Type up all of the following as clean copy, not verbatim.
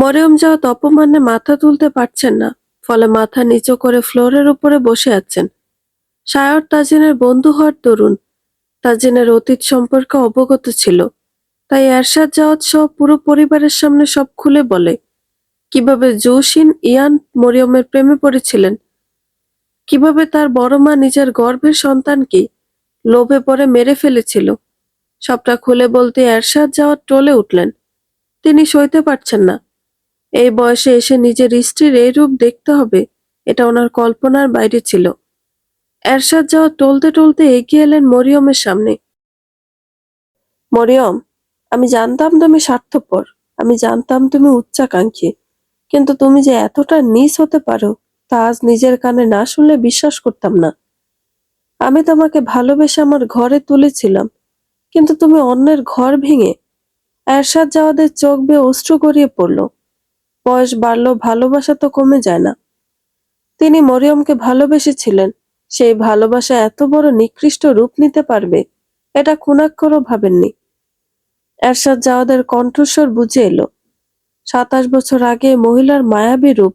মরিয়ম জাওয়াত অপমানে মাথা তুলতে পারছেন না, ফলে মাথা নিচু করে ফ্লোরের উপরে বসে আছেন। সায়র তাজিনের বন্ধু হওয়ার দরুন তাজিনের অতীত সম্পর্কে অবগত ছিল, তাই এরশাদ জাওয়াত সহ পুরো পরিবারের সামনে সব খুলে বলে। কিভাবে জোশিন ইয়ান মরিয়মের প্রেমে পড়েছিলেন, কিভাবে তার বড় মা নিজের গর্ভের সন্তানকে লোভে পড়ে মেরে ফেলেছিল। সবটা খুলে বলতে এরশাদ জাওয়াত টলে উঠলেন। তিনি সইতে পারছেন না। এই বয়সে এসে নিজের স্ত্রীর এই রূপ দেখতে হবে, এটা ওনার কল্পনার বাইরে ছিল। এরশাদ জাওয়াত টলতে টলতে এগিয়ে এলেন মরিয়মের সামনে। মরিয়ম, আমি জানতাম তুমি স্বার্থপর, আমি জানতাম তুমি উচ্চাকাঙ্ক্ষী, কিন্তু তুমি যে এতটা নীচ হতে পারো তা আজ নিজের কানে না শুনলে বিশ্বাস করতাম না। আমি তোমাকে ভালোবেসে আমার ঘরে তুলেছিলাম, কিন্তু তুমি অন্যের ঘর ভেঙে। এরশাদ জাওয়াদের চোখ বেয়ে অশ্রু গড়িয়ে পড়ল। বয়স বাড়লেও ভালোবাসা তো কমে যায় না। তিনি মরিয়মকে ভালোবেসেছিলেন, সেই ভালোবাসা এত বড় নিকৃষ্ট রূপ নিতে পারবে এটা কোনাক্ষরও ভাবেননি। এরশাদ জাওয়াদের কণ্ঠস্বর বুঝে এলো। 27 বছর আগে মহিলার মায়াবী রূপ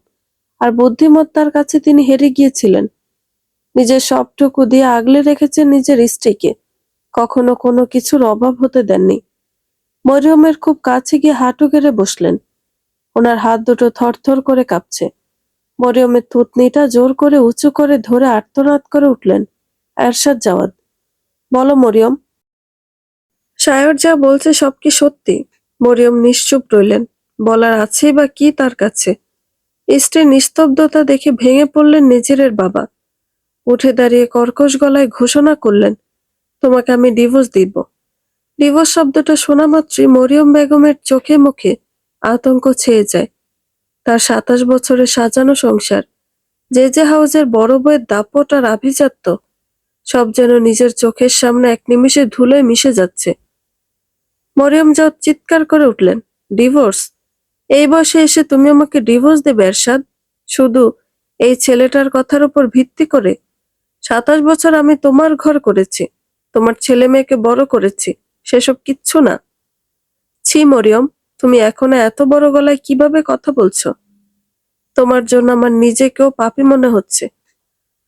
আর বুদ্ধিমত্তার কাছে তিনি হেরে গিয়েছিলেন। নিজের সবটুকু দিয়ে আগলে রেখেছেন নিজের স্ত্রীকে, কখনো কোনো কিছুর অভাব হতে দেননি। মরিয়মের খুব কাছে গিয়ে হাঁটু গেড়ে বসলেন। ওনার হাত দুটো থরথর করে কাঁপছে। মরিয়মের থুতনিটা জোর করে উঁচু করে ধরে আর্তনাদ করে উঠলেন। এরশাদ জাওয়াত, বলো মরিয়ম। সায়র যা বলছে সব কি সত্যি? মরিয়ম নিশ্চুপ রইলেন। বলার আছেই বা কি তার কাছে? স্ত্রীর নিস্তব্ধতা দেখে ভেঙে পড়লেন নিজের বাবা। উঠে দাঁড়িয়ে কর্কশ গলায় ঘোষণা করলেন, তোমাকে আমি ডিভোর্স দিব। ডিভোর্স শব্দটা শোনা মাত্রই মরিয়ম বেগমের চোখে মুখে আতঙ্ক ছেয়ে যায়। তার 27 বছরের সাজানো সংসার, যে হাউজের বড় বউয়ের দাপট আর আভিজাত্য, সব যেন নিজের চোখের সামনে এক নিমিষে ধুলোয় মিশে যাচ্ছে। মরিয়ম জাওয়াত চিৎকার করে উঠলেন, ডিভোর্স? এই বয়সে এসে তুমি আমাকে ডিভোর্স দেবে এরশাদ? শুধু এই ছেলেটার কথার উপর ভিত্তি করে? 27 বছর আমি তোমার ঘর করেছি, তোমার ছেলে মেয়েকে বড় করেছি, সেসব কিচ্ছু না। ছি মরিয়ম, তুমি এখনো এত বড় গলায় কিভাবে কথা বলছো? তোমার জন্য আমার নিজেকেও পাপী মনে হচ্ছে।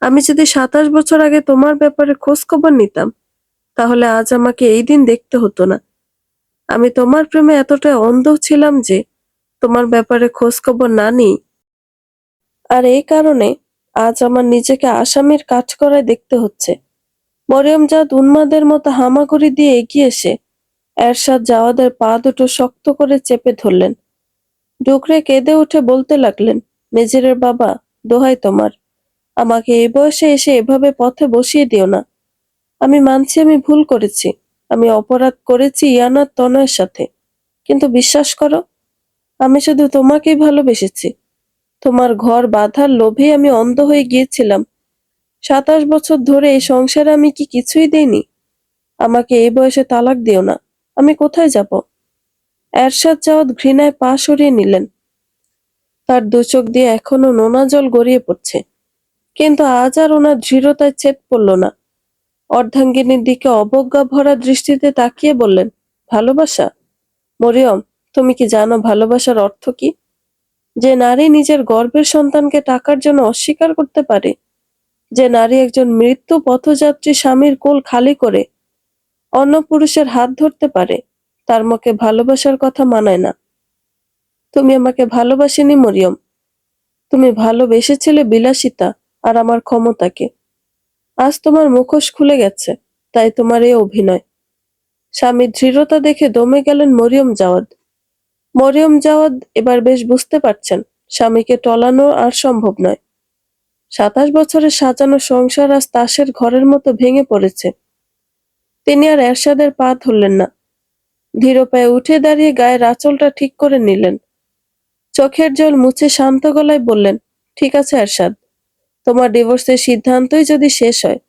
আমি যদি 27 বছর আগে তোমার ব্যাপারে খোঁজ খবর নিতাম, তাহলে আজ আমাকে এই দিন দেখতে হতো না। আমি তোমার প্রেমে এতটা অন্ধ ছিলাম যে তোমার ব্যাপারে খোঁজ খবর না নিই। আর এই কারণে আজ আমার নিজেকে আসামির কাঠগড়ায় দেখতে হচ্ছে। মরিয়ম জাওয়াত উন্মাদের মতো হামাগুড়ি দিয়ে এগিয়ে এসে এরশাদ জাওয়াদের পা দুটো শক্ত করে চেপে ধরলেন। ডুকরে কেঁদে উঠে বলতে লাগলেন, মেজরের বাবা, দোহাই তোমার, আমাকে এই বয়সে এসে এভাবে পথে বসিয়ে দিও না। আমি মানছি আমি ভুল করেছি, আমি অপরাধ করেছি ইয়ানার তনয়ের সাথে, কিন্তু বিশ্বাস করো, আমি শুধু তোমাকেই ভালোবেসেছি। তোমার ঘর বাঁধার লোভে আমি অন্ধ হয়ে গিয়েছিলাম। 27 বছর ধরে এই সংসারে আমি কি কিছুই দেইনি? আমাকে এই বয়সে তালাক দিও না। আমি কোথায় যাব? এরশাদ জাওয়াত ঘৃণায় পা সরিয়ে নিলেন। তার দু চোখ দিয়ে এখনো নোনা জল গড়িয়ে পড়ছে, কিন্তু আজ আর ওনার দৃঢ়তায় ছেদ পড়ল না। অর্ধাঙ্গিনীর দিকে অবজ্ঞা ভরা দৃষ্টিতে তাকিয়ে বললেন, ভালোবাসা? মরিয়ম, তুমি কি জানো ভালোবাসার অর্থ কি? যে নারী নিজের গর্ভের সন্তানকে টাকার জন্য অস্বীকার করতে পারে, যে নারী একজন মৃত্যু পথযাত্রী স্বামীর কোল খালি করে অন্য পুরুষের হাত ধরতে পারে, তার মুখে ভালোবাসার কথা মানায় না। তুমি আমাকে ভালোবাসিনি মরিয়ম, তুমি ভালোবেসেছিলে বিলাসিতা আর আমার ক্ষমতাকে। আজ তোমার মুখোশ খুলে গেছে, তাই তোমার এই অভিনয়। স্বামীর দৃঢ়তা দেখে দমে গেলেন মরিয়ম জাওয়াদ। মরিয়ম জাওয়াদ এবার বেশ বুঝতে পারছেন স্বামীকে টলানো আর সম্ভব নয়। 27 বছরের সাজানো সংসার আজ তাসের ঘরের মতো ভেঙে পড়েছে। তিনি আর এরশাদের পা ধরলেন না। ধীর পায়ে উঠে দাঁড়িয়ে গায়ের আঁচলটা ঠিক করে নিলেন। চোখের জল মুছে শান্ত গলায় বললেন, ঠিক আছে এরশাদ, তোমার ডিভোর্সের সিদ্ধান্তই যদি শেষ হয়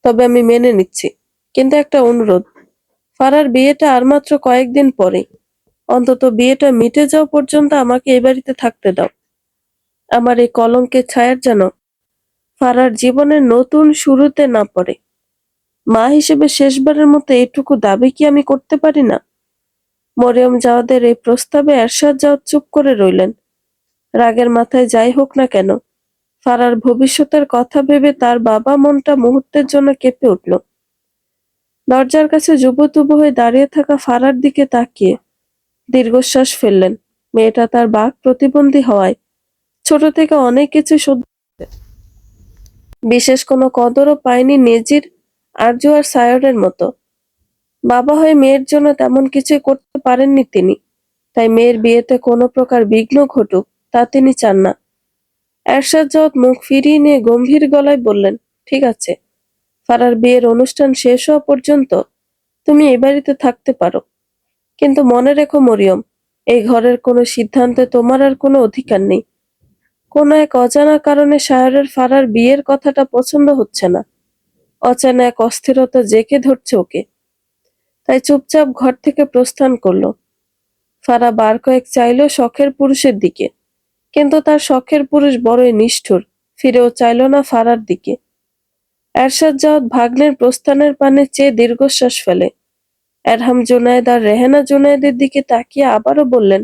তবে আমি মেনে নিচ্ছি, কিন্তু একটা অনুরোধ, ফারার বিয়েটা আর মাত্র কয়েকদিন পরে, অন্তত বিয়েটা মিটে যাওয়া পর্যন্ত আমাকে এই বাড়িতে থাকতে দাও। আমার এই কলঙ্কের ছায়ার যেন ফারার জীবনের নতুন শুরুতে না পড়ে। মা হিসেবে শেষবারের মতো এটুকু দাবি কি আমি করতে পারি না? মরিয়ম জাওয়াদের এই প্রস্তাবে এরশাদ জাওয়াদ চুপ করে রইলেন। রাগের মাথায় যাই হোক না কেন, ফারার ভবিষ্যতের কথা ভেবে তার বাবা মনটা মুহূর্তের জন্য কেঁপে উঠল। দরজার কাছে জুবুথুবু হয়ে দাঁড়িয়ে থাকা ফারার দিকে তাকিয়ে দীর্ঘশ্বাস ফেললেন। মেয়েটা তার বাক প্রতিবন্ধী হওয়ায় ছোট থেকে অনেক কিছু সহ্য, বিশেষ কোনো কদরও পায়নি নেজির, আরজু আর সায়রের মতো। বাবা হয়ে মেয়ের জন্য তেমন কিছুই করতে পারেননি তিনি, তাই মেয়ের বিয়েতে কোনো প্রকার বিঘ্ন ঘটুক তা তিনি চান না। এরশাদ জাওয়াদ মুখ ফিরিয়ে নিয়ে গম্ভীর গলায় বললেন, ঠিক আছে, ফারার বিয়ের অনুষ্ঠান শেষ হওয়া পর্যন্ত তুমি এই বাড়িতে থাকতে পারো, কিন্তু মনে রেখো মরিয়ম, এই ঘরের কোনো সিদ্ধান্তে তোমার আর কোনো অধিকার নেই। কোনো এক অজানা কারণে সায়রের ফারার বিয়ের কথাটা পছন্দ হচ্ছে না, অচেনা এক অস্থিরতা জেঁকে ধরছে ওকে, তাই চুপচাপ ঘর থেকে প্রস্থান করলো। ফারা বার কয়েক চাইল শখের পুরুষের দিকে, কিন্তু তার শখের পুরুষ বড়ই নিষ্ঠুর, ফিরেও চাইল না ফারার দিকে। এরশাদ জাওয়াদ ভাগ্নের প্রস্থানের পানে চেয়ে দীর্ঘশ্বাস ফেলে। এরহাম জুনায়েদ আর রেহেনা জুনায়েদের দিকে তাকিয়ে আবারও বললেন,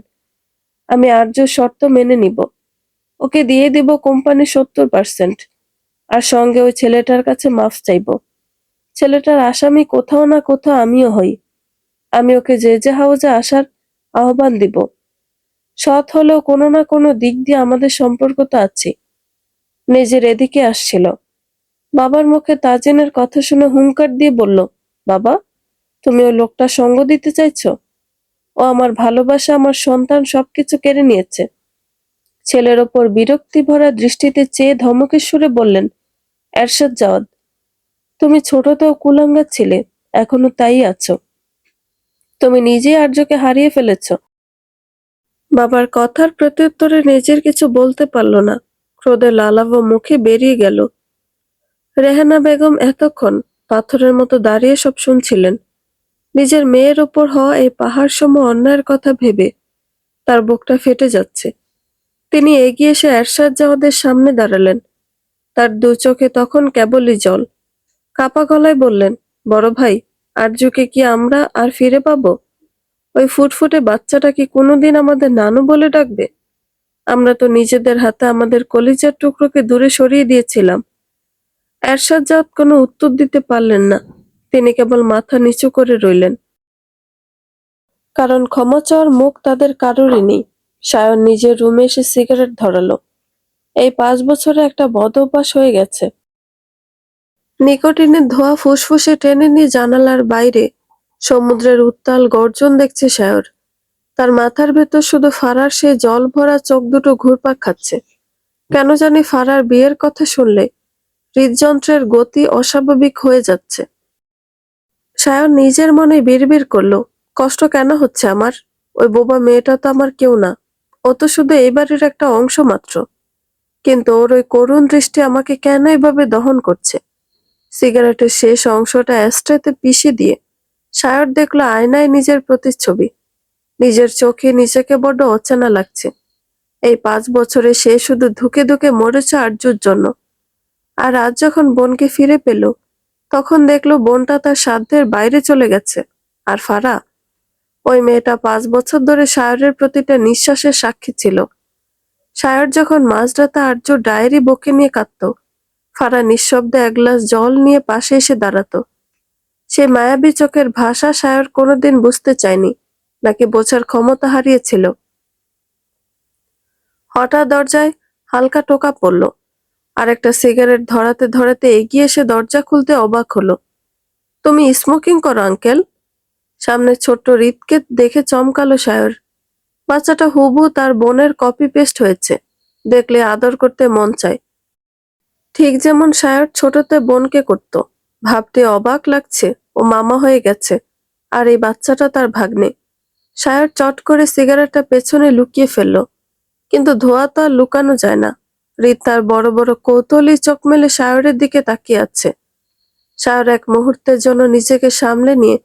আমি আরজুর শর্ত মেনে নিব, ওকে দিয়ে দিব কোম্পানি 70%, আর সঙ্গে ওই ছেলেটার কাছে মাফ চাইব। ছেলেটার আসামি কোথাও না কোথাও আমিও হই। আমি ওকে জেজে হাউজে আসার আহ্বান দিব। সৎ হলেও কোনো না কোনো দিক দিয়ে আমাদের সম্পর্ক তো আছে। নিজের এদিকে আসছিল। বাবার মুখে তাজিনের কথা শুনে হুঙ্কার দিয়ে বলল, বাবা, তুমি ওই লোকটা সঙ্গ দিতে চাইছো? ও আমার ভালোবাসা, আমার সন্তান সবকিছু কেড়ে নিয়েছে। ছেলের ওপর বিরক্তি ভরা দৃষ্টিতে চেয়ে ধমকের সুরে বললেন, এরশাদ জাওয়াদ, তুমি ছোটতেও কুলাঙ্গার ছিলে, এখনো তাই আছো। তুমি নিজেই আর্যকে হারিয়ে ফেলেছ। বাবার কথার প্রত্যুত্তরে নিজের কিছু বলতে পারল না, ক্রোধে লালাভ মুখে বেরিয়ে গেল। রেহানা বেগম এতক্ষণ পাথরের মতো দাঁড়িয়ে সব শুনছিলেন। নিজের মেয়ের ওপর হওয়া এই পাহাড় সম অন্যায়ের কথা ভেবে তার বুকটা ফেটে যাচ্ছে। তিনি এগিয়ে এসে এরশাদ জাওয়াদের সামনে দাঁড়ালেন। তার দু চোখে তখন কেবলই জল। কাপা গলায় বললেন, বড় ভাই, আরজুকে কি আমরা আর ফিরে পাবো? ওই ফুটফুটে বাচ্চাটা কি কোনোদিন আমাদের নানু বলে ডাকবে? আমরা তো নিজেদের হাতে আমাদের কলিজার টুকরোকে দূরে সরিয়ে দিয়েছিলাম। এরশাদ জাওয়াদ কোনো উত্তর দিতে পারলেন না। তিনি কেবল মাথা নিচু করে রইলেন। কারণ ক্ষমা চাওয়ার মুখ তাদের কারোরই নেই। সায়ন নিজের রুমে এসে সিগারেট ধরালো। এই 5 বছরে একটা বদ অভ্যাস হয়ে গেছে। নিকোটিনের ধোঁয়া ফুসফুসে টেনে নিয়ে জানালার বাইরে সমুদ্রের উত্তাল গর্জন দেখছে সায়র। তার মাথার ভেতর শুধু ফারার সেই জল ভরা চোখ দুটো ঘুরপাক খাচ্ছে। কেন জানি ফারার বিয়ের কথা শুনলে হৃদযন্ত্রের গতি অস্বাভাবিক হয়ে যাচ্ছে। সায়র নিজের মনে বিড়বিড় করলো, কষ্ট কেন হচ্ছে আমার? ওই বোবা মেয়েটা তো আমার কেউ না, ও তো শুধু এই বাড়ির একটা অংশ মাত্র। কিন্তু ওর ওই করুণ দৃষ্টি আমাকে কেন এভাবে দহন করছে? সিগারেটের শেষ অংশটা অ্যাশট্রেতে পিষে দিয়ে সায়র দেখলো আয়নায় নিজের প্রতিচ্ছবি। নিজের চোখে নিজেকে বড্ড অচেনা লাগছে। এই 5 বছরে সে শুধু ধুকে ধুকে মরেছে আরজুর জন্য। আর আজ যখন বোনকে ফিরে পেল, তখন দেখলো বোনটা তার সাধ্যের বাইরে চলে গেছে। আর ফারা, ওই মেয়েটা 5 বছর ধরে সায়রের প্রতিটা নিঃশ্বাসের সাক্ষী ছিল। সায়র যখন মাঝরাতে আরজুর ডায়েরি বুকে নিয়ে কাঁদত, ফারা নিঃশব্দে এক গ্লাস জল নিয়ে পাশে এসে দাঁড়াতো। সে মায়াবী চোখের ভাষা সায়র কোনোদিন বুঝতে চায়নি, নাকি বোঝার ক্ষমতা হারিয়েছিল। হঠাৎ দরজায় হালকা টোকা পড়ল। আর একটা সিগারেট ধরাতে ধরাতে এগিয়ে এসে দরজা খুলতে অবাক হলো। তুমি স্মোকিং করো আঙ্কেল? সামনে ছোট্ট রিতকে দেখে চমকালো সায়র। বাচ্চাটা হুবহু তার বোনের কপি পেস্ট হয়েছে। দেখলে আদর করতে মন চায়, ঠিক যেমন সায়র ছোটতে বোনকে করত। ভাবতে অবাক লাগছে ও মামা হয়ে গেছে, আর এই বাচ্চাটা তার ভাগ্নে। সায়র চট করে সিগারেটটা পেছনে লুকিয়ে ফেলল, কিন্তু ধোঁয়া তো আর লুকানো যায় না। রিত তার বড় বড় কৌতূহলী চোখ মেলে সায়রের দিকে তাকিয়ে আছে। সায়র এক মুহূর্তের জন্য নিজেকে সামলে নিয়ে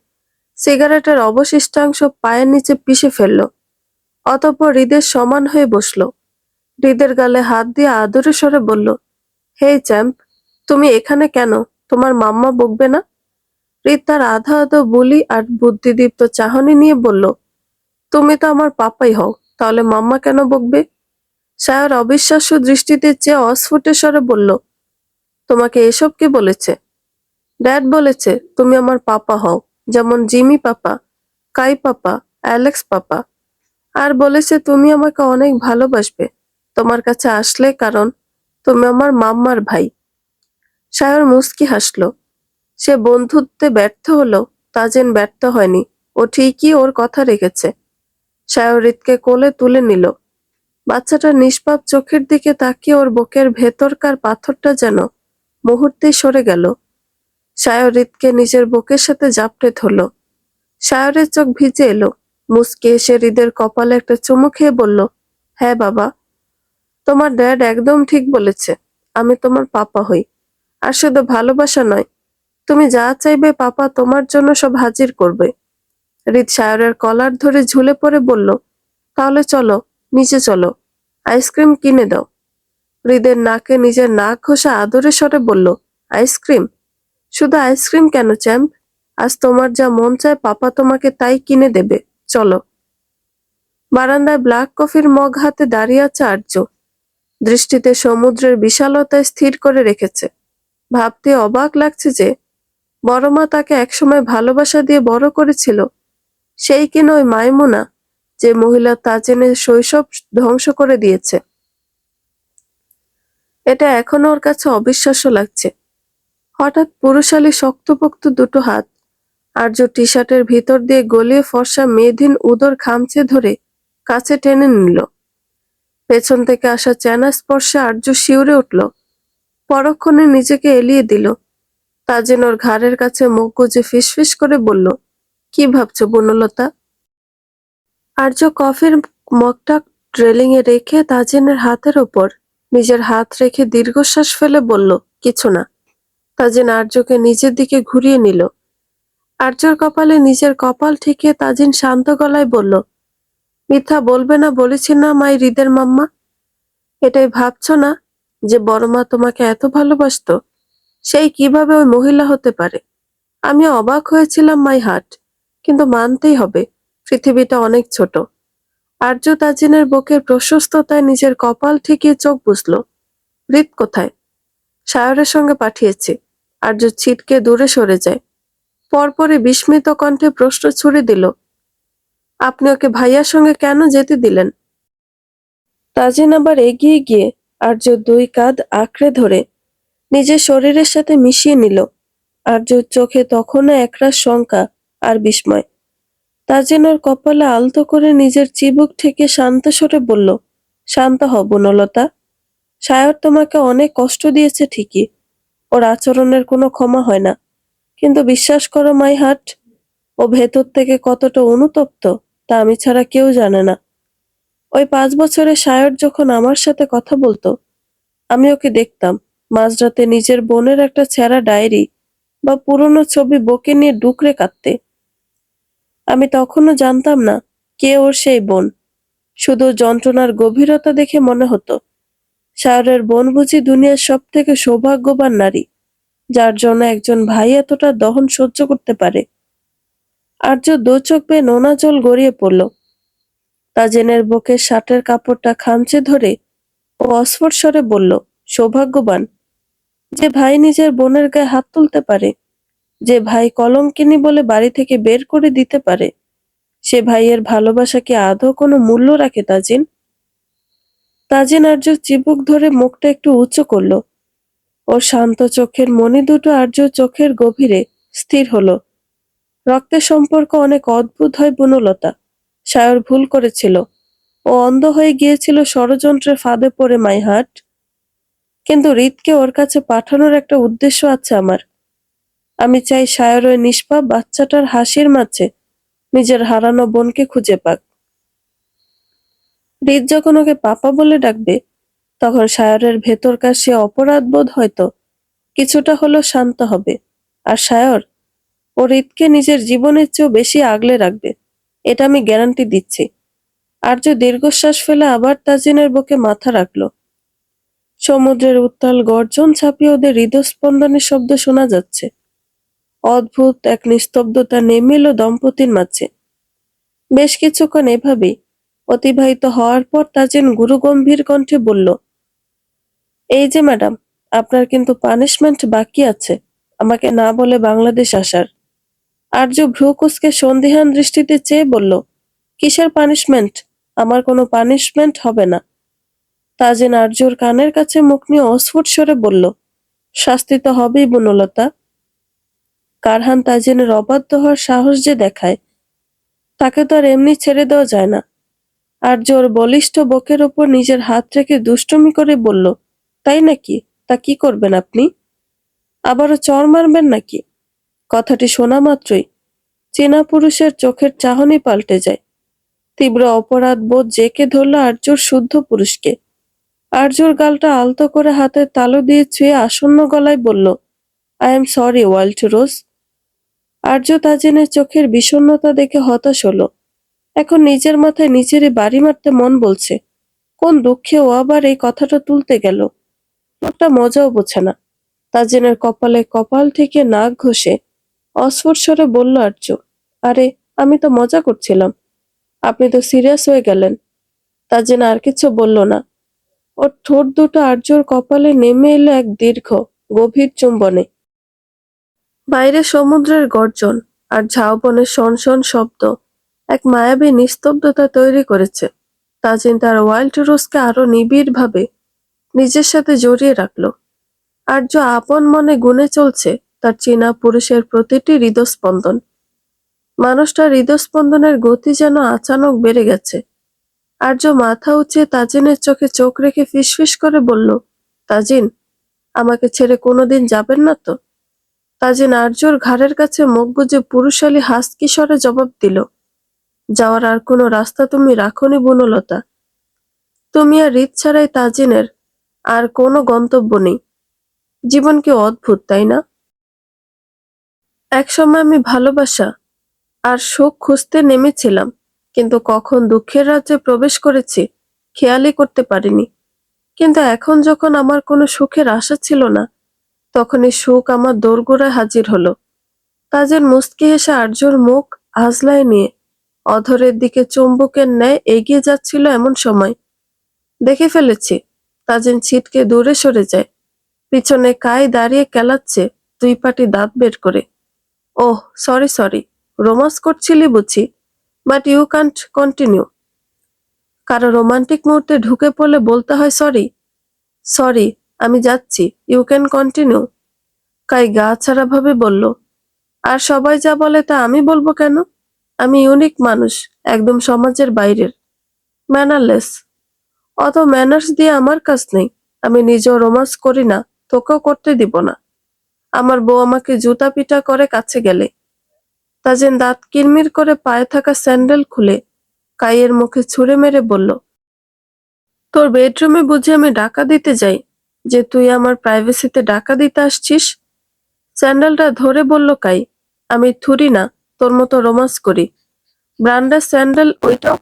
সিগারেটের অবশিষ্টাংশ পায়ের নিচে পিষে ফেলল। অতঃপর হৃদের সমান হয়ে বসল। হৃদের গালে হাত দিয়ে আদরে স্বরে বলল, হেই চ্যাম্প, তুমি এখানে কেন? তোমার মাম্মা বকবে না? হৃদ তার আধা আধো বুলি আর বুদ্ধিদীপ্ত চাহনি নিয়ে বলল, তুমি তো আমার পাপাই হও, তাহলে মাম্মা কেন বকবে? সায়র অবিশ্বাস্য দৃষ্টিতে চেয়ে অস্ফুটে স্বরে বলল, তোমাকে এসব কে বলেছে? ড্যাড বলেছে তুমি আমার পাপা হও, যেমন জিমি পাপা, কাই পাপা, অ্যালেক্স পাপা। আর বলেছে তুমি আমাকে অনেক ভালোবাসবে তোমার কাছে আসলে, কারণ তুমি আমার মাম্মার ভাই। সায়র মুচকি হাসলো। সে বন্ধুত্বে ব্যর্থ হলো, তাজেন ব্যর্থ হয়নি। ও ঠিকই ওর কথা রেখেছে। সায়র হৃদকে কোলে তুলে নিল। বাচ্চাটার নিষ্পাপ চোখের দিকে তাকিয়ে ওর বুকের ভেতরকার পাথরটা যেন মুহূর্তেই সরে গেল। সায়র হৃদকে নিজের বুকের সাথে জাপটে ধরল। সায়রের চোখ ভিজে এলো। মুচকি এসে হৃদের কপালে একটা চুমু খেয়ে বলল, হ্যাঁ বাবা, তোমার ড্যাড একদম ঠিক বলেছে। আমি তোমার পাপা হই। আর শুধু ভালোবাসা নয়, তুমি যা চাইবে পাপা তোমার জন্য সব হাজির করবে। হৃদ সায়রের কলার ধরে ঝুলে পড়ে বলল, তাহলে চলো, নিচে চলো, আইসক্রিম কিনে দাও। হৃদের নাকে নিজের নাক ঘষা আদরে স্বরে বলল, আইসক্রিম? শুধু আইসক্রিম কেন চ্যাম্প? আজ তোমার যা মন চায় পাপা তোমাকে তাই কিনে দেবে, চলো। বারান্দায় ব্ল্যাক কফির মগ হাতে দাঁড়িয়ে আছে আর্য। দৃষ্টিতে সমুদ্রের বিশালতায় স্থির করে রেখেছে। ভাবতে অবাক লাগছে যে বড় মা তাকে একসময় ভালোবাসা দিয়ে বড় করেছিল, সেই কিনা ওই মাইমুনা, যে মহিলা তাজেনের শৈশব ধ্বংস করে দিয়েছে। এটা এখনো ওর কাছে অবিশ্বাস্য লাগছে। হঠাৎ পুরুষালী শক্তপোক্ত দুটো হাত আর্য টি শার্টের ভিতর দিয়ে গলিয়ে ফর্সা মেয়েধীন উদর খামচে ধরে কাছে টেনে নিল। পেছন থেকে আসা চেনা স্পর্শে আর্য শিউরে উঠল। পরক্ষণে নিজেকে এলিয়ে দিল। তাজেন ওর ঘাড়ের কাছে মুখ গুজে ফিসফিস করে বলল, কি ভাবছো বনলতা? আর্য কফির মগটা রেলিং এ রেখে তাজিনের হাতের ওপর নিজের হাত রেখে দীর্ঘশ্বাস ফেলে বলল, কিছু না। তাজিন আর্যকে নিজের দিকে ঘুরিয়ে নিল। আর্যর কপালে নিজের কপাল ঠেকিয়ে তাজিন শান্ত গলায় বলল, মিথ্যা বলবে না বলেছি না মাই হৃদের মাম্মা? এটাই ভাবছো না যে বড় মা তোমাকে এত ভালোবাসতো? সেই কিভাবে ওই মহিলা হতে পারে? আমি অবাক হয়েছিলাম মাই হার্ট, কিন্তু মানতেই হবে পৃথিবীটা অনেক ছোট। আর্য তাজিনের বুকের প্রশস্ততায় নিজের কপাল ঠেকিয়ে চোখ বুঝল। হৃদ কোথায়? সায়রের সঙ্গে পাঠিয়েছি। আর্য ছিটকে দূরে সরে যায়। পরপরই বিস্মিত কণ্ঠে প্রশ্ন ছুড়ে দিল, আপনি ওকে ভাইয়ার সঙ্গে কেন যেতে দিলেন? তাজিন আবার এগিয়ে গিয়ে আর্য দুই কাঁধ আঁকড়ে ধরে নিজের শরীরের সাথে মিশিয়ে নিল। আর্যর চোখে তখনও একরাশ শঙ্কা আর বিস্ময়। তাজিন ওর কপালে আলতো করে নিজের চিবুক ঠেকে শান্ত স্বরে বলল, শান্ত হও বনলতা। সায়র তোমাকে অনেক কষ্ট দিয়েছে ঠিকই, ওর আচরণের কোনো ক্ষমা হয় না, কিন্তু বিশ্বাস করো মাই হার্ট, ও ভেতর থেকে কতটা অনুতপ্ত তা আমি ছাড়া কেউ জানে না। ওই 5 বছরে সায়র যখন আমার সাথে কথা বলতো, আমি ওকে দেখতাম মাঝরাতে নিজের বোনের একটা ছেঁড়া ডায়েরি বা পুরনো ছবি বুকে নিয়ে ডুকরে কাঁদতে। আমি তখনও জানতাম না কে ওর সেই বোন। শুধু যন্ত্রণার গভীরতা দেখে মনে হতো সায়রের বোন বুঝি দুনিয়ার সব থেকে সৌভাগ্যবান নারী, যার জন্য একজন ভাই এতটা দহন সহ্য করতে পারে। আর্য দু চোখ বেয়ে নোনা জল গড়িয়ে পড়ল। তাজেনের বুকে শার্টের কাপড়টা খামচে ধরে ও অস্ফুট স্বরে বলল, সৌভাগ্যবান? যে ভাই নিজের বোনের গায়ে হাত তুলতে পারে, যে ভাই কলঙ্কিনী বলে বাড়ি থেকে বের করে দিতে পারে, সে ভাইয়ের ভালোবাসা কি আদৌ কোনো মূল্য রাখে তাজিন? তাজিন আর্যর চিবুক ধরে মুখটা একটু উঁচু করল। ওর শান্ত চোখের মণি দুটো আর্যর চোখের গভীরে স্থির হলো। রক্তের সম্পর্ক অনেক অদ্ভুত হয় বনলতা। সায়র ভুল করেছিল। ও অন্ধ হয়ে গিয়েছিল ষড়যন্ত্রের ফাঁদে পড়ে মাই হার্ট। কিন্তু হৃদকে ওর কাছে পাঠানোর একটা উদ্দেশ্য আছে আমার। আমি চাই সায়র ওই নিষ্পাপ বাচ্চাটার হাসির মাঝে নিজের হারানো বোনকে খুঁজে পাক। হৃদ যখন ওকে পাপা বলে ডাকবে, তখন সায়রের ভেতরকার সে অপরাধবোধ হয়তো কিছুটা হলেও শান্ত হবে। আর সায়র ও হৃদকে নিজের জীবনের চেয়েও বেশি আগলে রাখবে, এটা আমি গ্যারান্টি দিচ্ছি। আর্য দীর্ঘশ্বাস ফেলে আবার তাজিনের বুকে মাথা রাখল। সমুদ্রের উত্তাল গর্জন ছাপিয়ে ওদের হৃদস্পন্দনের শব্দ শোনা যাচ্ছে। অদ্ভুত এক নিস্তব্ধতা নেমে এলো দম্পতির মাঝে। বেশ কিছুক্ষণ এভাবেই অতিবাহিত হওয়ার পর তাজিন গুরুগম্ভীর কণ্ঠে বলল, এই যে ম্যাডাম, আপনার কিন্তু পানিশমেন্ট বাকি আছে আমাকে না বলে বাংলাদেশ আসার। আর্য ভ্রু কুঁচকে সন্দিহান দৃষ্টিতে চেয়ে বলল, কিসের পানিশমেন্ট? আমার কোনো পানিশমেন্ট হবে না। তাজিন আর্যর কানের কাছে মুখ নিয়ে অস্ফুট স্বরে বলল, শাস্তি তো হবেই বনলতা। কারহান তাজিনের অবাধ্য হওয়ার সাহস যে দেখায়, তাকে তো আর এমনি ছেড়ে দেওয়া যায় না। আর্য ওর বলিষ্ঠ বুকের ওপর নিজের হাত রেখে দুষ্টুমি করে বলল, তাই নাকি? তা কি করবেন আপনি? আবারও চড় মারবেন নাকি? কথাটি শোনা মাত্রই চেনা পুরুষের চোখের চাহনি পাল্টে যায়। তীব্র অপরাধ বোধ জেঁকে ধরল আর্যর শুদ্ধ পুরুষকে। আর্যর গালটা আলতো করে হাতের তালু দিয়ে ছুঁয়ে আসন্ন গলায় বলল, আই এম সরি ওয়াইল্ড রোজ। আর্য তাজিনের চোখের বিষণ্ণতা দেখে হতাশ হলো। এখন নিজের মাথায় নিজেরই বাড়ি মারতে মন বলছে। কোন দুঃখে ও আবার এই কথাটা তুলতে গেল? লোকটা মজাও বোঝে না। তাজিনের কপালে কপাল থেকে নাক ঘষে অস্ফুট স্বরে বলল আর্য, আরে আমি তো মজা করছিলাম, আপনি তো সিরিয়াস হয়ে গেলেন। তাজিন আর কিছু বলল না। ওর ঠোঁট দুটো আর্যর কপালে নেমে এলো এক দীর্ঘ গভীর চুম্বনে। বাইরে সমুদ্রের গর্জন আর ঝাউবনের শনশন শব্দ এক মায়াবী নিস্তব্ধতা তৈরি করেছে। তাজিন তার ওয়াইল্ড রোজকে আরো নিবিড়ভাবে নিজের সাথে জড়িয়ে রাখলো। আর্য আপন মনে গুনে চলছে তার চেনা পুরুষের প্রতিটি হৃদস্পন্দন। মানুষটার হৃদস্পন্দনের গতি যেন আচানক বেড়ে গেছে। আর্য মাথা উঁচিয়ে তাজিনের চোখে চোখ রেখে ফিসফিস করে বলল, তাজিন, আমাকে ছেড়ে কোনোদিন যাবেন না তো? তাজিন আর্যর ঘাড়ের কাছে মুখ গুজে পুরুষালী হাসকি স্বরে জবাব দিল, যাওয়ার আর কোনো রাস্তা তুমি রাখোনি বনলতা। তুমি আর হৃদ ছাড়াই তাজিনের আর কোনো গন্তব্য নেই। জীবন কি অদ্ভুত, তাই না? একসময় আমি ভালোবাসা আর সুখ খুঁজতে নেমেছিলাম, কিন্তু কখন দুঃখের রাজ্যে প্রবেশ করেছি খেয়ালই করতে পারিনি। কিন্তু এখন যখন আমার কোনো সুখের আশা ছিল না, তখনই সুখ আমার দোরগোড়ায় হাজির হলো। তাজের মুচকি হেসে আর্যর মুখ আজলায় নিয়ে অধরের দিকে চুম্বকের ন্যায় এগিয়ে যাচ্ছিল এমন সময় দেখে ফেলেছি তাজিন ছিটকে দূরে সরে যায়। পিছনে কায় দাঁড়িয়ে কেলাচ্ছে দুই পাটি দাঁত বের করে। ওহ সরি সরি, রোমান্স করছিলি বুঝি, বাট ইউ কান্ট কন্টিনিউ। কারো রোমান্টিক মুহূর্তে ঢুকে পড়লে বলতে হয় সরি। সরি, আমি যাচ্ছি, ইউ ক্যান কন্টিনিউ। কাই গা ছাড়া ভাবে বলল, আর সবাই যা বলে তা আমি বলবো কেন? আমি ইউনিক মানুষ, একদম সমাজের বাইরের, ম্যানারলেস। অত ম্যানার্স দিয়ে আমার কাজ নেই। আমি নিজেও রোমান্স করি না, তোকেও করতে দিব না। আমার বউ আমাকে জুতা পিটা করে কাছে গেলে। তাজিন দাঁত কিরমির করে পায়ে থাকা স্যান্ডেল খুলে কাইয়ের মুখে ছুঁড়ে মেরে বলল, তোর বেডরুমে বুঝি আমি ডাকা দিতে যাই, যে তুই আমার প্রাইভেসিতে ডাকা দিতে আসছিস? স্যান্ডেলটা ধরে বলল কাই, আমি থুরি না তোর মতো রোমান্স করি। ব্রান্ডার স্যান্ডেল ওইটাও।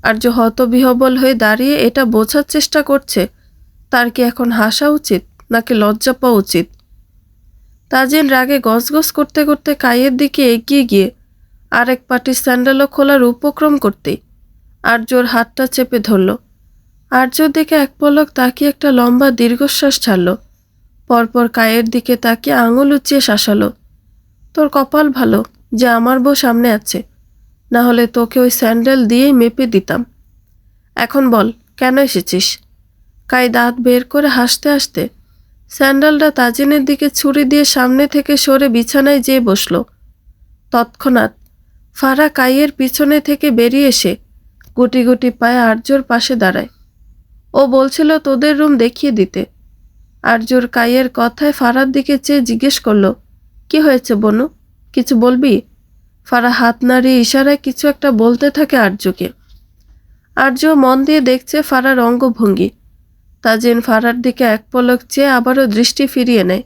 আর্য হতবিহ্বল হয়ে দাঁড়িয়ে এটা বোঝার চেষ্টা করছে তার কি এখন হাসা উচিত নাকি লজ্জা পাওয়া উচিত। তাজিন রাগে গজগজ করতে করতে কাইয়ের দিকে এগিয়ে গিয়ে আরেক পাটি স্যান্ডেলও খোলার উপক্রম করতেই আর্যর হাতটা চেপে ধরল। আর্যর দিকে এক পলক তাকিয়ে একটা লম্বা দীর্ঘশ্বাস ছাড়ল। পরপর কায়ের দিকে তাকিয়ে আঙুল উঁচিয়ে শাসালো, তোর কপাল ভালো যে আমার বউ সামনে আছে, না হলে তোকে ওই স্যান্ডেল দিয়েই মেপে দিতাম। এখন বল কেন এসেছিস? কাই দাঁত বের করে হাসতে হাসতে স্যান্ডেলটা তাজিনের দিকে ছুরি দিয়ে সামনে থেকে সরে বিছানায় যেয়ে বসল। তৎক্ষণাৎ ফারা কাইয়ের পিছনে থেকে বেরিয়ে এসে গুটি গুটি পায়ে আর্যর পাশে দাঁড়ায়। ও বলছিল তোদের রুম দেখিয়ে দিতে। আর্যর কাইয়ের কথায় ফারার দিকে চেয়ে জিজ্ঞেস করলো, কি হয়েছে বনু, কিছু বলবি? ফারা হাত নাড়িয়ে ইশারায় কিছু একটা বলতে থাকে আর্যকে। আর্য মন দিয়ে দেখছে ফারার অঙ্গভঙ্গি। তাজিন ফারার দিকে এক পলক চেয়ে আবারও দৃষ্টি ফিরিয়ে নেয়।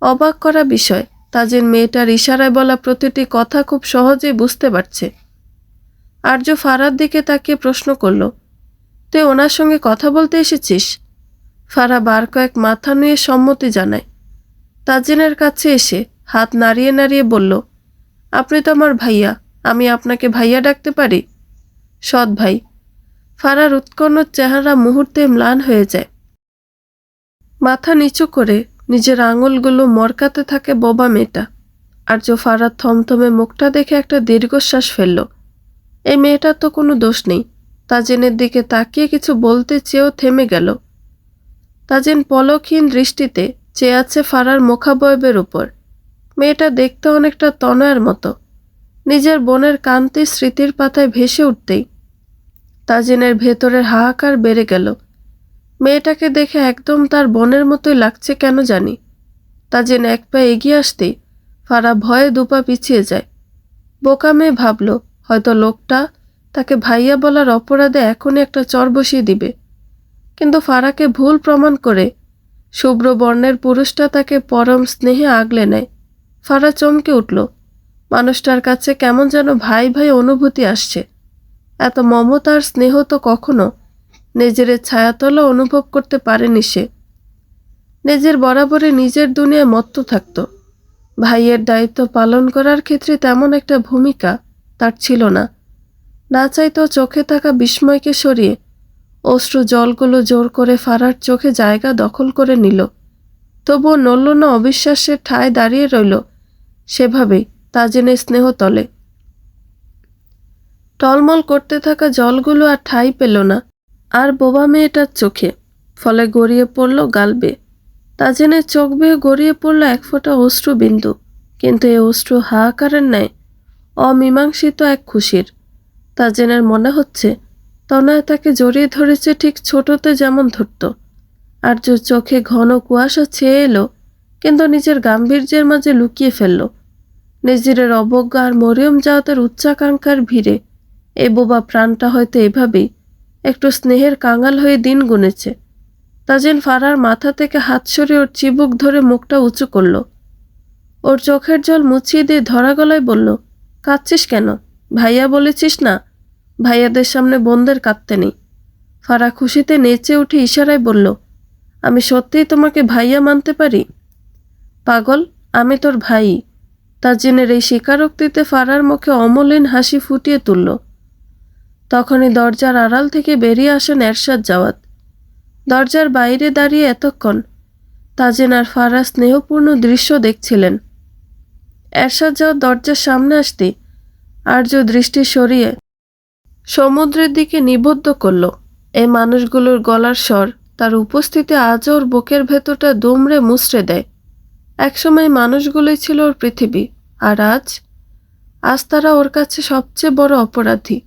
অবাক করা বিষয়, তাজিন মেয়েটার ইশারায় বলা প্রতিটি কথা খুব সহজেই বুঝতে পারছে। আর্য ফারার দিকে তাকিয়ে প্রশ্ন করল, তুই ওনার সঙ্গে কথা বলতে এসেছিস? ফারা বার কয়েক মাথা নুয়ে সম্মতি জানায়। তাজিনের কাছে এসে হাত নাড়িয়ে নাড়িয়ে বলল, আপনি তো আমার ভাইয়া, আমি আপনাকে ভাইয়া ডাকতে পারি? সৎ ভাই। ফারার উৎকণ্ঠ চেহারা মুহূর্তে ম্লান হয়ে যায়। মাথা নিচু করে নিজের আঙুলগুলো মরকাতে থাকে বোবা মেয়েটা। আর্য ফারার থমথমে মুখটা দেখে একটা দীর্ঘশ্বাস ফেলল। এই মেয়েটার তো কোনো দোষ নেই। তাজিনের দিকে তাকিয়ে কিছু বলতে চেয়েও থেমে গেল। তাজিন পলকহীন দৃষ্টিতে চেয়ে আছে ফারার মুখাবয়বের উপর। মেয়েটা দেখতে অনেকটা তনয়ের মতো। নিজের বোনের কান্তি স্মৃতির পাতায় ভেসে উঠতেই তাজিনের ভেতরের হাহাকার বেড়ে গেল। মেয়েটাকে দেখে একদম তার বোনের মতোই লাগছে কেন জানি। তাজিন এক পা এগিয়ে আসতেই ফারা ভয়ে দুপা পিছিয়ে যায়। বোকা মেয়ে ভাবল হয়তো লোকটা তাকে ভাইয়া বলার অপরাধে এখনই একটা চর বসিয়ে দিবে। কিন্তু ফারাকে ভুল প্রমাণ করে শুভ্র বর্ণের পুরুষটা তাকে পরম স্নেহে আগলে নেয়। ফারা চমকে উঠল। মানুষটার কাছে কেমন যেন ভাই ভাই অনুভূতি আসছে। এত মমতার স্নেহ তো কখনো নিজের ছায়াতলা অনুভব করতে পারেনি সে। নিজের বরাবরে নিজের দুনিয়ায় মত্ত থাকত। ভাইয়ের দায়িত্ব পালন করার ক্ষেত্রে তেমন একটা ভূমিকা তার ছিল না। না চাইতেও চোখে থাকা বিস্ময়কে সরিয়ে অশ্রু জলগুলো জোর করে ফারার চোখে জায়গা দখল করে নিল। তবুও নড়ল না, অবিশ্বাসের ঠায় দাঁড়িয়ে রইল সেভাবেই তাজিনের স্নেহতলে। টলমল করতে থাকা জলগুলো আর ঠাঁই পেল না আর বোবা মেয়েটার চোখে, ফলে গড়িয়ে পড়ল গাল বেয়ে। তাজিনের চোখ বেয়ে গড়িয়ে পড়ল এক ফোঁটা অশ্রু বিন্দু। কিন্তু এই অশ্রু হাহাকারের ন্যায় অমীমাংসিত এক খুশির। তাজিনের মনে হচ্ছে তনয় তাকে জড়িয়ে ধরেছে ঠিক ছোটতে যেমন ধরত। আর্য চোখে ঘন কুয়াশা ছেয়ে এলো, কিন্তু নিজের গাম্ভীর্যের মাঝে লুকিয়ে ফেলল নিজের অবজ্ঞা আর মরিয়ম জাওয়াতের উচ্চাকাঙ্ক্ষার ভিড়ে। এই বোবা প্রাণটা হয়তো এভাবেই একটু স্নেহের কাঙাল হয়ে দিন গুনেছে। তাজিন ফারার মাথা থেকে হাত সরিয়ে ওর চিবুক ধরে মুখটা উঁচু করল। ওর চোখের জল মুছিয়ে দিয়ে ধরা গলায় বলল, কাঁদছিস কেন? ভাইয়া বলেছিস না ভাইয়াদের সামনে বোনদের কাঁদতে নেই। ফারা খুশিতে নেচে উঠে ইশারায় বলল, আমি সত্যিই তোমাকে ভাইয়া মানতে পারি? পাগল, আমি তোর ভাই। তাজিনের এই স্বীকারোক্তিতে ফারার মুখে অমলিন হাসি ফুটিয়ে তুলল। তখনই দরজার আড়াল থেকে বেরিয়ে আসেন এরশাদ জাওয়াত। দরজার বাইরে দাঁড়িয়ে এতক্ষণ তাজিন আর ফারা স্নেহপূর্ণ দৃশ্য দেখছিলেন। এরশাদ জাওয়াত দরজার সামনে আসতে আর্য দৃষ্টি সরিয়ে সমুদ্রের দিকে নিবদ্ধ করল। এই মানুষগুলোর গলার স্বর তার উপস্থিতি আজও ওর বুকের ভেতরটা দুমড়ে মুচড়ে দেয়। একসময় মানুষগুলোই ছিল ওর পৃথিবী, আর আজ তারা ওর কাছে সবচেয়ে বড় অপরাধী।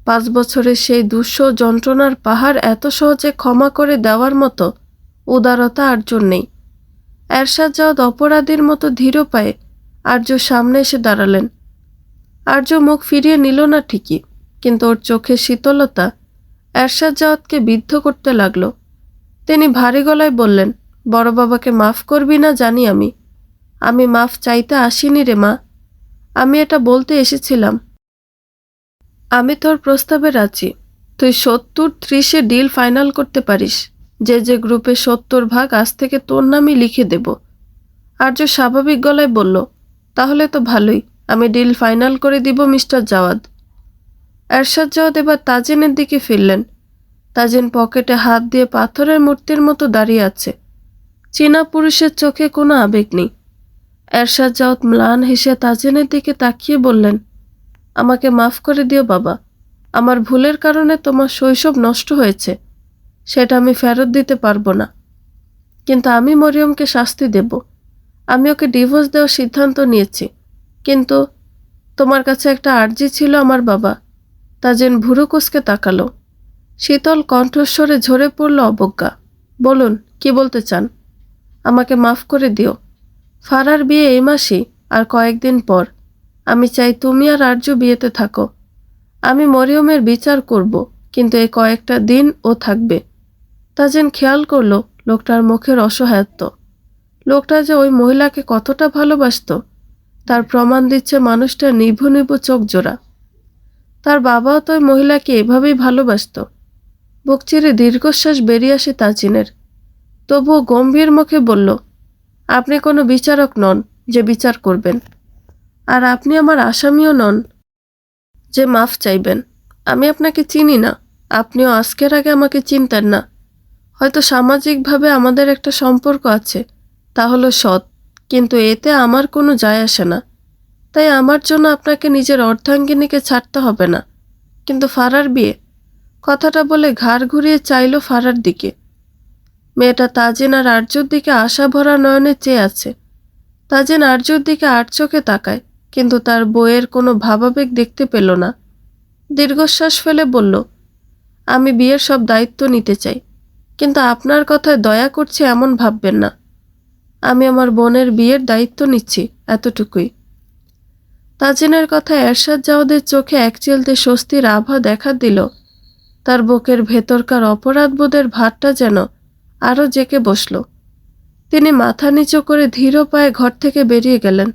5 বছরের সেই দুঃসহ যন্ত্রণার পাহাড় এত সহজে ক্ষমা করে দেওয়ার মতো উদারতা আর্যর নেই। এরশাদ জাওয়াত অপরাধীর মতো ধীর পায়ে আর্যর সামনে এসে দাঁড়ালেন। আর্য মুখ ফিরিয়ে নিল না ঠিকই, কিন্তু ওর চোখের শীতলতা এরশাদ জাওয়াতকে বিদ্ধ করতে লাগলো। তিনি ভারী গলায় বললেন, বড় বাবাকে মাফ করবি না জানি আমি মাফ চাইতে আসিনি রে মা। আমি এটা বলতে এসেছিলাম, আমি তোর প্রস্তাবে রাজি। তুই 70-30-এ ডিল ফাইনাল করতে পারিস। যে গ্রুপে 70 ভাগ আজ থেকে তোর নামই লিখে দেব। আর্য স্বাভাবিক গলায় বলল, তাহলে তো ভালোই, আমি ডিল ফাইনাল করে দিব মিস্টার জাওয়াদ। এরশাদ জাওয়াদ এবার তাজিনের দিকে ফিরলেন। তাজিন পকেটে হাত দিয়ে পাথরের মূর্তির মতো দাঁড়িয়ে আছে। চীনা পুরুষের চোখে কোনো আবেগ নেই। এরশাদ জাওয়াত ম্লান হেসে তাজিনের দিকে তাকিয়ে বললেন, আমাকে মাফ করে দিও বাবা। আমার ভুলের কারণে তোমার শৈশব নষ্ট হয়েছে, সেটা আমি ফেরত দিতে পারবো না। কিন্তু আমি মরিয়মকে শাস্তি দেব। আমি ওকে ডিভোর্স দেওয়ার সিদ্ধান্ত নিয়েছি। কিন্তু তোমার কাছে একটা আর্জি ছিল আমার বাবা। তাজিন ভুরু কুঁচকে তাকালো। শীতল কণ্ঠস্বরে ঝরে পড়ল অবজ্ঞা। বলুন, কি বলতে চান? আমাকে মাফ করে দিও। ফারার বিয়ে এই মাসেই, আর কয়েকদিন পর। আমি চাই তুমি আর আর্য বিয়েতে থাকো। আমি মরিয়মের বিচার করব, কিন্তু এই কয়েকটা দিন ও থাকবে। তাজিন খেয়াল করলো লোকটার মুখের অসহায়ত্ব। লোকটা যে ওই মহিলাকে কতটা ভালোবাসতো তার প্রমাণ দিচ্ছে মানুষটার নিভু নিভু চোখ জোড়া। তার বাবাও তো ওই মহিলাকে এভাবেই ভালোবাসত। বুক চিরে দীর্ঘশ্বাস বেরিয়ে আসে তাজিনের। তবুও গম্ভীর মুখে বলল, আপনি কোনো বিচারক নন যে বিচার করবেন, আর আপনি আমার আসামিও নন। যে মাফ চাইবেন। আমি আপনাকে চিনি না, আপনিও আজকের আগে আমাকে চিনতেন না। হয়তো সামাজিকভাবে আমাদের একটা সম্পর্ক আছে, তা হলো সৎ, কিন্তু এতে আমার কোনো যায় আসে না। তাই আমার জন্য আপনাকে নিজের অর্ধাঙ্গিনীকে ছাড়তে হবে না। কিন্তু ফারার বিয়ে, কথাটা বলে ঘাড় ঘুরিয়ে চাইল ফারার দিকে। মেয়েটা তাজিন আর আর্যর দিকে আশা ভরা নয়নে চেয়ে আছে। তাজিন আর্যর দিকে আর চোখে তাকায়, কিন্তু তার বইয়ের কোনো ভাবাবেগ দেখতে পেল না। দীর্ঘশ্বাস ফেলে বলল, আমি বিয়ের সব দায়িত্ব নিতে চাই, কিন্তু আপনার কথায় দয়া করছে এমন ভাববেন না। আমি আমার বোনের বিয়ের দায়িত্ব নিচ্ছি, এতটুকুই। তাজিনের কথায় এরশাদ জাওয়াদের চোখে একচিলতে স্বস্তির আভা দেখা দিল। তার বুকের ভেতরকার অপরাধবোধের ভারটা যেন আরও জেঁকে বসল। তিনি মাথা নিচু করে ধীর পায়ে ঘর থেকে বেরিয়ে গেলেন।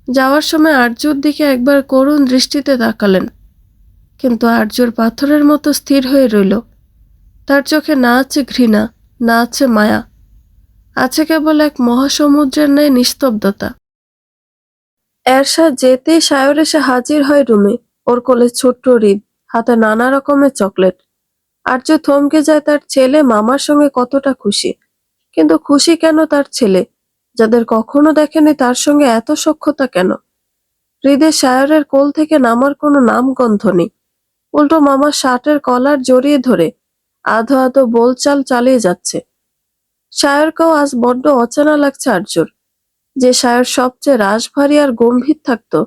যাওয়ার সময় আর্যর দিকে একবার করুণ দৃষ্টিতে তাকালেন, কিন্তু আর্যর পাথরের মতো স্থির হয়ে রইল। তার চোখে না আছে ঘৃণা, না আছে মায়া, আছে কেবল এক মহাসমুদ্রের ন্যায় নিস্তব্ধতা। এরশাদ যেতেই সায়র এসে হাজির হয় রুমে। ওর কোলে ছোট্ট হৃদ, হাতে নানা রকমের চকলেট। আর্য থমকে যায়, তার ছেলে মামার সঙ্গে কতটা খুশি। কিন্তু খুশি কেন তার ছেলে, যাদের কখনো দেখেনি, তার সঙ্গে এত সখ্যতা কেন? হৃদে সায়রের কোল থেকে নামার কোনো নামগন্ধ নেই। উল্টো মামার শার্টের কলার জড়িয়ে ধরে আধো আধো বোলচাল চালিয়ে যাচ্ছে। সায়রকেও আজ বড্ড অচেনা লাগছে আর্যর। যে সায়র সবচেয়ে রাশভারী আর গম্ভীর থাকতো,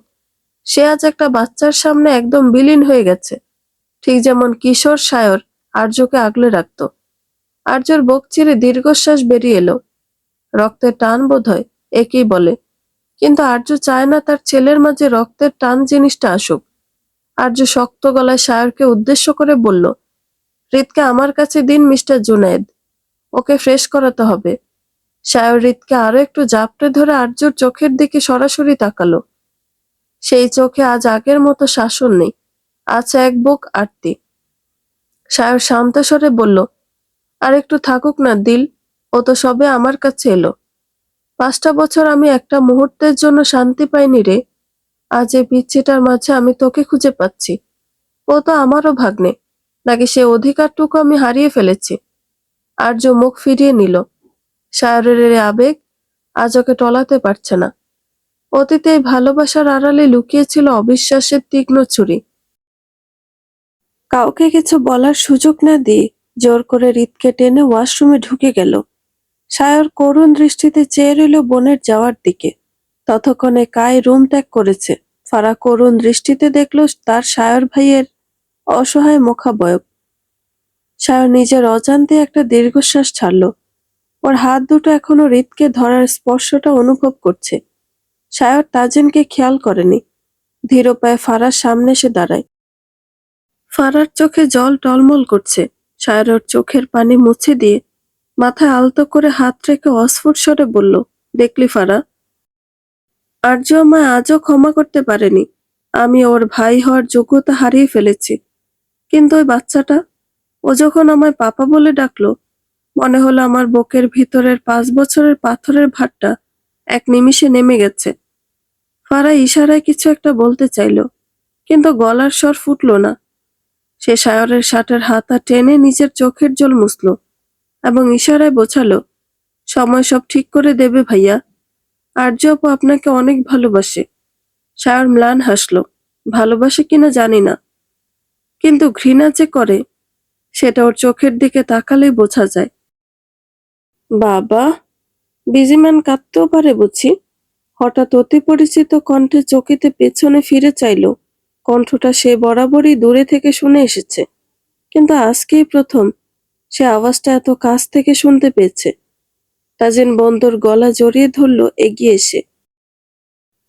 সে আজ একটা বাচ্চার সামনে একদম বিলীন হয়ে গেছে। ঠিক যেমন কিশোর সায়র আর্যকে আগলে রাখত। আর্যর বুক চিরে দীর্ঘশ্বাস বেরিয়ে এলো। রক্তের টান বোধ হয়, একেই বলে। কিন্তু আর্য চায় না তার ছেলের মাঝে রক্তের টান জিনিসটা আসুক। আর্য শক্ত গলায় সায়রকে উদ্দেশ্য করে বলল, হৃদকে আমার কাছে দিন মিস্টার জুনায়েদ, ওকে ফ্রেশ করাতে হবে। সায়র হৃদকে আরো একটু জাপটে ধরে আর্যর চোখের দিকে সরাসরি তাকালো। সেই চোখে আজ আগের মতো শাসন নেই, আছে এক বুক আরতি। সায়র শান্ত স্বরে বলল, আর একটু থাকুক না দিল, ও তো সবে আমার কাছে এলো। 5টা বছর আমি একটা মুহূর্তের জন্য শান্তি পাইনি রে। আজ এই পিচ্ছিটার মাঝে আমি তোকে খুঁজে পাচ্ছি। ও তো আমারও ভাগ্নে, নাকি সে অধিকারটুকু আমি হারিয়ে ফেলেছি? আর্য মুখ ফিরিয়ে নিল। সায়রের এই আবেগ আজ ওকে টলাতে পারছে না। অতীতে এই ভালোবাসার আড়ালে লুকিয়েছিল অবিশ্বাসের তীক্ষ্ণ ছুরি। কাউকে কিছু বলার সুযোগ না দিয়ে জোর করে হৃদকে টেনে ওয়াশরুমে ঢুকে গেল। সায়র করুণ দৃষ্টিতে চেয়ে রইল বোনের যাওয়ার দিকে। ততক্ষণে কায় রুম ত্যাগ করেছে। ফারা করুণ দৃষ্টিতে দেখল তার সায়র ভাইয়ের অসহায় মুখাবয়ব। সায়র নিজের অজান্তে একটা দীর্ঘশ্বাস ছাড়ল। ওর হাত দুটো এখনো হৃদকে ধরার স্পর্শটা অনুভব করছে। সায়র তাজিনকে খেয়াল করেনি। ধীর পায়ে ফারার সামনে এসে দাঁড়ায়। ফারার চোখে জল টলমল করছে। সায়র ওর চোখের পানি মুছে দিয়ে মাথায় আলতো করে হাত রেখে অস্ফুট স্বরে বলল, দেখলি ফারা, আর্য আমায় আজও ক্ষমা করতে পারেনি। আমি ওর ভাই হওয়ার যোগ্যতা হারিয়ে ফেলেছি। কিন্তু ওই বাচ্চাটা, ও যখন আমায় পাপা বলে ডাকলো, মনে হলো আমার বুকের ভিতরের 5 বছরের পাথরের ভারটা এক নিমিষে নেমে গেছে। ফারা ইশারায় কিছু একটা বলতে চাইল, কিন্তু গলার স্বর ফুটল না। সে সায়রের শার্টের হাতা টেনে নিজের চোখের জল মুছল এবং ইশারায় বোঝালো, সময় সব ঠিক করে দেবে ভাইয়া। আর্য আপু আপনাকে অনেক ভালোবাসে। সায়র ম্লান হাসল। ভালোবাসে কিনা জানি না, কিন্তু ঘৃণা যে করে সেটা ওর চোখের দিকে তাকালেই বোঝা যায়। বাবা, বিজিম্যান কাঁদতেও পারে বুঝি? হঠাৎ অতি পরিচিত কণ্ঠে চকিতে পেছনে ফিরে চাইল। কণ্ঠটা সে বরাবরই দূরে থেকে শুনে এসেছে, কিন্তু আজকেই প্রথম সে আওয়াজটা এত কাছ থেকে শুনতে পেয়েছে। তাজিন বন্ধুর গলা জড়িয়ে ধরল এগিয়ে এসে।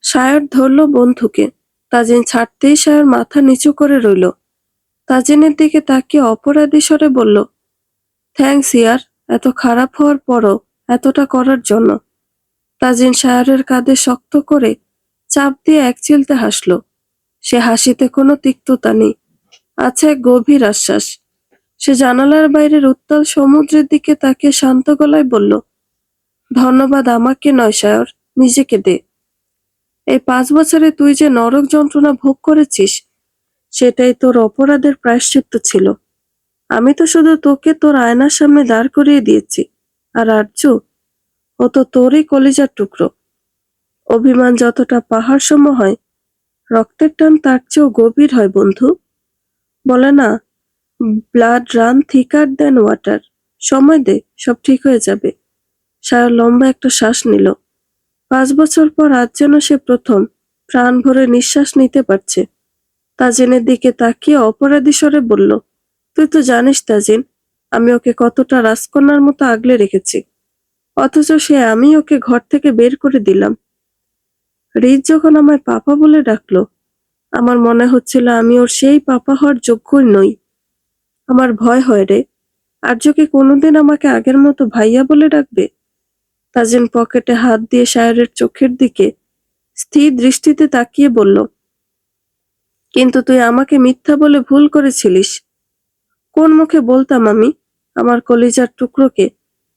সায়র ধরল বন্ধুকে। তাজিন ছাড়তেই সায়র মাথা নিচু করে রইল। তাজিনের দিকে তাকিয়ে অপরাধী স্বরে বলল, থ্যাঙ্কস ইয়ার, এত খারাপ হওয়ার পরও এতটা করার জন্য। তাজিন সায়রের কাঁধে শক্ত করে চাপ দিয়ে একচিলতে হাসল। সে হাসিতে কোনো তিক্ততা নেই, আছে এক গভীর আশ্বাস। সে জানালার বাইরের উত্তাল সমুদ্রের দিকে তাকিয়ে শান্ত গলায় বলল, ধন্যবাদ আমাকে নয় সায়র, নিজেকে দে। এই 5 বছরে তুই যে নরক যন্ত্রণা ভোগ করেছিস, সেটাই তোর অপরাধের প্রায়শ্চিত্ত ছিল। আমি তো শুধু তোকে তোর আয়নার সামনে দাঁড় করিয়ে দিয়েছি। আর আর্য, ও তো তোরই কলিজার টুকরো। অভিমান যতটা পাহাড় সম হয়, রক্তের টান তার চেয়েও গভীর হয় বন্ধু। বলে না, ব্লাড রান থিকার দেন ওয়াটার। সময় দে, সব ঠিক হয়ে যাবে। সায়র লম্বা একটা শ্বাস নিল। 5 বছর পর আজ যেন সে প্রথম প্রাণ ভরে নিঃশ্বাস নিতে পারছে। তাজিনের দিকে তাকিয়ে অপরাধী স্বরে বলল, তুই তো জানিস তাজিন, আমি ওকে কতটা রাজকন্যার মতো আগলে রেখেছি। অথচ আমি ওকে ঘর থেকে বের করে দিলাম। রিজ যখন আমায় পাপা বলে ডাকলো, আমার মনে হচ্ছিল আমি ওর সেই পাপা হওয়ার যোগ্যই নই। আমার ভয় হয় রে, আর্য কি কোনোদিন আমাকে আগের মতো ভাইয়া বলে ডাকবে? তাজিন পকেটে হাত দিয়ে সায়রের চোখের দিকে স্থির দৃষ্টিতে তাকিয়ে বলল, কিন্তু তুই আমাকে মিথ্যা বলে ভুল করেছিলিস। কোন মুখে বলতাম আমি আমার কলিজার টুকরোকে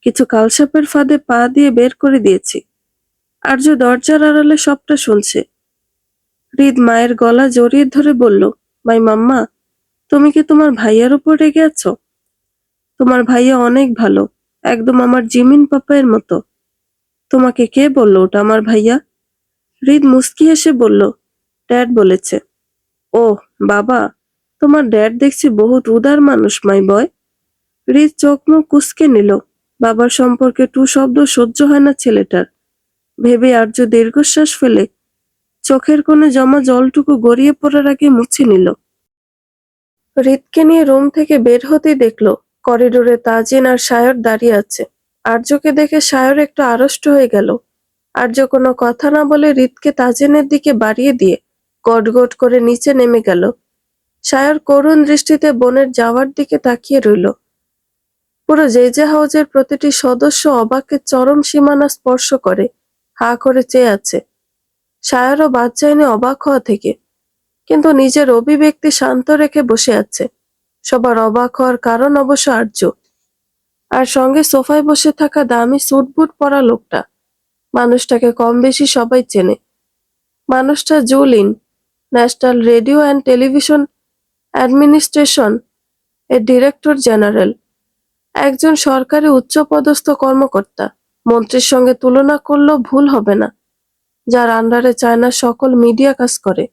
কিছু কালসাপের ফাঁদে পা দিয়ে বের করে দিয়েছি? আর্য দরজার আড়ালে সবটা শুনছে। হৃদ মায়ের গলা জড়িয়ে ধরে বলল, মাই মাম্মা, তুমি কি তোমার ভাইয়ার উপর রেগে আছো? তোমার ভাইয়া অনেক ভালো, একদম আমার জিমিন পাপায়ের মতো। তোমাকে কে বললো ওটা আমার ভাইয়া? হৃদ মুস্কি হেসে বলল, ড্যাড বলেছে। ওহ বাবা, তোমার ড্যাড দেখছি বহুত উদার মানুষ মাই বয়। হৃদ চোখ মুখ কুঁচকে নিল। বাবার সম্পর্কে টু শব্দ সহ্য হয় না ছেলেটার। ভেবে আর্য দীর্ঘশ্বাস ফেলে চোখের কোণে জমা জলটুকু গড়িয়ে পড়ার আগে মুছে নিল। হৃদকে নিয়ে রুম থেকে বের হতেই দেখলো করিডোরে তাজিন আর সায়র দাঁড়িয়ে আছে। আর্যকে দেখে সায়র একটু আড়ষ্ট হয়ে গেল। আর্য কোনো কথা না বলে হৃদকে তাজিনের দিকে বাড়িয়ে দিয়ে গটগট করে নিচে নেমে গেল। সায়র করুণ দৃষ্টিতে বোনের যাওয়ার দিকে তাকিয়ে রইল। পুরো জেজে হাউজের প্রতিটি সদস্য অবাকের চরম সীমানা স্পর্শ করে হা করে চেয়ে আছে। সায়রও বাদ যায়নি অবাক হওয়া থেকে, কিন্তু নিজের অভিব্যক্তি শান্ত রেখে বসে আছে। সবার অবাক হওয়ার কারণ অবশ্য আর্য। আর সঙ্গে সোফায় বসে থাকা দামি স্যুট-বুট পরা লোকটা। মানুষটাকে কম বেশি সবাই চেনে। মানুষটা জুলিন, national radio and television administration এর ডিরেক্টর জেনারেল, একজন সরকারি উচ্চপদস্থ কর্মকর্তা। মন্ত্রীর সঙ্গে তুলনা করলেও ভুল হবে না, যার আন্ডারে চায়নার সকল মিডিয়া কাজ করে।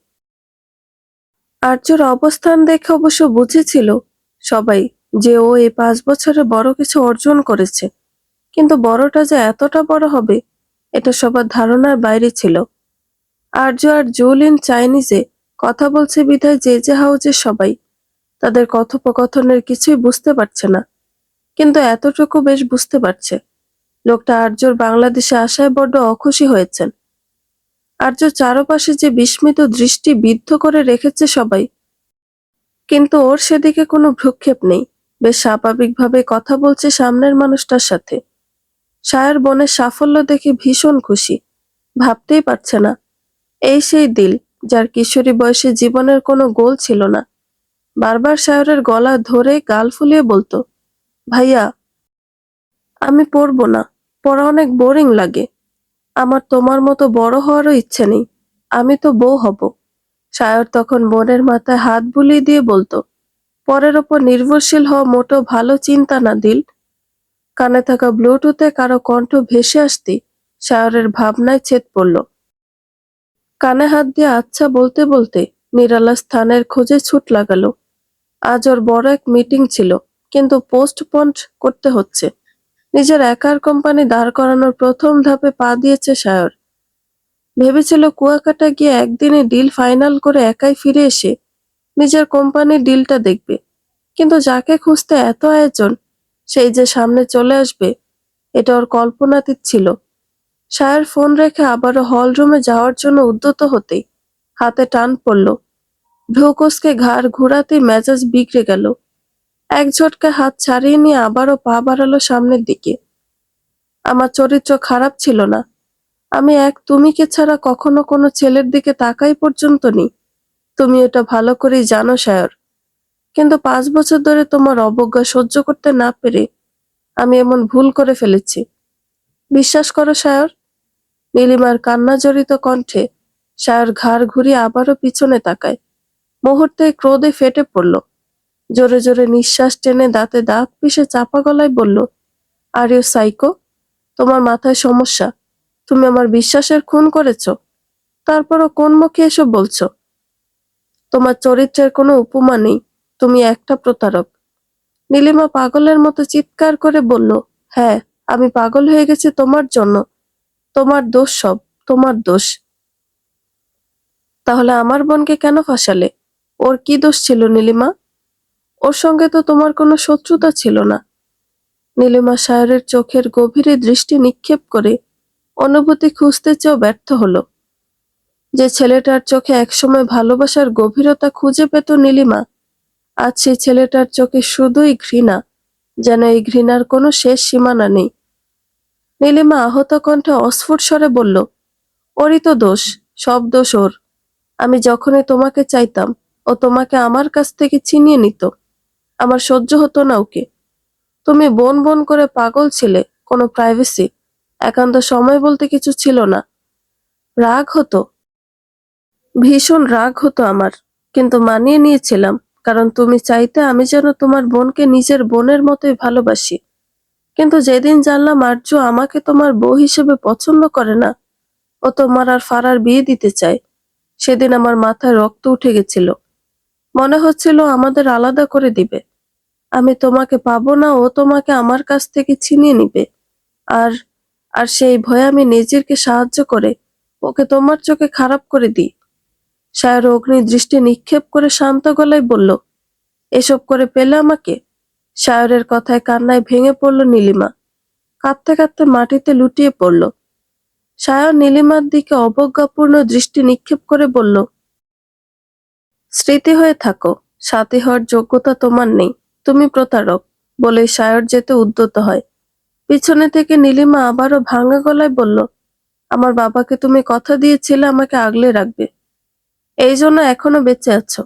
আর্যর অবস্থান দেখে অবশ্য বুঝেছিল সবাই যে ও এই 5 বছরে বড় কিছু অর্জন করেছে, কিন্তু বড়টা যে এতটা বড় হবে এটা সবার ধারণার বাইরে ছিল। আর্য আর জুলিন চাইনিজে কথা বলছে বিধায় জেজে হাউজের সবাই তাদের কথোপকথনের কিছুই বুঝতে পারছে না, কিন্তু এতটুকু বেশ বুঝতে পারছে লোকটা আর্যর বাংলাদেশে আসায় বড্ড অখুশি হয়েছেন। আর্য চারপাশে যে বিস্মিত দৃষ্টি বিদ্ধ করে রেখেছে সবাই, কিন্তু ওর সেদিকে কোনো ভ্রুক্ষেপ নেই। বেশ স্বাভাবিকভাবে কথা বলছে সামনের মানুষটার সাথে। সায়র বোনের সাফল্য দেখে ভীষণ খুশি। ভাবতেই পারছে না এই সেই দিল যার কিশোরী বয়সে জীবনের কোনো গোল ছিল না। বারবার সায়রের গলা ধরে গাল ফুলিয়ে বলতো, ভাইয়া আমি পড়বো না, পড়া অনেক বোরিং লাগে। আমার তোমার মতো বড় হওয়ারও ইচ্ছে নেই, আমি তো বউ হব। সায়র তখন বোনের মাথায় হাত বুলিয়ে দিয়ে বলতো, পরের ওপর নির্ভরশীল হওয়া মোটেও ভালো চিন্তা না দিল। কানে থাকা ব্লুটুথে কারো কণ্ঠ ভেসে আসতেই সায়রের ভাবনায় ছেদ পড়ল। কানে হাত দিয়ে আচ্ছা বলতে বলতে নিরালা স্থানের খোঁজে ছুট লাগালো। আজ ওর বড় এক মিটিং ছিল, কিন্তু পোস্টপন্ড করতে হচ্ছে। নিজের একার কোম্পানি দাঁড় করানোর প্রথম ধাপে পা দিয়েছে সায়র। ভেবেছিল কুয়াকাটা গিয়ে একদিনে ডিল ফাইনাল করে একাই ফিরে এসে নিজের কোম্পানির ডিলটা দেখবে, কিন্তু যাকে খুঁজতে এত আয়োজন সেই যে সামনে চলে আসবে এটা ওর কল্পনাতীত ছিল। সায়র ফোন রেখে আবারও হল রুমে যাওয়ার জন্য উদ্যত হতেই হাতে টান পড়ল। ভ্রু কুঁচকে ঘাড় ঘুরাতেই মেজাজ বিগড়ে গেল। এক ঝটকায় হাত ছাড়িয়ে নিয়ে আবারও পা বাড়ালো সামনের দিকে। আমার চরিত্র খারাপ ছিল না, আমি এক তুমিকে ছাড়া কখনো কোনো ছেলের দিকে তাকাই পর্যন্ত নি। তুমি এটা ভালো করেই জানো সায়র, কিন্তু 5 বছর ধরে তোমার অবজ্ঞা সহ্য করতে না পেরে আমি এমন ভুল করে ফেলেছি। বিশ্বাস করো সায়র। নীলিমার কান্না জড়িত কণ্ঠে সায়র ঘাড় ঘুরিয়ে আবারও পিছনে তাকায়। মুহূর্তে ক্রোধে ফেটে পড়ল। জোরে জোরে নিঃশ্বাস টেনে দাঁতে দাঁত পিষে চাপা গলায় বলল, আর ইউ সাইকো? তোমার মাথায় সমস্যা? তুমি আমার বিশ্বাসের খুন করেছো, তারপরও কোন মুখে এসব বলছো? তোমার চরিত্রের কোনো উপমা নেই, তুমি একটা প্রতারক। নীলিমা পাগলের মতো চিৎকার করে বলল, হ্যাঁ, আমি পাগল হয়ে গেছি তোমার জন্য। তোমার দোষ সব, তোমার দোষ। তাহলে আমার বোনকে কেন ফাঁসালে? ওর কি দোষ ছিল নীলিমা? ওর সঙ্গে তো তোমার কোনো শত্রুতা ছিল না। নীলিমা সায়রের চোখের গভীরে দৃষ্টি নিক্ষেপ করে অনুভূতি খুঁজতে চেয়েও ব্যর্থ হলো। যে ছেলেটার চোখে একসময় ভালোবাসার গভীরতা খুঁজে পেত নীলিমা, আজ সেই ছেলেটার চোখে শুধুই ঘৃণা, যেন এই ঘৃণার কোনো শেষ সীমানা নেই। নীলিমা আহত কণ্ঠে অস্ফুট স্বরে বলল, ওরই তো দোষ, সব দোষ ওর। আমি যখনই তোমাকে চাইতাম, ও তোমাকে আমার কাছ থেকে ছিনিয়ে নিত। আমার সহ্য হতো না ওকে। তুমি বোন বোন করে পাগল ছিলে, কোনো প্রাইভেসি, একান্ত সময় বলতে কিছু ছিল না। রাগ হতো, ভীষণ রাগ হতো আমার, কিন্তু মানিয়ে নিয়েছিলাম, কারণ তুমি চাইতে আমি যেন তোমার বোনকে নিজের বোনের মতোই ভালোবাসি। কিন্তু যেদিন জানলাম আর্য আমাকে তোমার বউ হিসেবে পছন্দ করে না, ও তোমার আর ফারার বিয়ে দিতে চায়, সেদিন আমার মাথায় রক্ত উঠে গেছিল। মনে হচ্ছিল আমাদের আলাদা করে দিবে। আমি তোমাকে পাবো না, ও তোমাকে আমার কাছ থেকে ছিনিয়ে নিবে। আর আর সেই ভয়ে আমি নিজেকে সাহায্য করে ওকে তোমার চোখে খারাপ করে দিই। সায়র অগ্নি দৃষ্টি নিক্ষেপ করে শান্ত গলায় বলল, এসব করে পেলে আমাকে? সায়রের কথায় কান্নায় ভেঙে পড়ল নীলিমা। কাঁদতে কাঁদতে মাটিতে লুটিয়ে পড়ল। সায়র নীলিমার দিকে অবজ্ঞাপূর্ণ দৃষ্টি নিক্ষেপ করে বলল, স্মৃতি হয়ে থাকো, সাথী হওয়ার যোগ্যতা তোমার নেই, তুমি প্রতারক। বলে সায়র যেতে উদ্যত হয়। পিছনে থেকে নীলিমা আবারও ভাঙা গলায় বলল, আমার বাবাকে তুমি কথা দিয়েছিলে আমাকে আগলে রাখবে, এই জন্য এখনো বেঁচে আছো।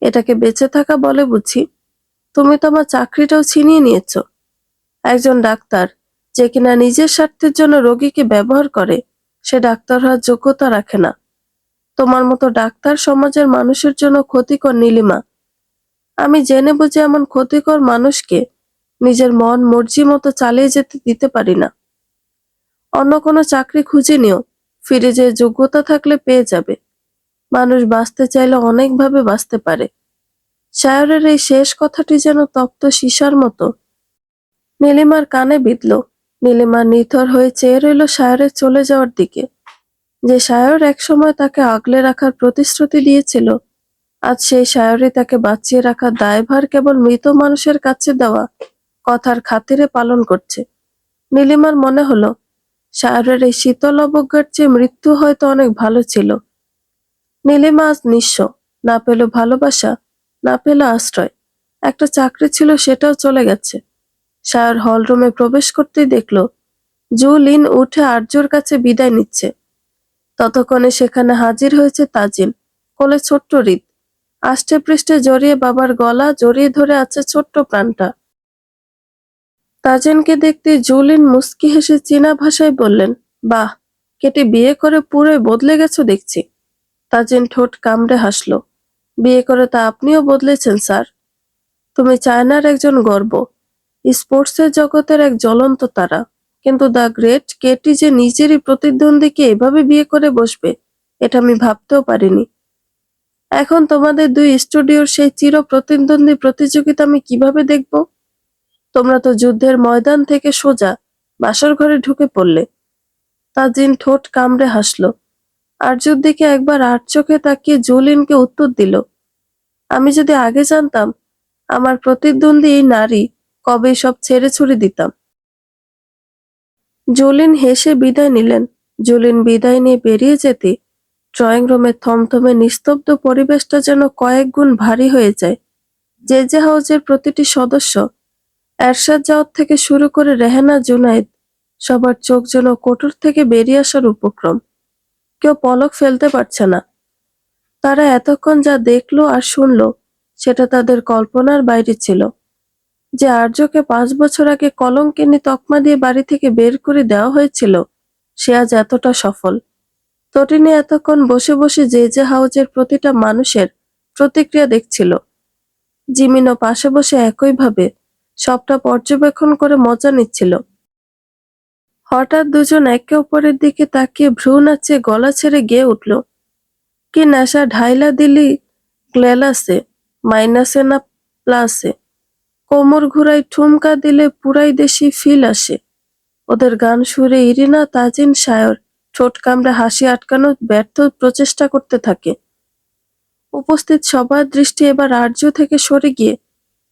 এটাকে বেঁচে থাকা বলে বুঝি? তুমি তো আমার চাকরিটাও ছিনিয়ে নিয়েছো। একজন ডাক্তার, যে কিনা নিজের স্বার্থের জন্য রোগীকে ব্যবহার করে, সে ডাক্তার হওয়ার যোগ্যতা রাখে না। তোমার মতো ডাক্তার সমাজের মানুষের জন্য ক্ষতিকর নীলিমা। আমি জেনে বুঝে এমন ক্ষতিকর মানুষকে নিজের মন মর্জি মতো চালিয়ে যেতে দিতে পারি না। অন্য কোনো চাকরি খুঁজে নিও, ফিরে যে যোগ্যতা থাকলে পেয়ে যাবে। মানুষ বাঁচতে চাইলে অনেকভাবে বাঁচতে পারে। শায়রের এই শেষ কথাটি যেন তপ্ত সীসার মতো নীলিমার কানে বিঁধল। নীলিমা নিথর হয়ে চেয়ে রইল শায়রের চলে যাওয়ার দিকে। যে শায়র একসময় তাকে আগলে রাখার প্রতিশ্রুতি দিয়েছিল, আজ সেই শায়রই তাকে বাঁচিয়ে রাখার দায়ভার কেবল মৃত মানুষের কাছে দেওয়া কথার খাতিরে পালন করছে। নীলিমার মনে হলো, শায়রের এই শীতল অবজ্ঞার চেয়ে মৃত্যু হয়তো অনেক ভালো ছিল। নীলিমা আজ নিঃস্ব, না পেল ভালোবাসা, না পেল আশ্রয়। একটা চাকরি ছিল, সেটাও চলে গেছে। শায়র হলরুমে প্রবেশ করতেই দেখল জু লিন উঠে আর্যর কাছে বিদায় নিচ্ছে। ততক্ষণে সেখানে হাজির হয়েছে তাজিন, কোলে ছোট্ট হৃদ, আষ্টে পৃষ্ঠে জড়িয়ে বাবার গলা জড়িয়ে ধরে আছে ছোট্ট প্রাণটা। তাজিনকে দেখতে জুলিন মুস্কি হেসে চীনা ভাষায় বললেন, বাহ, কেটে বিয়ে করে পুরোই বদলে গেছো দেখছি। তাজিন ঠোঁট কামড়ে হাসল, বিয়ে করে তা আপনিও বদলেছেন স্যার। তুমি চায়নার একজন গর্ব, স্পোর্টসের জগতের এক জ্বলন্ত তারা, কিন্তু দ্য গ্রেট কেটি যে নিজেরই প্রতিদ্বন্দ্বীকে এভাবে বিয়ে করে বসবে, এটা আমি ভাবতেও পারিনি। এখন তোমাদের দুই স্টুডিওর সেই চির প্রতিদ্বন্দ্বী প্রতিযোগিতা আমি কিভাবে দেখব? তোমরা তো যুদ্ধের ময়দান থেকে সোজা বাসর ঘরে ঢুকে পড়লে। তাজিন ঠোঁট কামড়ে হাসল। আর্যর দিকে একবার আর চোখে তাকিয়ে জুলিনকে উত্তর দিল, আমি যদি আগে জানতাম আমার প্রতিদ্বন্দ্বী এই নারী, কবেই সব ছেড়ে ছুড়ে দিতাম। জুলিন হেসে বিদায় নিলেন। জুলিন বিদায় নিয়ে বেরিয়ে যেতে ড্রয়িং রুমের থমথমে নিস্তব্ধ পরিবেশটা যেন কয়েক গুণ ভারী হয়ে যায়। জেজে হাউজের প্রতিটি সদস্য, এরশাদ জাওয়াদ থেকে শুরু করে রেহানা জুনায়েদ, সবার চোখ যেন কোটর থেকে বেরিয়ে আসার উপক্রম। কেউ পলক ফেলতে পারছে না। তারা এতক্ষণ যা দেখলো আর শুনলো, সেটা তাদের কল্পনার বাইরে ছিল। যে আর্যকে 5 বছর আগে কলঙ্কিনী তকমা দিয়ে বাড়ি থেকে বের করে দেওয়া হয়েছিল, সে আজ এতটা সফল। তটিনী এতক্ষণ বসে বসে জেজে হাউজের প্রতিটা মানুষের প্রতিক্রিয়া দেখছিল। জিমিনও পাশে বসে একইভাবে সবটা পর্যবেক্ষণ করে মজা নিচ্ছিল। হঠাৎ দুজন একে অপরের দিকে তাকিয়ে ভ্রু নাচিয়ে গলা ছেড়ে গেয়ে উঠল, কি নেশা ঢাইলা দিলি ক্লেলাসে, মাইনাসে না প্লাসে, কোমর ঘুরাই ঠুমকা দিলে পুরাই দেশি ফিল আসে। ওদের গান সুরে ইরিনা তাজিন শায়র ঠোঁট কামড়ে হাসি আটকানোর ব্যর্থ প্রচেষ্টা করতে থাকে। উপস্থিত সবার দৃষ্টি এবার আর্য থেকে সরে গিয়ে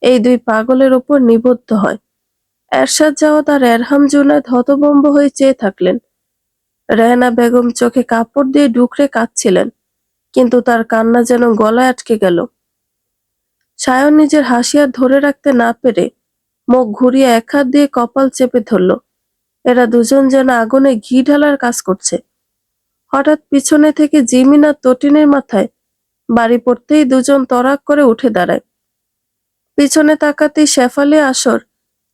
এই দুই পাগলের ওপর নিবদ্ধ হয়। এরশাদ জাওয়াদ আর এরহাম জুনায়েদ হতভম্ব হয়ে চেয়ে থাকলেন। রেহেনা বেগম চোখে কাপড় দিয়ে ডুকরে কাঁদছিলেন, কিন্তু তার কান্না যেন গলায় আটকে গেল। সায়ন নিজের হাসি আর ধরে রাখতে না পেরে মুখ ঘুরিয়ে এক হাত দিয়ে কপাল চেপে ধরল। এরা দুজন যেন আগুনে ঘি ঢালার কাজ করছে। হঠাৎ পিছনে থেকে জিমিন আর তটিনের মাথায় বাড়ি পড়তেই দুজন তড়াক করে উঠে দাঁড়ায়। পিছনে তাকাতেই শেফালি আসর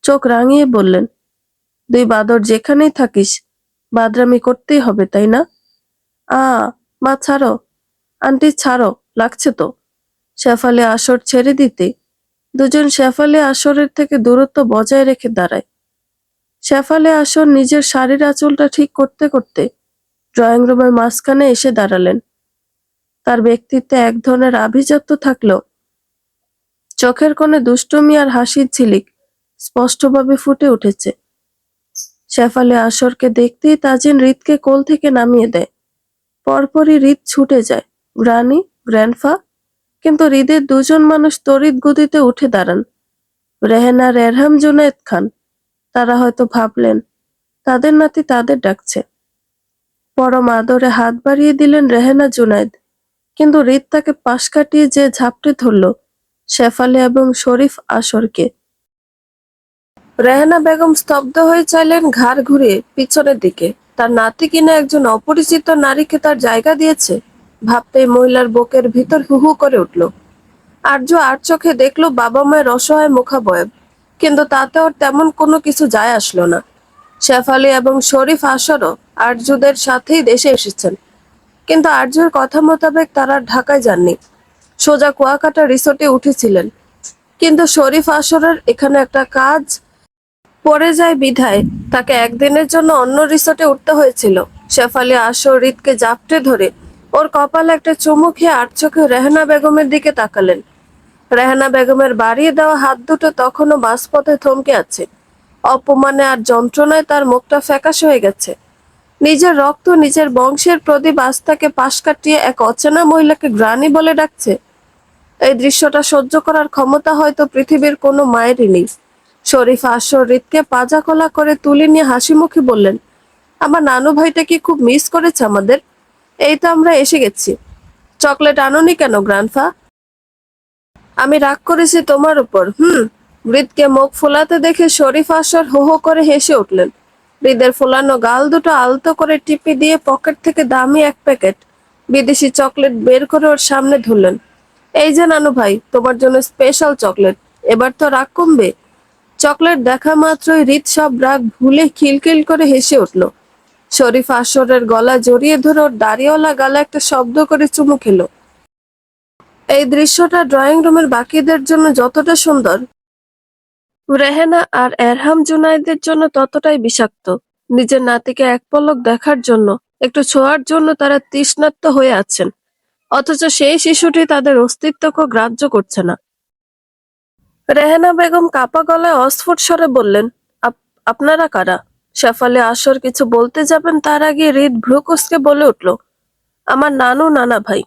চোখ রাঙিয়ে বললেন, দুই বাদর যেখানেই থাকিস বাদরামি করতেই হবে, তাই না? মা ছাড়ো, আন্টি ছাড়ো, লাগছে তো। শেফালি আসর ছেড়ে দিতে দুজন শেফালি আসরের থেকে দূরত্ব বজায় রেখে দাঁড়ায়। শেফালি আসর নিজের শাড়ির আঁচলটা ঠিক করতে করতে ড্রয়িং রুমের মাঝখানে এসে দাঁড়ালেন। তার ব্যক্তিত্বে এক ধরনের আভিজাত্য থাকলেও চোখের কোণে দুষ্টুমি আর হাসির ঝিলিক স্পষ্টভাবে ফুটে উঠেছে। শেফালি আসরকে দেখতেই তাজিন হৃদকে কোল থেকে নামিয়ে দেয়। পরপরই হৃদ ছুটে যায়, গ্রানি, গ্র্যান্ডফা। কিন্তু হৃদের দুজন মানুষ তড়িৎ গতিতে উঠে দাঁড়ান, রেহেনা আর এরহাম জুনায়েদ খান। তারা হয়তো ভাবলেন তাদের নাতি তাদের ডাকছে। পরম আদরে হাত বাড়িয়ে দিলেন রেহেনা জুনায়েদ, কিন্তু হৃদ তাকে পাশ কাটিয়ে যে ঝাপটে ধরল শেফালি এবং শরীফ আসরকে। রেহেনা বেগম স্তব্ধ হয়ে চাইলেন ঘাড় ঘুরিয়ে পিছনের দিকে। তার নাতি কিনা একজন অপরিচিত নারীকে তার জায়গা দিয়েছে, ভাবতেই মহিলার বুকের ভিতর হু হু করে উঠল। আর্য আর চোখে দেখল বাবা মায়ের অসহায় মুখাবয়ব, কিন্তু তাতে ওর তেমন কোনো কিছু যায় আসলো না। শেফালি এবং শরীফ আসরও আর্যদের সাথেই দেশে এসেছেন, কিন্তু আর্যর কথা মোতাবেক তারা ঢাকায় যাননি, সোজা কুয়াকাটা রিসোর্টে উঠেছিলেন। কিন্তু শরীফ আসরের এখানে একটা কাজ পড়ে যায় বিধায় তাকে একদিনের জন্য অন্য রিসোর্টে উঠতে হয়েছিল। শেফালি আসর হৃদকে জাপটে ধরে ওর কপালে একটা চুমু খেয়ে আর চোখে রেহেনা বেগমের দিকে তাকালেন। রেহেনা বেগমের বাড়িয়ে দেওয়া হাত দুটো তখনও বাসপথে থমকে আছে। অপমানে আর যন্ত্রণায় তার মুখটা ফ্যাকাশে হয়ে গেছে। নিজের রক্ত, নিজের বংশের প্রদীপ আস্থাকে পাশ কাটিয়ে এক অচেনা মহিলাকে গ্রানি বলে ডাকছে। এই দৃশ্যটা সহ্য করার ক্ষমতা হয়তো পৃথিবীর কোনো মায়েরই নেই। শরীফ আসর হৃদকে পাজা কলা করে তুলে নিয়ে হাসি মুখে বললেন, আমার নানু ভাইটা কি খুব মিস করেছে আমাদের? এই তো আমরা এসে গেছি। চকলেট আনোনি কেন গ্রান্ডফা? আমি রাগ করেছি তোমার উপর? হৃদকে মুখ ফোলাতে দেখে শরীফ আসর হো হো করে হেসে উঠলেন। হৃদের ফোলানো গাল দুটো আলতো করে টিপি দিয়ে পকেট থেকে দামি এক প্যাকেট বিদেশি চকলেট বের করে ওর সামনে ধরলেন। এই যে নানু ভাই, তোমার জন্য স্পেশাল চকলেট, এবার তো রাগ কমবে। চকলেট দেখা মাত্রই হৃদ সব রাগ ভুলে খিলখিল করে হেসে উঠল। শরীফ আসরের গলা জড়িয়ে ধরে ওর দাড়িওয়ালা গালে একটা শব্দ করে চুমু খেলো। এই দৃশ্যটা ড্রয়িং রুমের বাকিদের জন্য যতটা সুন্দর, রেহেনা আর এরহাম জুনায়েদের জন্য ততটাই বিষাক্ত। নিজের নাতিকে এক পলক দেখার জন্য, একটু ছোঁয়ার জন্য তারা তৃষ্ণার্ত হয়ে আছেন, অথচ সেই শিশুটি তাদের অস্তিত্বকে গ্রাহ্য করছে না। রেহেনা বেগম কাপা গলায় অস্ফুট স্বরে বললেন, আপনারা কারা? শেফালি আসর কিছু বলতে যাবেন তার আগে হৃদ ভ্রু কুঁচকে বলে উঠল, আমার নানু, নানা ভাই।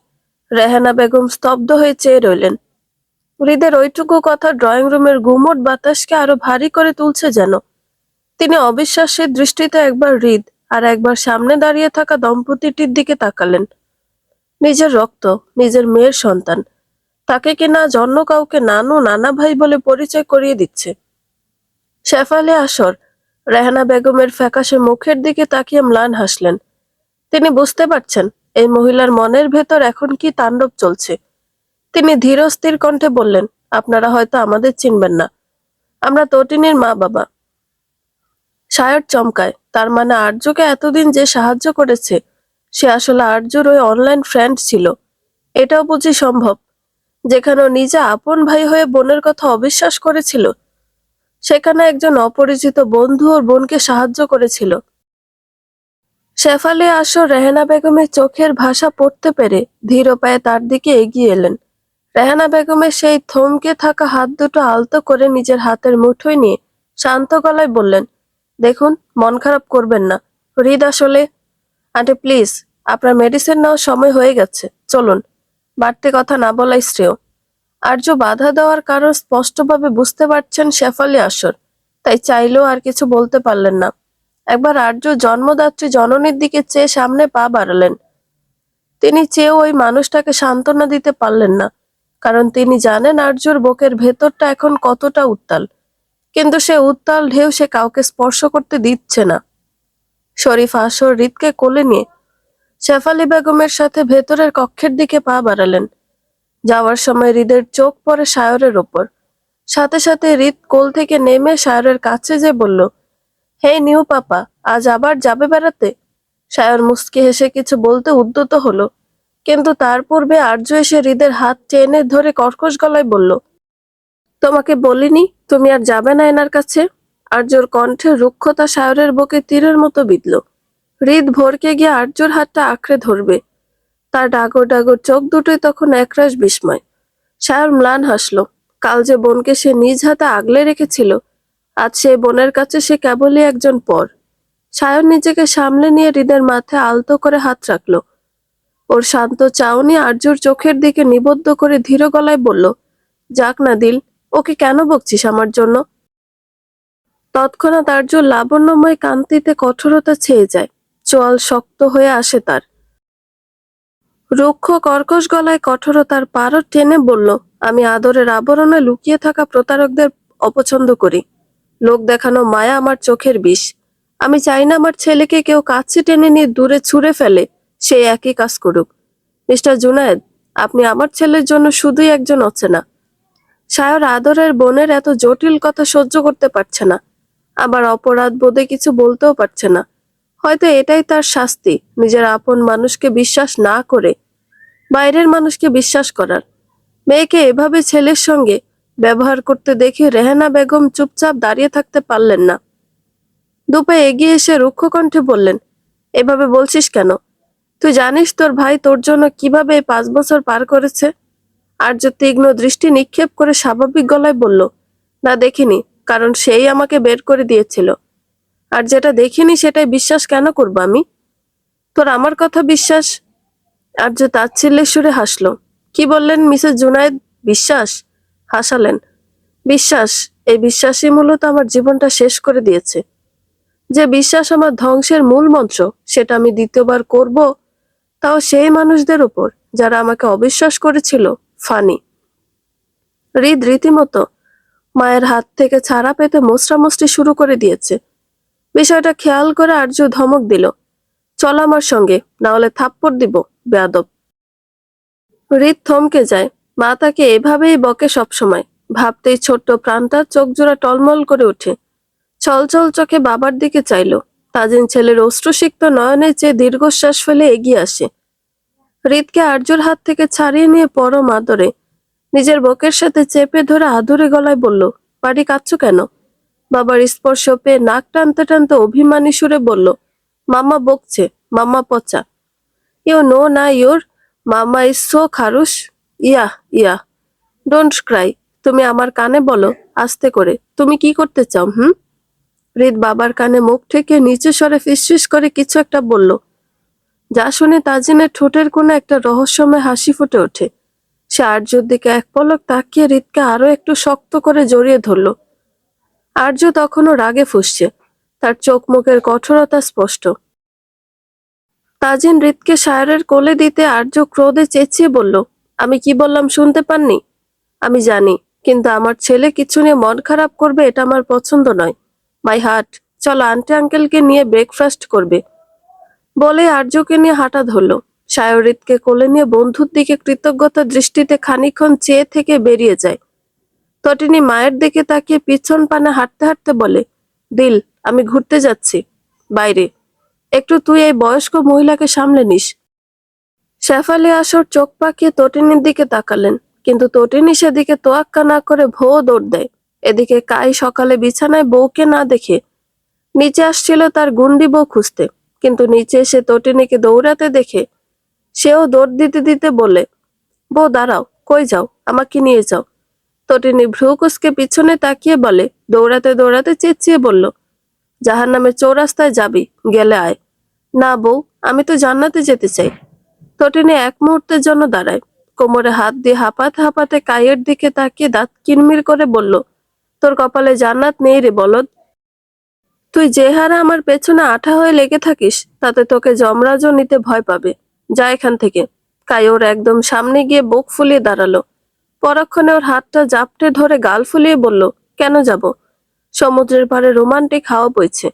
রেহেনা বেগম স্তব্ধ হয়ে চেয়ে রইলেন। হৃদের ওইটুকু কথা ড্রয়িং রুমের গুমোট বাতাসকে আরো ভারী করে তুলছে যেন। তিনি অবিশ্বাসের দৃষ্টিতে একবার হৃদ আর একবার সামনে দাঁড়িয়ে থাকা দম্পতিটির দিকে তাকালেন। নিজের রক্ত, নিজের মেয়ের সন্তান, তাকে কিনা জন্ম কাউকে নানু, নানা ভাই বলে পরিচয় করিয়ে দিচ্ছে। শেফালি আসর রেহেনা বেগমের ফ্যাকাশে মুখের দিকে তাকিয়ে ম্লান হাসলেন। তিনি বুঝতে পারছেন এই মহিলার মনের ভেতর এখন কি তাণ্ডব চলছে। তিনি ধীর স্থির কণ্ঠে বললেন, আপনারা হয়তো আমাদের চিনবেন না, আমরা তটিনীর মা বাবা। শায়র চমকায়, তার মানে আর্যকে এতদিন যে সাহায্য করেছে সে আসলে আর্যর ওই অনলাইন ফ্রেন্ড ছিল। এটাও বুঝি সম্ভব? যেখানে ও নিজে আপন ভাই হয়ে বোনের কথা অবিশ্বাস করেছিল, সেখানে একজন অপরিচিত বন্ধু ওর বোনকে সাহায্য করেছিল। শেফালি আসর রেহেনা বেগমের চোখের ভাষা পড়তে পেরে ধীর পায়ে তার দিকে এগিয়ে এলেন। রেহানা বেগমের সেই থমকে থাকা হাত দুটো আলতো করে নিজের হাতের মুঠোয় নিয়ে শান্ত গলায় বললেন, দেখুন, মন খারাপ করবেন না। হৃদ আসলে... আন্টি প্লিজ, আপনার মেডিসিন নেওয়ার সময় হয়ে গেছে, চলুন। বাড়তি কথা না বলাই শ্রেয়। আর্য বাধা দেওয়ার কারণ স্পষ্টভাবে বুঝতে পারছেন শেফালি আসর, তাই চাইলেও আর কিছু বলতে পারলেন না। একবার আর্য জন্মদাত্রী জননীর দিকে চেয়ে সামনে পা বাড়ালেন। তিনি চেয়েও ওই মানুষটাকে সান্ত্বনা দিতে পারলেন না, কারণ তিনি জানেন আর্যর বুকের ভেতরটা এখন কতটা উত্তাল। কিন্তু সে উত্তাল ঢেউ সে কাউকে স্পর্শ করতে দিচ্ছে না। শরীফ আসর হৃদকে কোলে নিয়ে শেফালি বেগমের সাথে ভেতরের কক্ষের দিকে পা বাড়ালেন। যাওয়ার সময় হৃদের চোখ পড়ে সায়রের ওপর। সাথে সাথে হৃদ কোল থেকে নেমে সায়রের কাছে যে বলল, হে নিউ পাপা, আজ আবার যাবে বেড়াতে? সায়র মুচকি হেসে কিছু বলতে উদ্যত হলো, কিন্তু তার পূর্বে আর্য এসে হৃদের হাত টেনে ধরে কর্কশ গলায় বলল, তোমাকে বলিনি তুমি আর যাবে না এনার কাছে? আর্যর কণ্ঠে রুক্ষতা সায়রের বুকে তীরের মতো বিঁধল। হৃদ ভরকে গিয়ে আর্যর হাতটা আঁকড়ে ধরবে। তার ডাগর ডাগর চোখ দুটোই তখন একরাশ বিস্ময়। সায়র ম্লান হাসল। কাল যে বোনকে সে নিজ হাতে আগলে রেখেছিল, আজ সে বোনের কাছে সে কেবলই একজন পর। সায়র নিজেকে সামলে নিয়ে হৃদের মাথায় আলতো করে হাত রাখল। ওর শান্ত চাউনি আর্যর চোখের দিকে নিবদ্ধ করে ধীর গলায় বলল, যাক না দিল, ওকে কেন বকছিস আমার জন্য? তৎক্ষণাৎ আর্য লাবণ্যময় কান্তিতে কঠোরতা ছেয়ে যায়। চোয়াল শক্ত হয়ে আসে তার। রুক্ষ কর্কশ গলায় কঠোরতার পারদ টেনে বলল, আমি আদরের আবরণে লুকিয়ে থাকা প্রতারকদের অপছন্দ করি। লোক দেখানো মায়া আমার চোখের বিষ। আমি চাই না আমার ছেলেকে কেউ কাছে টেনে নিয়ে দূরে ছুঁড়ে ফেলে সে একই কাজ করুক। মিস্টার জুনায়েদ, আপনি আমার ছেলের জন্য শুধুই একজন অচেনা। সায়র আদরের বোনের এত জটিল কথা সহ্য করতে পারছে না, আবার অপরাধ বোধে কিছু বলতেও পারছে না। হয়তো এটাই তার শাস্তি, নিজের আপন মানুষকে বিশ্বাস না করে বাইরের মানুষকে বিশ্বাস করার। মেয়েকে এভাবে ছেলের সঙ্গে ব্যবহার করতে দেখে রেহানা বেগম চুপচাপ দাঁড়িয়ে থাকতে পারলেন না। দুপা এগিয়ে এসে রুক্ষ কণ্ঠে বললেন, এভাবে বলছিস কেন? তুই জানিস তোর ভাই তোর জন্য কিভাবে এই 5 বছর পার করেছে? আর্য তীক্ষ্ণ দৃষ্টি নিক্ষেপ করে স্বাভাবিক গলায় বলল, না দেখিনি, কারণ সেই আমাকে বের করে দিয়েছিল। আর যেটা দেখিনি সেটাই বিশ্বাস কেন করব আমি? তোর আমার কথা বিশ্বাস? আর্য তাচ্ছিল্যের সুরে হাসল। কি বললেন মিসেস জুনায়েদ? বিশ্বাস? হাসালেন। বিশ্বাস, এই বিশ্বাসই মূলত আমার জীবনটা শেষ করে দিয়েছে। যে বিশ্বাস আমার ধ্বংসের মূল মন্ত্র, সেটা আমি দ্বিতীয়বার করব, তাও সেই মানুষদের উপর যারা আমাকে অবিশ্বাস করেছিল। ফানি। হৃদ রীতিমতো মায়ের হাত থেকে ছাড়া পেতে মোচড়ামুচড়ি শুরু করে দিয়েছে। বিষয়টা খেয়াল করে আর্য ধমক দিল, চল আমার সঙ্গে, না হলে থাপ্পড় দিব, বেয়াদব। হৃদ থমকে যায়। মা তাকে এভাবেই বকে সবসময়। ভাবতেই ছোট্ট প্রাণটা চোখ জোড়া টলমল করে ওঠে। ছলছল চোখে বাবার দিকে চাইল। তাজিন ছেলের অশ্রুসিক্ত নয়নে চেয়ে দীর্ঘশ্বাস ফেলে এগিয়ে আসে। হৃদকে আর্যর হাত থেকে ছাড়িয়ে নিয়ে পরম আদরে নিজের বুকের সাথে চেপে ধরে আদুরে গলায় বলল, বাড়ি কাঁদছো কেন? বাবার স্পর্শ পেয়ে নাক টানতে টানতে অভিমানী সুরে বলল, মাম্মা বকছে, মাম্মা পচা। ইউ নো না ইউর মাম্মা ইজ সো খারুস। Yeah yeah, don't cry. তুমি আমার কানে বলো আস্তে করে, তুমি কি করতে চাও? হৃদ বাবার কানে মুখ থেকে নিচু স্বরে ফিসফিস করে কিছু একটা বলল, যা শুনে তাজিনের ঠোঁটের কোণে একটা রহস্যময় হাসি ফুটে ওঠে। সে আর্যর দিকে এক পলক তাকিয়ে হৃদকে আরো একটু শক্ত করে জড়িয়ে ধরল। আর্য তখনও রাগে ফুঁসছে, তার চোখ মুখের কঠোরতা স্পষ্ট। তাজিন হৃদকে সায়রের কোলে দিতে আর্য ক্রোধে চেঁচিয়ে বলল, আমি কি বললাম শুনতে পাননি? আমি জানি, কিন্তু আমার ছেলে কিছু নিয়ে মন খারাপ করবে এটা আমার পছন্দ নয়। মাই হার্ট, চলো আন্টি আঙ্কেলকে নিয়ে ব্রেকফাস্ট করবে। বলে আর্যকে নিয়ে হাঁটা ধরল। সায়র হৃদকে কোলে নিয়ে বন্ধুর দিকে কৃতজ্ঞতা দৃষ্টিতে খানিকক্ষণ চেয়ে থেকে বেরিয়ে যায়। তটিনী মায়ের দিকে তাকিয়ে পিছন পানে হাঁটতে হাঁটতে বলে, দিল, আমি ঘুরতে যাচ্ছি বাইরে, একটু তুই এই বয়স্ক মহিলাকে সামলে নিস। শেফালি আসর চোখ পাকিয়ে তটিনীর দিকে তাকালেন, কিন্তু তটিনী সেদিকে তোয়াক্কা না করে ভোঁ দৌড় দেয়। এদিকে কাই সকালে বিছানায় বউকে না দেখে নিচে আসছিল তার গুন্ডি বউ খুঁজতে, কিন্তু নিচে এসে তটিনীকে দৌড়াতে দেখে সেও দৌড় দিতে দিতে বলে, বউ দাঁড়াও, কই যাও, আমাকে নিয়ে যাও। তটিনী ভ্রু কুঁচকে পিছনে তাকিয়ে বলে, দৌড়াতে দৌড়াতে চেঁচিয়ে বলল, জাহান্নামের চৌরাস্তায় যাবি, গেলে আয়। না বউ, আমি তো জান্নাতে যেতে চাই। তটিনী এক মুহূর্তের জন্য দাঁড়ায়, কোমরে হাত দিয়ে হাঁপাতে হাঁপাতে কাইয়ের দিকে তাকিয়ে দাঁত কিরমির করে বলল, তোর কপালে জান্নাত নেই রে বলদ। তুই যে হারে আমার পেছনে আঠা হয়ে লেগে থাকিস, তাতে তোকে যমরাজও নিতে ভয় পাবে। যা এখান থেকে। কাই ওর একদম সামনে গিয়ে বুক ফুলিয়ে দাঁড়ালো। পরক্ষণে ওর হাতটা জাপটে ধরে গাল ফুলিয়ে বলল, কেন যাব? সমুদ্রের পাড়ে রোমান্টিক হাওয়া বইছে,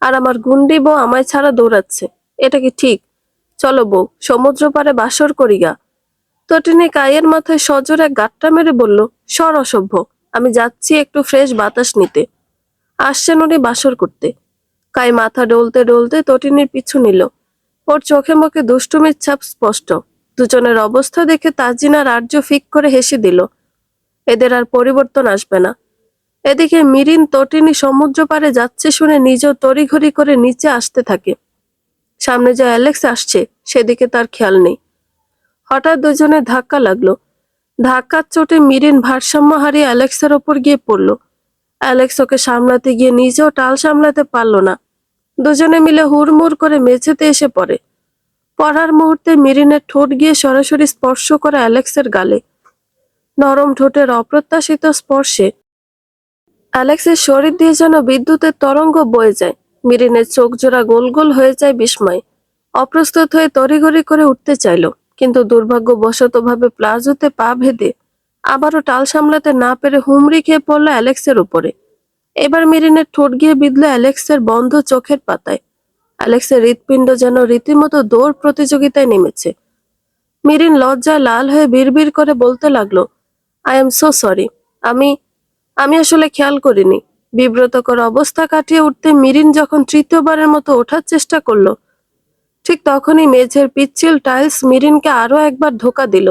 আর আমার গুন্ডি বউ আমায় ছাড়া দৌড়াচ্ছে। এটা কি ঠিক? চলো বউ, সমুদ্র পাড়ে বাসর করি গা। তটিনী কাইয়ের মাথায় সজোরে এক গাঁটটা মেরে বলল, সর অসভ্য, আমি যাচ্ছি একটু ফ্রেশ বাতাস নিতে। আসছেন উনি বাসর করতে। কাই মাথা ডলতে ডলতে তটিনীর পিছু নিল। ওর চোখে মুখে দুষ্টুমির ছাপ স্পষ্ট। দুজনের অবস্থা দেখে তাজিন আর আর্য ফিক করে হেসে দিল। এদের আর পরিবর্তন আসবে না। এদিকে মিরিন তটিনী সমুদ্র পাড়ে যাচ্ছে শুনে নিজেও তড়িঘড়ি করে নিচে আসতে থাকে। সামনে যে অ্যালেক্স আসছে সেদিকে তার খেয়াল নেই। হঠাৎ দুজনে ধাক্কা লাগলো। ধাক্কার চোটে মিরিন ভারসাম্য হারিয়ে অ্যালেক্সের ওপর গিয়ে পড়ল। অ্যালেক্স ওকে সামলাতে গিয়ে নিজেও টাল সামলাতে পারল না। দুজনে মিলে হুড়মুড় করে মেঝেতে এসে পড়ে। পড়ার মুহূর্তে মিরিনের ঠোঁট গিয়ে সরাসরি স্পর্শ করে অ্যালেক্সের গালে। নরম ঠোঁটের অপ্রত্যাশিত স্পর্শে অ্যালেক্সের শরীর দিয়ে যেন বিদ্যুতের তরঙ্গ বয়ে যায়। মিরিনের চোখ জোড়া গোল গোল হয়ে যায় বিস্ময়। অপ্রস্তুত হয়ে তড়িঘড়ি করে উঠতে চাইল, কিন্তু দুর্ভাগ্যবশতভাবে প্লাজোতে পা ভেদে আবারও টাল সামলাতে না পেরে হুমড়ি খেয়ে পড়ল অ্যালেক্সের উপরে। এবার মিরিনের ঠোঁট গিয়ে বিঁধল অ্যালেক্সের বন্ধ চোখের পাতায়। অ্যালেক্সের হৃৎপিণ্ড যেন রীতিমতো দৌড় প্রতিযোগিতায় নেমেছে। মিরিন লজ্জায় লাল হয়ে বিড়বিড় করে বলতে লাগলো, আই এম সো সরি, আমি আমি আসলে খেয়াল করিনি। বিব্রতকর অবস্থা কাটিয়ে উঠতে মিরিন যখন তৃতীয়বারের মতো ওঠার চেষ্টা করলো, ঠিক তখনই মেঝের পিচ্ছিল টাইলস মিরিনকে আরো একবার ধোকা দিল।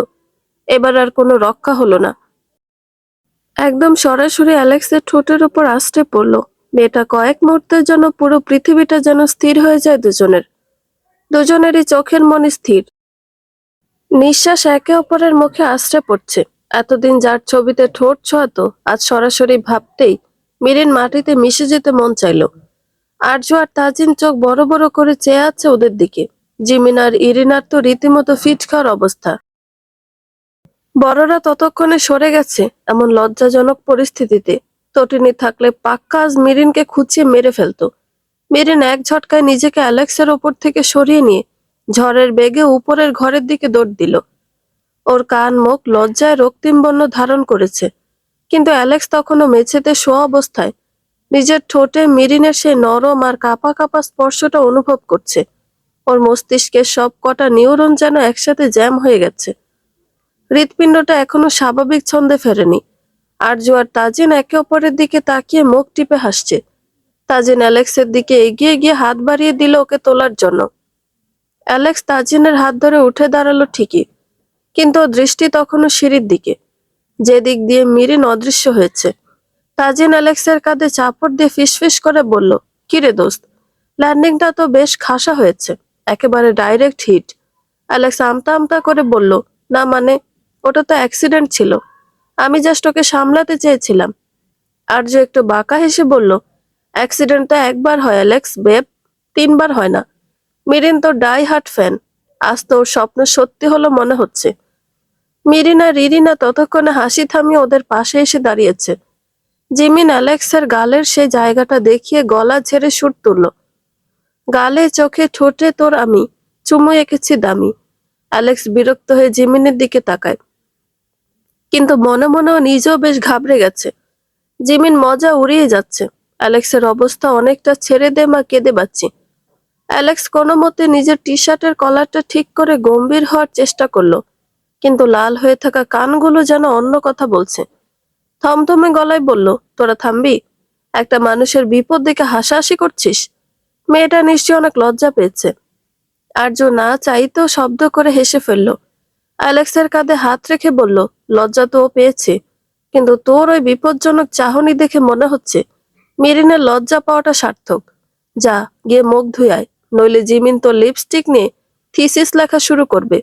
এবার আর কোনো রক্ষা হলো না। একদম সরাসরি অ্যালেক্সের ঠোঁটের উপর আছড়ে পড়ল। মেয়েটা কয়েক মুহূর্তের জন্য পুরো পৃথিবীটা যেন স্থির হয়ে যায় দুজনের। দুজনেরই চোখের মনে স্থির। নিঃশ্বাস একে অপরের মুখে আছড়ে পড়ছে। এতদিন যার ছবিতে ঠোঁট ছোঁয়াতো, আজ সরাসরি ভাবতেই মিরিন মাটিতে মিশে যেতে মন চাইল। আর্য আর তাজিন চোখ বড় বড় করে চেয়ে আছে ওদের দিকে। জিমিন আর ইরিনার তো রীতিমতো ফিট খাওয়ার অবস্থা। বড়রা ততক্ষণে সরে গেছে এমন লজ্জাজনক পরিস্থিতিতে তটিনী থাকলে পাক্কা আজ মিরিনকে খুঁচিয়ে মেরে ফেলতো। মিরিন এক ঝটকায় নিজেকে অ্যালেক্সের ওপর থেকে সরিয়ে নিয়ে ঝড়ের বেগে উপরের ঘরের দিকে দৌড় দিল। ওর কান মুখ লজ্জায় রক্তিম বর্ণ ধারণ করেছে, কিন্তু অ্যালেক্স তখনও মেঝেতে শোয়া অবস্থায় নিজের ঠোঁটে মিরিনের সেই নরম আর কাঁপা কাঁপা স্পর্শটা অনুভব করছে। ওর মস্তিষ্কের সব কটা নিউরন যেন একসাথে জ্যাম হয়ে গেছে। হৃৎপিণ্ডটা এখনো স্বাভাবিক ছন্দে ফেরেনি। আরজু আর তাজিন একে অপরের দিকে তাকিয়ে মুখ টিপে হাসছে। তাজিন অ্যালেক্সের দিকে এগিয়ে গিয়ে হাত বাড়িয়ে দিল ওকে তোলার জন্য। অ্যালেক্স তাজিনের হাত ধরে উঠে দাঁড়ালো ঠিকই, কিন্তু ওর দৃষ্টি তখনও সিঁড়ির দিকে, যে দিক দিয়ে মিরিন অদৃশ্য হয়েছে। তাজিন অ্যালেক্সের কাঁধে চাপড় দিয়ে ফিসফিস করে বলল, কিরে দোস্ত, ল্যান্ডিংটা তো বেশ খাসা হয়েছে, একেবারে ডাইরেক্ট হিট। অ্যালেক্স আমতা আমতা করে বলল, না মানে, ওটা তো অ্যাক্সিডেন্ট ছিল, আমি জাস্ট ওকে সামলাতে চেয়েছিলাম। আর্য একটু বাঁকা হেসে বলল, অ্যাক্সিডেন্ট তো একবার হয় অ্যালেক্স বেব, তিনবার হয় না। মিরিন তো ডাই হার্ট ফ্যান, আজ তো ওর স্বপ্ন সত্যি হলো মনে হচ্ছে। মিরিন আর ইরিনা ততক্ষণে হাসি থামিয়ে ওদের পাশে এসে দাঁড়িয়েছে। জিমিন অ্যালেক্সের গালের সেই জায়গাটা দেখিয়ে গলা ঝেড়ে সুর তুলল, গালে চোখে ঠোঁটে তোর আমি চুমু এঁকেছি দামি। অ্যালেক্স বিরক্ত হয়ে জিমিনের দিকে তাকায়, কিন্তু মনে মনেও নিজেও বেশ ঘাবড়ে গেছে। জিমিন মজা উড়িয়ে যাচ্ছে। অ্যালেক্সের অবস্থা অনেকটা ছেড়ে দে মা, কেঁদে বাচ্চি। অ্যালেক্স কোনো মতে নিজের টি শার্টের কলারটা ঠিক করে গম্ভীর হওয়ার চেষ্টা করলো, কিন্তু লাল হয়ে থাকা কানগুলো যেন অন্য কথা বলছে। থমথমে গলায় বলল, তোরা থামবি? একটা মানুষের বিপদ দেখে হাসাহাসি করছিস? মেয়েটা নিশ্চয়ই অনেক লজ্জা পেয়েছে। আর্য না চাইতেও শব্দ করে হেসে ফেলল। অ্যালেক্সের কাঁধে হাত রেখে বলল, লজ্জা তো ও পেয়েছে, কিন্তু তোর ওই বিপজ্জনক চাহনি দেখে মনে হচ্ছে মেরিনের লজ্জা পাওয়াটা সার্থক। যা গিয়ে মুখ ধুই আয়, নইলে জিমিন তো লিপস্টিক নিয়ে থিসিস লেখা শুরু করবে।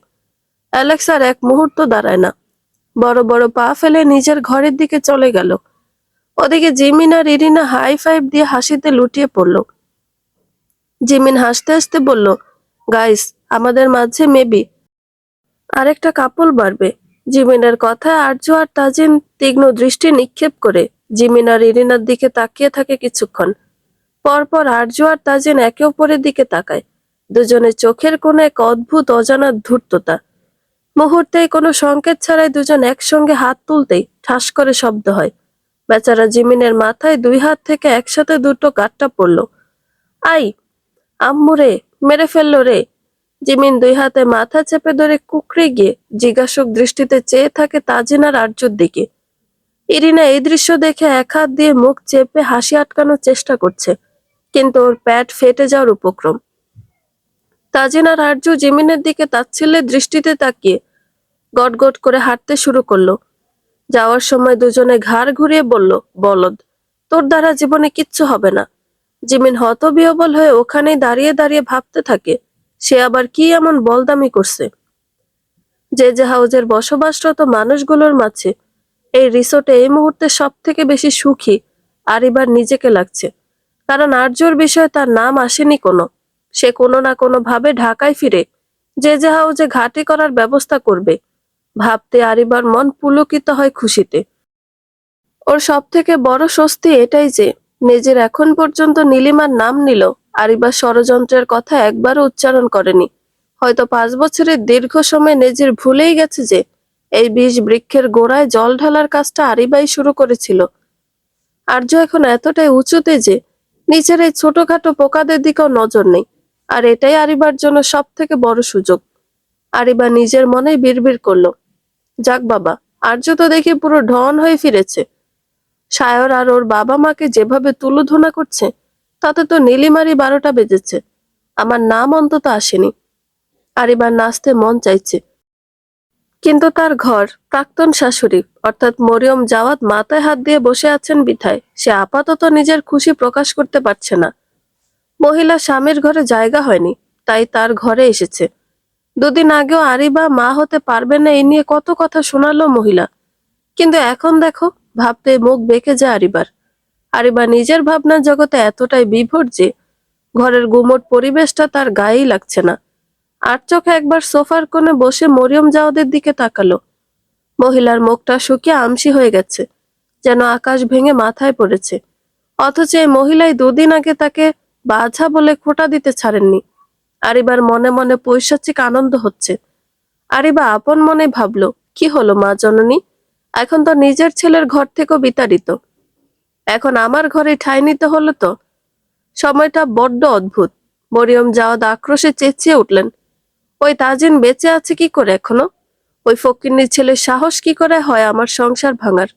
অ্যালেক্স আর এক মুহূর্ত দাঁড়ায় না, বড় বড় পা ফেলে নিজের ঘরের দিকে চলে গেল। ওদিকে জিমিন আর ইরিনা হাই ফাইভ দিয়ে হাসিতে লুটিয়ে পড়ল। জিমিন হাসতে হাসতে বলল, গাইস, আমাদের মাঝে মেবি আরেকটা কাপল বাড়বে। জিমিনের কথায় আরজু আর তাজিন তীক্ষ্ণ দৃষ্টি নিক্ষেপ করে জিমিন আর ইরিনার দিকে তাকিয়ে থাকে কিছুক্ষণ। পরপর আরজু আর তাজিন একে অপরের দিকে তাকায়। দুজনের চোখের কোণে এক অদ্ভুত অজানা ধূর্ততা। মুহূর্তেই কোনো সংকেত ছাড়াই দুজন একসঙ্গে হাত তুলতেই ঠাস করে শব্দ হয়। বেচারা জিমিনের মাথায় দুই হাত থেকে একসাথে দুটো গাঁটটা পড়ল। আই, আম্মু রে, মেরে ফেললো রে। জিমিন দুই হাতে মাথা চেপে ধরে কুঁকড়ে গিয়ে জিজ্ঞাসক দৃষ্টিতে চেয়ে থাকে তাজিন আর আরজুর দিকে। ইরিনা এই দৃশ্য দেখে এক হাত দিয়ে মুখ চেপে হাসি আটকানোর চেষ্টা করছে, কিন্তু ওর প্যাট ফেটে যাওয়ার উপক্রম। তাজিন আর আরজু জিমিনের দিকে তাচ্ছিল্যের দৃষ্টিতে তাকিয়ে গটগট করে হাঁটতে শুরু করলো। যাওয়ার সময় দুজনে ঘাড় ঘুরিয়ে বলল, বলদ, তোর দ্বারা জীবনে কিচ্ছু হবে না। জিমিন হতবিহ্বল হয়ে ওখানেই দাঁড়িয়ে দাঁড়িয়ে ভাবতে থাকে সে আবার কি এমন বলদামি করছে। যে হাউজের বসবাসরত মানুষগুলোর মাঝে এই রিসোর্টে এই মুহূর্তে সব থেকে বেশি সুখী আরিবার নিজেকে লাগছে, কারণ আর্যর বিষয়ে তার নাম আসেনি কোনো। সে কোনো না কোনো ভাবে ঢাকায় ফিরে যে হাউজে ঘাঁটি করার ব্যবস্থা করবে। ভাবতে আরিবার মন পুলকিত হয় খুশিতে। ওর সব থেকে বড় স্বস্তি এটাই যে নিজের এখন পর্যন্ত নীলিমার নাম নিল আরিবা ষড়যন্ত্রের কথা একবারও উচ্চারণ করেনি। হয়তো 5 বছরের দীর্ঘ সময় নিজের ভুলেই গেছে যে এই বিষ বৃক্ষের গোড়ায় জল ঢালার কাজটা আরিবাই শুরু করেছিল। আর্য এখন এতটাই উঁচুতে যে নিচের এই ছোটখাটো পোকাদের দিকেও নজর নেই। আর এটাই আরিবার জন্য সব থেকে বড় সুযোগ। আরিবা নিজের মনেই বিড়বিড় করলো, যাক বাবা, আর্য তো দেখি পুরো ঢন হয়ে ফিরেছে। সায়র আর ওর বাবা মাকে যেভাবে তুলোধনা করছে তাতে তো নীলিমারি 12টা বেজেছে, আমার নাম অন্তত আসেনি। আরিবার নাচতে মন চাইছে, কিন্তু তার ঘর প্রাক্তন শাশুড়ি অর্থাৎ মরিয়ম জাওয়াদ মাথায় হাত দিয়ে বসে আছেন বিধায় সে আপাতত নিজের খুশি প্রকাশ করতে পারছে না। মহিলা স্বামীর ঘরে জায়গা হয়নি, তাই তার ঘরে এসেছে। দুদিন আগেও আরিবা মা হতে পারবে না এই নিয়ে কত কথা শোনালো মহিলা, কিন্তু এখন দেখো, ভাবতে মুখ বেঁকে যায় আরিবার। আরিবা নিজের ভাবনার জগতে এতটাই বিভোর যে ঘরের গুমোট পরিবেশটা তার গায়েই লাগছে না। আর চোখে একবার সোফার কোণে বসে মরিয়ম জাওয়াদের দিকে তাকালো। মহিলার মুখটা শুকিয়ে আমসি হয়ে গেছে, যেন আকাশ ভেঙে মাথায় পড়েছে। অথচ এই মহিলাই 2 দিন আগে তাকে বাছা বলে খোঁটা দিতে ছাড়েননি। আরিবার মনে মনে পৈশাচিক আনন্দ হচ্ছে। আরিবা আপন মনে ভাবলো, কি হলো মা জননী, এখন তো নিজের ছেলের ঘর থেকেও বিতাড়িত, এখন আমার ঘরে ঠাঁই নিতে হলো তো। সময়টা বড্ড অদ্ভুত। মরিয়ম জাওয়াদ আক্রোশে চেঁচিয়ে উঠলেন, ওই তাজিন বেঁচে আছে কি করে এখনো? ওই ফকিন্নির ছেলের সাহস কি করে হয় আমার সংসার ভাঙার?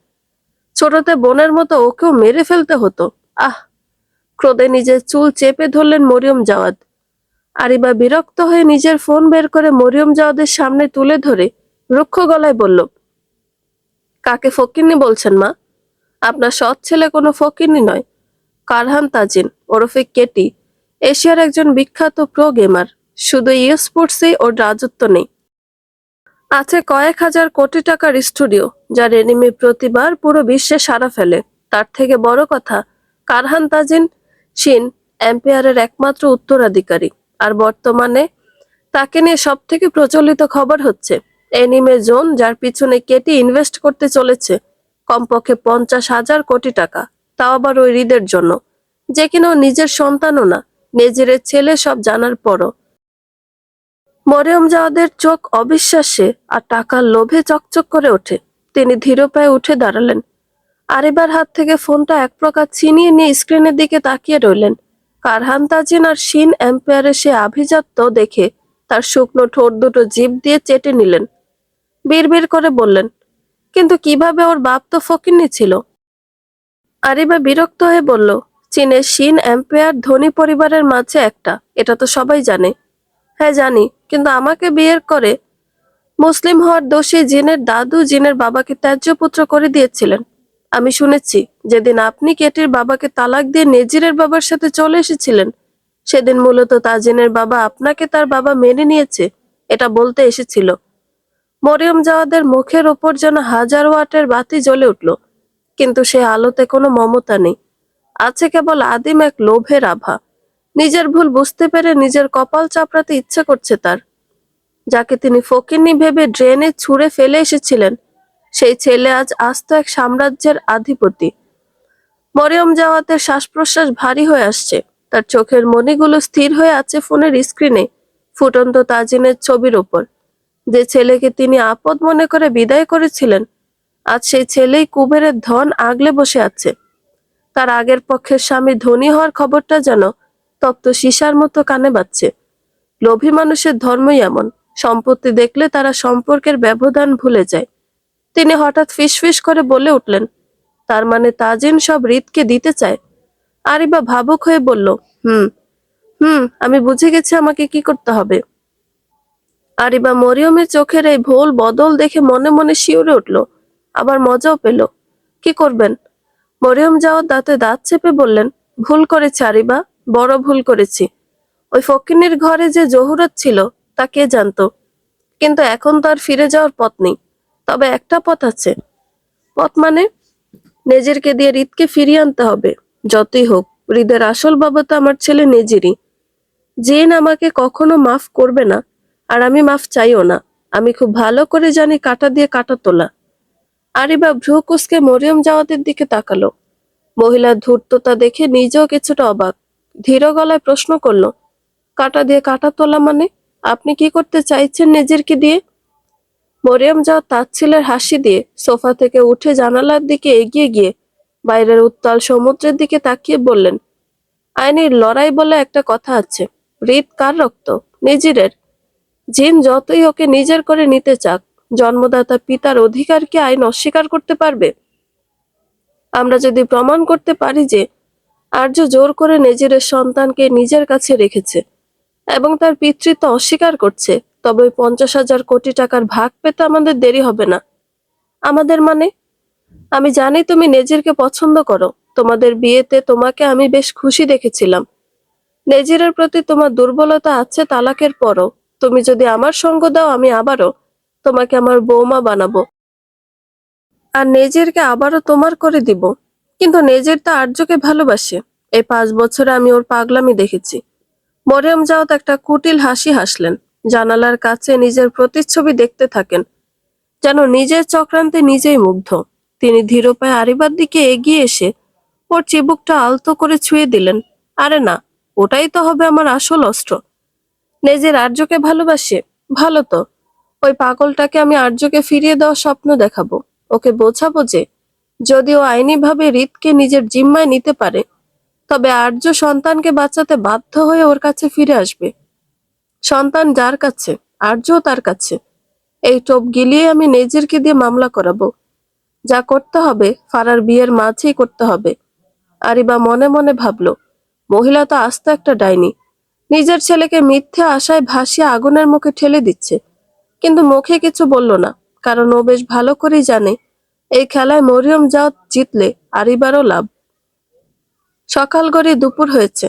ছোটতে বোনের মতো ওকেও মেরে ফেলতে হতো। আহ! ক্রোধে নিজের চুল চেপে ধরলেন মরিয়ম জাওয়াদ। আরিবা বিরক্ত হয়ে নিজের ফোন বের করে মরিয়ম জাওয়াদের সামনে তুলে ধরে রুক্ষ গলায় বলল, কাকে ফকিন্নি বলছেন মা? আপনার সৎ ছেলে কোনো ফকিন্নি নয়। কারহান তাজিন ওরফে কেটি এশিয়ার একজন বিখ্যাত প্রো গেমার। শুধু স্পোর্টসে ওর রাজত্ব নেই, আছে কয়েক হাজার কোটি টাকার স্টুডিও যার এনিমি প্রতিবার পুরো বিশ্বে সাড়া ফেলে। তার থেকে বড় কথা, কারহান তাজিন শিন এম্পায়ারের একমাত্র উত্তরাধিকারী। আর বর্তমানে তাকে নিয়ে সব থেকে প্রচলিত খবর হচ্ছে এনিমে জোন, যার পিছনে কেটি ইনভেস্ট করতে চলেছে কমপক্ষে 50,000 কোটি টাকা, তাও আবার ওই হৃদের জন্য, যে কিনা ওর নিজের সন্তানও না, নিজের ছেলে সব জানার পরও। মরিয়ম জাওয়াদের চোখ অবিশ্বাসে আর টাকার লোভে চকচক করে ওঠে। তিনি ধীর পায়ে উঠে দাঁড়ালেন। আরিবার হাত থেকে ফোনটা এক প্রকার ছিনিয়ে নিয়ে স্ক্রিনের দিকে তাকিয়ে রইলেন। কারহান তাজিন আর শিন এম্পায়ারের সে আভিজাত্য দেখে তার শুকনো ঠোঁট দুটো জিভ দিয়ে চেটে নিলেন। বিড়বিড় করে বললেন, কিন্তু কিভাবে? ওর বাপ তো ফকিন্নি ছিল। আরিবা বিরক্ত হয়ে বলল, চীনের শিন এম্পায়ার ধনী পরিবারের মাঝে একটা, এটা তো সবাই জানে। হ্যাঁ জানি, কিন্তু আমাকে বিয়ের করে মুসলিম হওয়ার দোষে জিনের দাদু জিনের বাবাকে ত্যায্য পুত্র করে দিয়েছিলেন। আমি শুনেছি যেদিন আপনি কেটির বাবাকে তালাক দিয়ে নেজিরের বাবার সাথে চলে এসেছিলেন, সেদিন মূলত তাজিনের বাবা আপনাকে তার বাবা মেনে নিয়েছে এটা বলতে এসেছিল। মরিয়ম জাওয়াদের মুখের ওপর যেন 1000 ওয়াটের বাতি জ্বলে উঠল, কিন্তু সে আলোতে কোনো মমতা নেই, আছে কেবল আদিম এক লোভের আভা। নিজের ভুল বুঝতে পেরে নিজের কপাল চাপড়াতে ইচ্ছে করছে তার। যাকে তিনি ফকিন্নি ভেবে ড্রেনে ছুঁড়ে ফেলে এসেছিলেন, সেই ছেলে আজ আস্ত এক সাম্রাজ্যের আধিপতি। মরিয়ম জাওয়াতের শ্বাস প্রশ্বাস ভারী হয়ে আসছে, তার চোখের মণিগুলো স্থির হয়ে আছে ফোনের স্ক্রিনে ফুটন্ত তাজিনের ছবির উপর। যে ছেলেকে তিনি আপদ মনে করে বিদায় করেছিলেন, আজ সেই ছেলেই কুবেরের ধন আগলে বসে আছে। তার আগের পক্ষের স্বামী ধনী হওয়ার খবরটা যেন তপ্ত সীসার মতো কানে বাজছে। লোভী মানুষের ধর্মই এমন, সম্পত্তি দেখলে তারা সম্পর্কের ব্যবধান ভুলে যায়। তিনি হঠাৎ ফিসফিস করে বলে উঠলেন, তার মানে তাজিন সব রিতকে দিতে চায়? আরিবা ভাবুক হয়ে বলল, হুম হুম, আমি বুঝে গেছি আমাকে কি করতে হবে। আরিবা মরিয়মের চোখের এই ভুল বদল দেখে মনে মনে শিউরে উঠল, আবার মজাও পেল। কি করবেন? মরিয়ম জাওয়াত দাঁতে দাঁত চেপে বললেন, ভুল করেছি আরিবা, বড় ভুল করেছি। ওই ফকিন্নির ঘরে যে জহুরত ছিল তা কে জানতো, কিন্তু এখন তো আর ফিরে যাওয়ার পথ নেই। তবে একটা পথ আছে। পথ মানে? নেজিরকে দিয়ে রিতকে ফিরিয়ে আনতে হবে, যতই হোক। হৃদের আসল বাবা তো আমার ছেলে নেজিরই। জিন আমাকে কখনো মাফ করবে না, আর আমি মাফ চাইও না। আমি খুব ভালো করে জানি কাঁটা দিয়ে কাঁটা তোলা। আরিবা ভ্রু কুঁচকে মরিয়ম জাওয়াতের দিকে তাকালো। মহিলার ধূর্ততা দেখে নিজেও কিছুটা অবাক। ধীর গলায় প্রশ্ন করলো, কাঁটা দিয়ে কাঁটা তোলা মানে? আপনি কি করতে চাইছেন নেজিরকে দিয়ে? মরিয়ম জাওয়াত তাচ্ছিলের হাসি দিয়ে সোফা থেকে উঠে জানালার দিকে এগিয়ে গিয়ে বাইরের উত্তাল সমুদ্রের দিকে তাকিয়ে বললেন, আইনের লড়াই বলে একটা কথা আছে। হৃদ কার রক্ত? নেজিরের। জিন যতই ওকে নিজের করে নিতে চাক, জন্মদাতা পিতার অধিকার কি আইন অস্বীকার করতে পারবে? আমরা যদি প্রমাণ করতে পারি যে আর্য জোর করে নেজিরের সন্তানকে নিজের কাছে রেখেছে এবং তার পিতৃত্ব অস্বীকার করছে, তবে ওই 50,000 কোটি টাকার ভাগ পেতে আমাদের দেরি হবে না। আমাদের মানে? আমি জানি তুমি নেজিরকে পছন্দ করো। তোমাদের বিয়েতে তোমাকে আমি বেশ খুশি দেখেছিলাম। নেজিরের প্রতি তোমার দুর্বলতা আছে তালাকের পরও। তুমি যদি আমার সঙ্গ দাও, আমি আবারও তোমাকে আমার বৌমা বানাবো, আর নেজিরকে আবারও তোমার করে দিব। কিন্তু নেজির তো আর্যকে ভালোবাসে। এই 5 বছরে আমি ওর পাগলামি দেখেছি। মরিয়ম জাওয়াত একটা কুটিল হাসি হাসলেন। জানালার কাছে নিজের প্রতিচ্ছবি দেখতে থাকেন, যেন নিজের চক্রান্তে নিজেই মুগ্ধ। তিনি ধীর পায়ে আরিবার দিকে এগিয়ে এসে ওর চিবুকটা আলতো করে ছুঁয়ে দিলেন। আরে না, ওটাই তো হবে আমার আসল অস্ত্র। নেজির আর্যকে ভালোবাসে? ভালো তো। ওই পাগলটাকে আমি আর্যকে ফিরিয়ে দেওয়ার স্বপ্ন দেখাবো। ওকে বোঝাবো যে যদি ও আইনিভাবে রিতকে নিজের জিম্মায় নিতে পারে, তবে আর্য সন্তানকে বাঁচাতে বাধ্য হয়ে ওর কাছে ফিরে আসবে। সন্তান যার কাছে, আর্যও তার কাছে। এই টোপ গিলিয়ে আমি নেজিরকে দিয়ে মামলা করাবো। যা করতে হবে ফারার বিয়ের মাঝেই করতে হবে। আরিবা মনে মনে ভাবল, মহিলা তো আস্ত একটা ডাইনি। নিজের ছেলেকে মিথ্যে আশায় ভাসিয়ে আগুনের মুখে ঠেলে দিচ্ছে, কিন্তু মুখে কিছু বলল না, কারণ ও বেশ ভালো করেই জানে এই খেলায় মরিয়ম জাওয়াত জিতলে আরিবারও লাভ। সকাল গড়িয়ে দুপুর হয়েছে।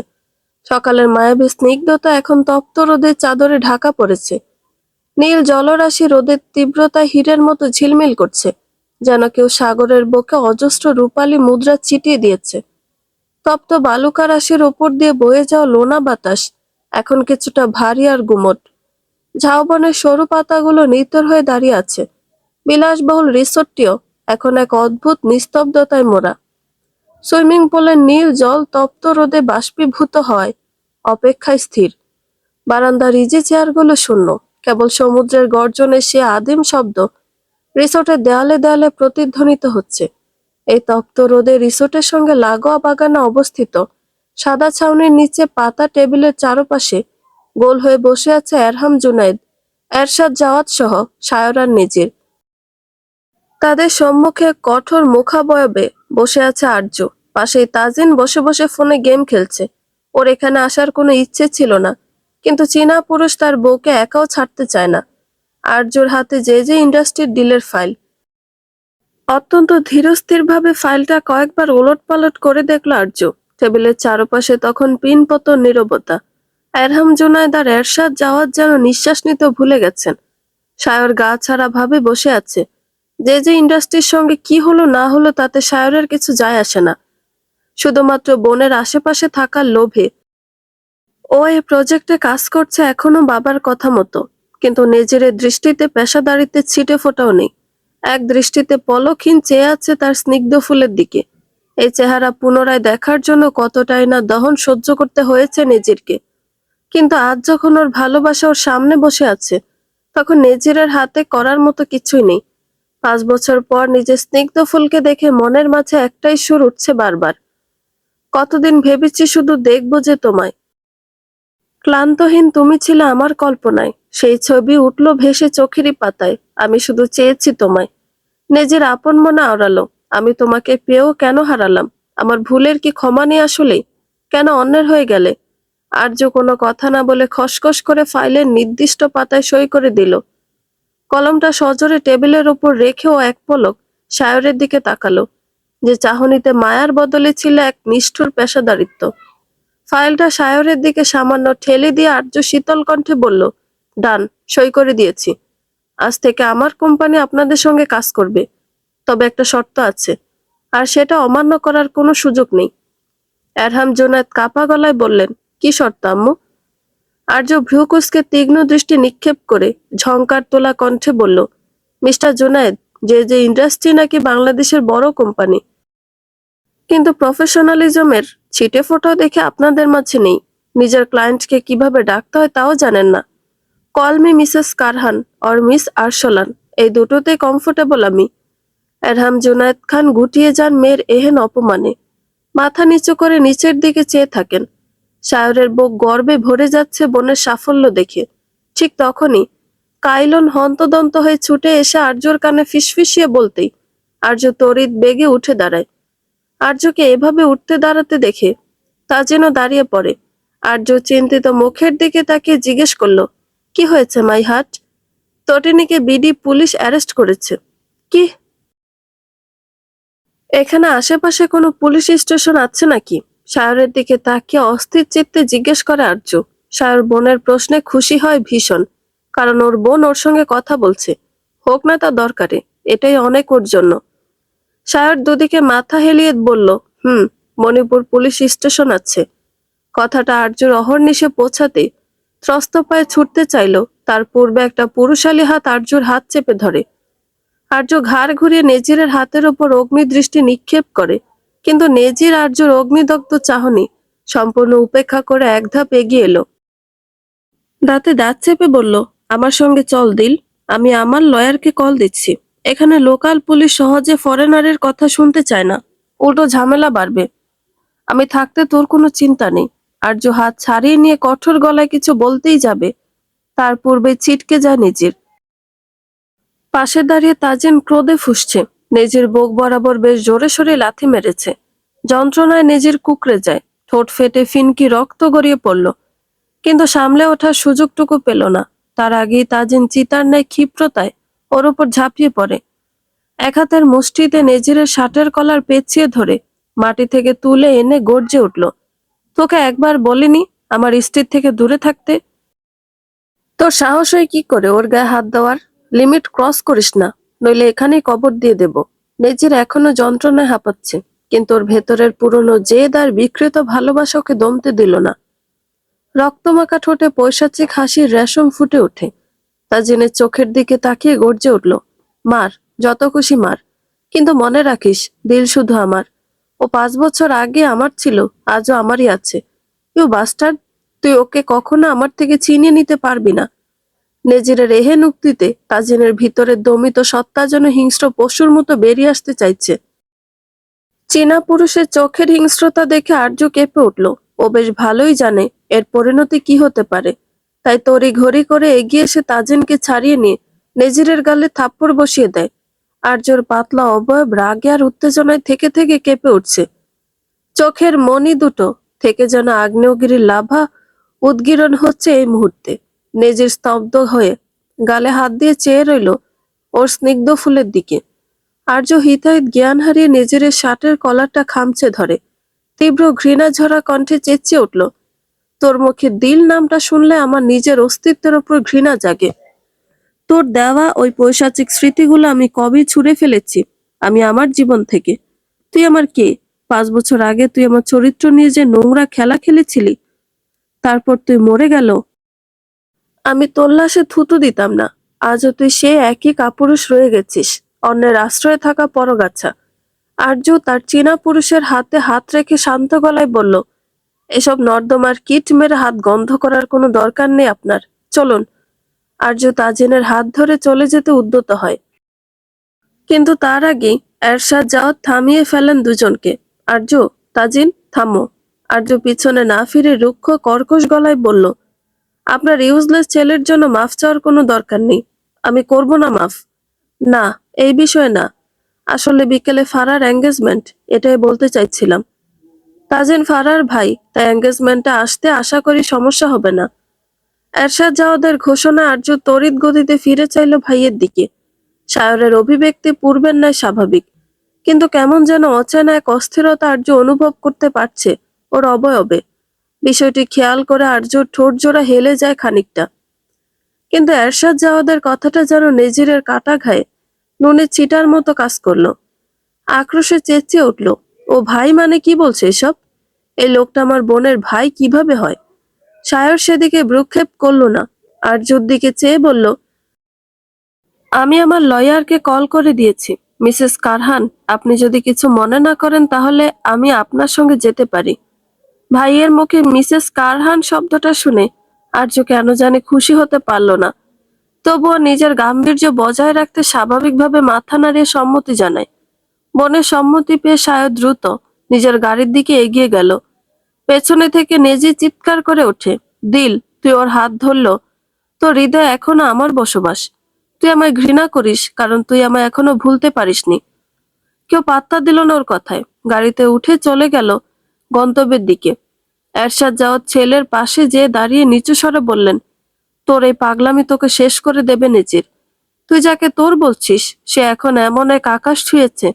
সকালের মায়াবী স্নিগ্ধতা এখন তপ্ত রোদের চাদরে ঢাকা পড়েছে। নীল জলরাশি রোদের তীব্রতায় হীরের মতো ঝিলমিল করছে, যেন কেউ সাগরের বুকে অজস্র রূপালী মুদ্রা ছিটিয়ে দিয়েছে। তপ্ত বালুকা রাশির ওপর দিয়ে বয়ে যাওয়া লোনা বাতাস এখন কিছুটা ভারী আর গুমট। ঝাউবনের সরু পাতাগুলো নিথর হয়ে দাঁড়িয়ে আছে। বিলাসবহুল রিসোর্টটিও এখন এক অদ্ভুত নিস্তব্ধতায় মোড়া। সুইমিং পুলের নীল জল তপ্ত রোদে বাষ্পীভূত হয়, অপেক্ষায় স্থির। বারান্দার ইজি চেয়ারগুলো শূন্য, কেবল সমুদ্রের গর্জনের সে আদিম শব্দ রিসোর্টের দেয়ালে দেয়ালে প্রতিধ্বনিত হচ্ছে। এই তপ্ত রোদে রিসোর্টের সঙ্গে লাগোয়া বাগানে অবস্থিত সাদা ছাউনির নিচে পাতা টেবিলের চারপাশে গোল হয়ে বসে আছে এরহাম জুনায়েদ, এরশাদ জাওয়াত সহ সায়রার নিজের। তাদের সম্মুখে কঠোর মুখাবয়বে বসে আছে আর্য। পাশেই তাজিন বসে বসে ফোনে গেম খেলছে। ওর এখানে আসার কোনো ইচ্ছে ছিল না, কিন্তু চীনা পুরুষ তার বউকে একাও ছাড়তে চায় না। আর্যর হাতে যে ইন্ডাস্ট্রির ডিলের ফাইল। অত্যন্ত ধীরস্থিরভাবে ফাইলটা কয়েকবার ওলটপালট করে দেখল আর্য। টেবিলের চারপাশে তখন পিনপতন নীরবতা। এরহাম জুনায়েদ আর এরশাদ জাওয়াদ যেন নিঃশ্বাস নিতে ভুলে গেছেন। সায়র গা ছাড়া ভাবে বসে আছে। যে ইন্ডাস্ট্রির সঙ্গে কি হলো না হলো তাতে সায়রের কিছু যায় আসে না। শুধুমাত্র বোনের আশেপাশে থাকার লোভে ও এই প্রজেক্টে কাজ করছে এখনো বাবার কথা মতো, কিন্তু নিজের দৃষ্টিতে পেশাদারিতে ছিটে ফোটাও নেই। এক দৃষ্টিতে পলকহীন চেয়ে আছে তার স্নিগ্ধ ফুলের দিকে। এই চেহারা পুনরায় দেখার জন্য কতটাই না দহন সহ্য করতে হয়েছে নিজেরকে। কিন্তু আজ যখন ওর ভালোবাসা ওর সামনে বসে আছে, তখন নিজের হাতে করার মতো কিছুই নেই। 5 বছর পর নিজের স্নিগ্ধ ফুলকে দেখে মনের মাঝে একটাই সুর উঠছে বারবার, কতদিন ভেবেছি শুধু দেখবো যে তোমায়। ক্লান্তহীন তুমি ছিলে আমার কল্পনায়, সেই ছবি উঠল ভেসে চোখেরই পাতায়। আমি শুধু চেয়েছি তোমায়। নিজের আপন মনে আওড়ালো, আমি তোমাকে পেয়েও কেন হারালাম? আমার ভুলের কি ক্ষমা নেই আসলেই? কেন অন্যের হয়ে গেলে? আর্য কোনো কথা না বলে খসখস করে ফাইলের নির্দিষ্ট পাতায় সই করে দিল। কলমটা সজোরে টেবিলের ওপর রেখেও এক পলক সায়রের দিকে তাকালো, যে চাহনিতে মায়ার বদলে ছিল এক নিষ্ঠুর পেশাদারিত্ব। ফাইলটা সায়রের দিকে সামান্য ঠেলে দিয়ে আর্য শীতল কণ্ঠে বলল, ডান, সই করে দিয়েছি। আজ থেকে আমার কোম্পানি আপনাদের সঙ্গে কাজ করবে, তবে একটা শর্ত আছে, আর সেটা অমান্য করার কোনো সুযোগ নেই। এরহাম জুনায়েদ কাঁপা গলায় বললেন, কি শর্ত আম্মু? আর্য ভ্রুকুচকে তীক্ষ্ণ দৃষ্টি নিক্ষেপ করে ঝংকার তোলা কণ্ঠে বলল, মিস্টার জুনায়েদ, যে ইন্ডাস্ট্রি নাকি বাংলাদেশের বড় কোম্পানি, কিন্তু প্রফেশনালিজমের ছিটে ফোটাও দেখে আপনাদের মাঝে নেই। নিজের ক্লায়েন্টকে কিভাবে ডাকতে হয় তাও জানেন না। কল মি মিসেস কারহান অর মিস আরশোলান, এই দুটোতেই কমফোর্টেবল আমি। এরহাম জুনায়েদ খান গুটিয়ে যান মেয়ের এহেন অপমানে। মাথা নিচু করে নিচের দিকে চেয়ে থাকেন। সায়রের বুক গর্বে ভরে যাচ্ছে বোনের সাফল্য দেখে। ঠিক তখনই কাইলন হন্তদন্ত হয়ে ছুটে এসে আর্যর কানে ফিসফিসিয়ে বলতেই আর্য তড়িৎ বেগে উঠে দাঁড়ায়। আর্যকে এভাবে উঠতে দাঁড়াতে দেখে তা যেন দাঁড়িয়ে পড়ে। আর্য চিন্তিত মুখের দিকে তাকিয়ে জিজ্ঞেস করলো, কি হয়েছে মাই হার্ট? তটিনীকে বিডি পুলিশ অ্যারেস্ট করেছে। কি? এখানে আশেপাশে কোনো পুলিশ স্টেশন আছে নাকি? সায়রের দিকে তাকিয়ে অস্থির চিত্তে জিজ্ঞেস করে আর্য। সায়র বোনের প্রশ্নে খুশি হয় ভীষণ, কারণ ওর বোন ওর সঙ্গে কথা বলছে। হোক না তা দরকারে, এটাই অনেক ওর জন্য। সায়র দুদিকে মাথা হেলিয়ে বলল, মণিপুর পুলিশ স্টেশন আছে। কথাটা আর্যর অহর্নিশে পৌঁছাতে ত্রস্ত পায়ে ছুটতে চাইল, তার পূর্বে একটা পুরুষালী হাত আর্যর হাত চেপে ধরে। আর্য ঘাড় ঘুরিয়ে নেজিরের হাতের ওপর অগ্নিদৃষ্টি নিক্ষেপ করে, কিন্তু নেজির আর্যর অগ্নিদগ্ধ চাহনি সম্পূর্ণ উপেক্ষা করে এক ধাপ এগিয়ে এলো। দাঁতে দাঁত চেপে বলল, আমার সঙ্গে চল দিল, আমি আমার লয়ারকে কল দিচ্ছি। এখানে লোকাল পুলিশ সহজে ফরেনারের কথা শুনতে চায় না, উল্টো ঝামেলা বাড়বে। আমি থাকতে তোর কোনো চিন্তা নেই। আর্য হাত ছাড়িয়ে নিয়ে কঠোর গলায় কিছু বলতেই যাবে, তার পূর্বে ছিটকে যায় নিজের। পাশে দাঁড়িয়ে তাজিন ক্রোধে ফুঁসছে। নিজের বুক বরাবর বেশ জোরে সোরে লাথি মেরেছে। যন্ত্রণায় নিজের কুকড়ে যায়, ঠোঁট ফেটে ফিনকি রক্ত গড়িয়ে পড়ল, কিন্তু সামলে ওঠার সুযোগটুকু পেল না। তার আগেই তাজিন চিতার ন্যায় ক্ষিপ্রতায় ওর উপর ঝাঁপিয়ে পড়ে। এক হাতের মুষ্টিতে নেজিরের শার্টের কলার পেঁচিয়ে ধরে মাটি থেকে তুলে এনে গর্জে উঠল, তোকে একবার বলিনি আমার স্ত্রীর থেকে দূরে থাকতে? তোর সাহস হয় কি করে ওর গায়ে হাত দেওয়ার? লিমিট ক্রস করিস না, নইলে এখানেই কবর দিয়ে দেব। নেজির এখনো যন্ত্রণায় হাঁপাচ্ছে, কিন্তু ওর ভেতরের পুরনো জেদ আর বিকৃত ভালোবাসা ওকে দমতে দিল না। রক্তমাখা ঠোঁটে পৈশাচিক হাসির রেশম ফুটে ওঠে। তাজিনের চোখের দিকে তাকিয়ে গর্জে উঠল, মার, যত খুশি মার, কিন্তু মনে রাখিস দিল শুধু আমার। ও 5 বছর আগে আমার ছিল, আজও আমারই আছে। ইউ বাস্টার্ড, তুই ওকে কখনো আমার থেকে ছিনিয়ে নিতে পারবি না। নেজিরের এহেন উক্তিতে তাজিনের ভিতরের দমিত সত্তা যেন হিংস্র পশুর মতো বেরিয়ে আসতে চাইছে। চীনা পুরুষের চোখের হিংস্রতা দেখে আর্য কেঁপে উঠল। ও বেশ ভালোই জানে এর পরিণতি কি হতে পারে, তাই তড়ি ঘড়ি করে এগিয়ে এসে তাজিনকে ছাড়িয়ে নিয়ে নেজিরের গালে থাপ্পড় বসিয়ে দেয়। আর্যর পাতলা অবয়ব রাগে আর উত্তেজনায় থেকে থেকে কেঁপে উঠছে। চোখের মণি দুটো থেকে যেন আগ্নেয়গিরির লাভা উদ্গীরণ হচ্ছে এই মুহূর্তে। নেজির স্তব্ধ হয়ে গালে হাত দিয়ে চেয়ে রইল ওর স্নিগ্ধ ফুলের দিকে। আর্য হিতাহিত জ্ঞান হারিয়ে নিজের শার্টের কলারটা খামচে ধরে তীব্র ঘৃণা ঝরা কণ্ঠে চেঁচিয়ে উঠল, তোর মুখে দিল নামটা শুনলে আমার নিজের অস্তিত্বের ওপর ঘৃণা জাগে। তোর দেওয়া ওই পৈশাচিক স্মৃতিগুলো আমি কবেই ছুঁড়ে ফেলেছি আমি আমার জীবন থেকে। তুই আমার কে? 5 বছর আগে তুই আমার চরিত্র নিয়ে যে নোংরা খেলা খেলেছিলি, তারপর তুই মরে গেল আমি তোর লাশে থুতু দিতাম না। আজও তুই সে একই কাপুরুষ রয়ে গেছিস, অন্যের আশ্রয়ে থাকা পরগাছা। আর্য তার চীনা পুরুষের হাতে হাত রেখে শান্ত গলায় বলল, এসব নর্দমার কিট মেরে হাত গন্ধ করার কোনো দরকার নেই আপনার, চলুন। আর্য তাজিনের হাত ধরে চলে যেতে উদ্যত হয়, কিন্তু তার আগেই এরশাদ জাওয়াদ থামিয়ে ফেলেন দুজনকে। আর্য, তাজিন, থামো। আর্য পিছনে না ফিরে রুক্ষ কর্কশ গলায় বলল, আপনার ইউজলেস ছেলের জন্য মাফ চাওয়ার কোনো দরকার নেই। আমি করব না মাফ। না, এই বিষয়ে না। আসলে বিকেলে ফারার এঙ্গেজমেন্ট, এটাই বলতে চাইছিলাম। তাজিন ফারার ভাই, তাই এঙ্গেজমেন্টে আসতে আশা করি সমস্যা হবে না। এরশাদ জাওয়াদের ঘোষণা আর্য তড়িৎ গতিতে ফিরে চাইল ভাইয়ের দিকে। শায়রের অভিব্যক্তি পূর্বের ন্যায় স্বাভাবিক, কিন্তু কেমন যেন অচেনা এক অস্থিরতা আর্য অনুভব করতে পারছে ওর অবয়বে। বিষয়টি খেয়াল করে আর্যর ঠোঁট জোড়া হেলে যায় খানিকটা। কিন্তু এরশাদ জাওয়াদের কথাটা যেন নেজিরের কাটা ঘায়ে নুনের ছিটার মতো কাজ করলো। আক্রোশে চেঁচিয়ে উঠল, ও ভাই মানে কি বলছে এসব? এই লোকটা আমার বোনের ভাই কিভাবে হয়? শায়র সেদিকে ভ্রুক্ষেপ করলো না, আর্যর দিকে চেয়ে বলল, আমি আমার লয়ারকে কল করে দিয়েছি। মিসেস কারহান, আপনি যদি কিছু মনে না করেন তাহলে আমি আপনার সঙ্গে যেতে পারি। ভাইয়ের মুখে মিসেস কারহান শব্দটা শুনে আর্য কেন জানে খুশি হতে পারল না। তবুও নিজের গাম্ভীর্য বজায় রাখতে স্বাভাবিকভাবে মাথা নাড়িয়ে সম্মতি জানায়। বোনের সম্মতি পেয়ে শায়দ দ্রুত নিজের গাড়ির দিকে এগিয়ে গেল। পেছনে থেকে নেজি চিৎকার করে ওঠে, দিল, তুই ওর হাত ধরল? তোর হৃদয় এখনো আমার বসবাস। তুই আমায় ঘৃণা করিস কারণ তুই আমায় এখনো ভুলতে পারিসনি। কেউ পাত্তা দিল না ওর কথায়, গাড়িতে উঠে চলে গেল গন্তব্যের দিকে। এরশাদ জাওয়াদ ছেলের পাশে যেয়ে দাঁড়িয়ে নিচু স্বরে বললেন, তোর এই পাগলামি তোকে শেষ করে দেবে নেজির। তুই যাকে তোর বলছিস সে এখন এমন এক আকাশ ছুঁয়েছে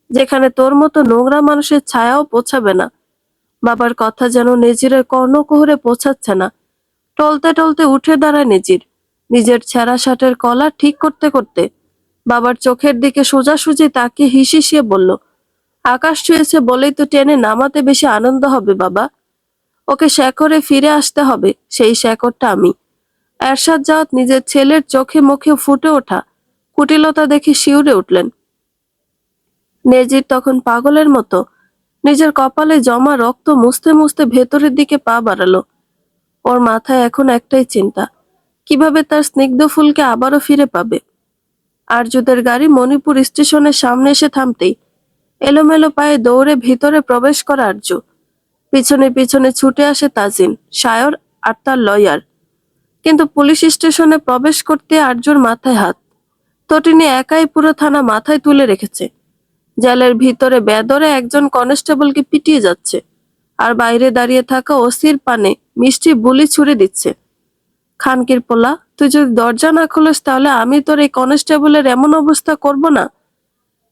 যেখানে তোর মতো নোংরা মানুষের ছায়াও পৌঁছাবে না। বাবার কথা যেন নেজিরের কর্ণকুহরে পৌঁছাচ্ছে না। টলতে টলতে উঠে দাঁড়ায় নেজির, নিজের ছেঁড়া শার্টের কলার ঠিক করতে করতে। বাবার চোখের দিকে সোজাসুজি তাকিয়ে হিসিয়ে বলল, আকাশ ছুঁয়েছে বলেই তো টেনে নামাতে বেশি আনন্দ হবে বাবা। ওকে শেকড়ে ফিরে আসতে হবে, সেই শেকড়টা আমি। এরশাদ জাওয়াদ নিজের ছেলের চোখে মুখে ফুটে ওঠা কুটিলতা দেখে শিউরে উঠলেন। নেজির তখন পাগলের মতো নিজের কপালে জমা রক্ত মুছতে মুছতে ভেতরের দিকে পা বাড়ালো। ওর মাথায় এখন একটাই চিন্তা, কিভাবে তার স্নিগ্ধ ফুলকে আবারও ফিরে পাবে। আর্যদের গাড়ি মণিপুর স্টেশনের সামনে এসে থামতেই এলোমেলো পায়ে দৌড়ে ভিতরে প্রবেশ করা আর্য। পিছনে পিছনে ছুটে আসে তাজিন, শায়র আর তার লয়ার। কিন্তু পুলিশ স্টেশনে প্রবেশ করতে আর্যর মাথায় হাত। তটিনী একাই পুরো থানা মাথায় তুলে রেখেছে। জেলের ভিতরে বেদরে একজন কনস্টেবলকে পিটিয়ে যাচ্ছে, আর বাইরে দাঁড়িয়ে থাকা ওসির পানে মিষ্টি বুলি ছুড়ে দিচ্ছে। খানকির পোলা, তুই যদি দরজা না খোলস তাহলে আমি তোর এই কনস্টেবলের এমন অবস্থা করব না।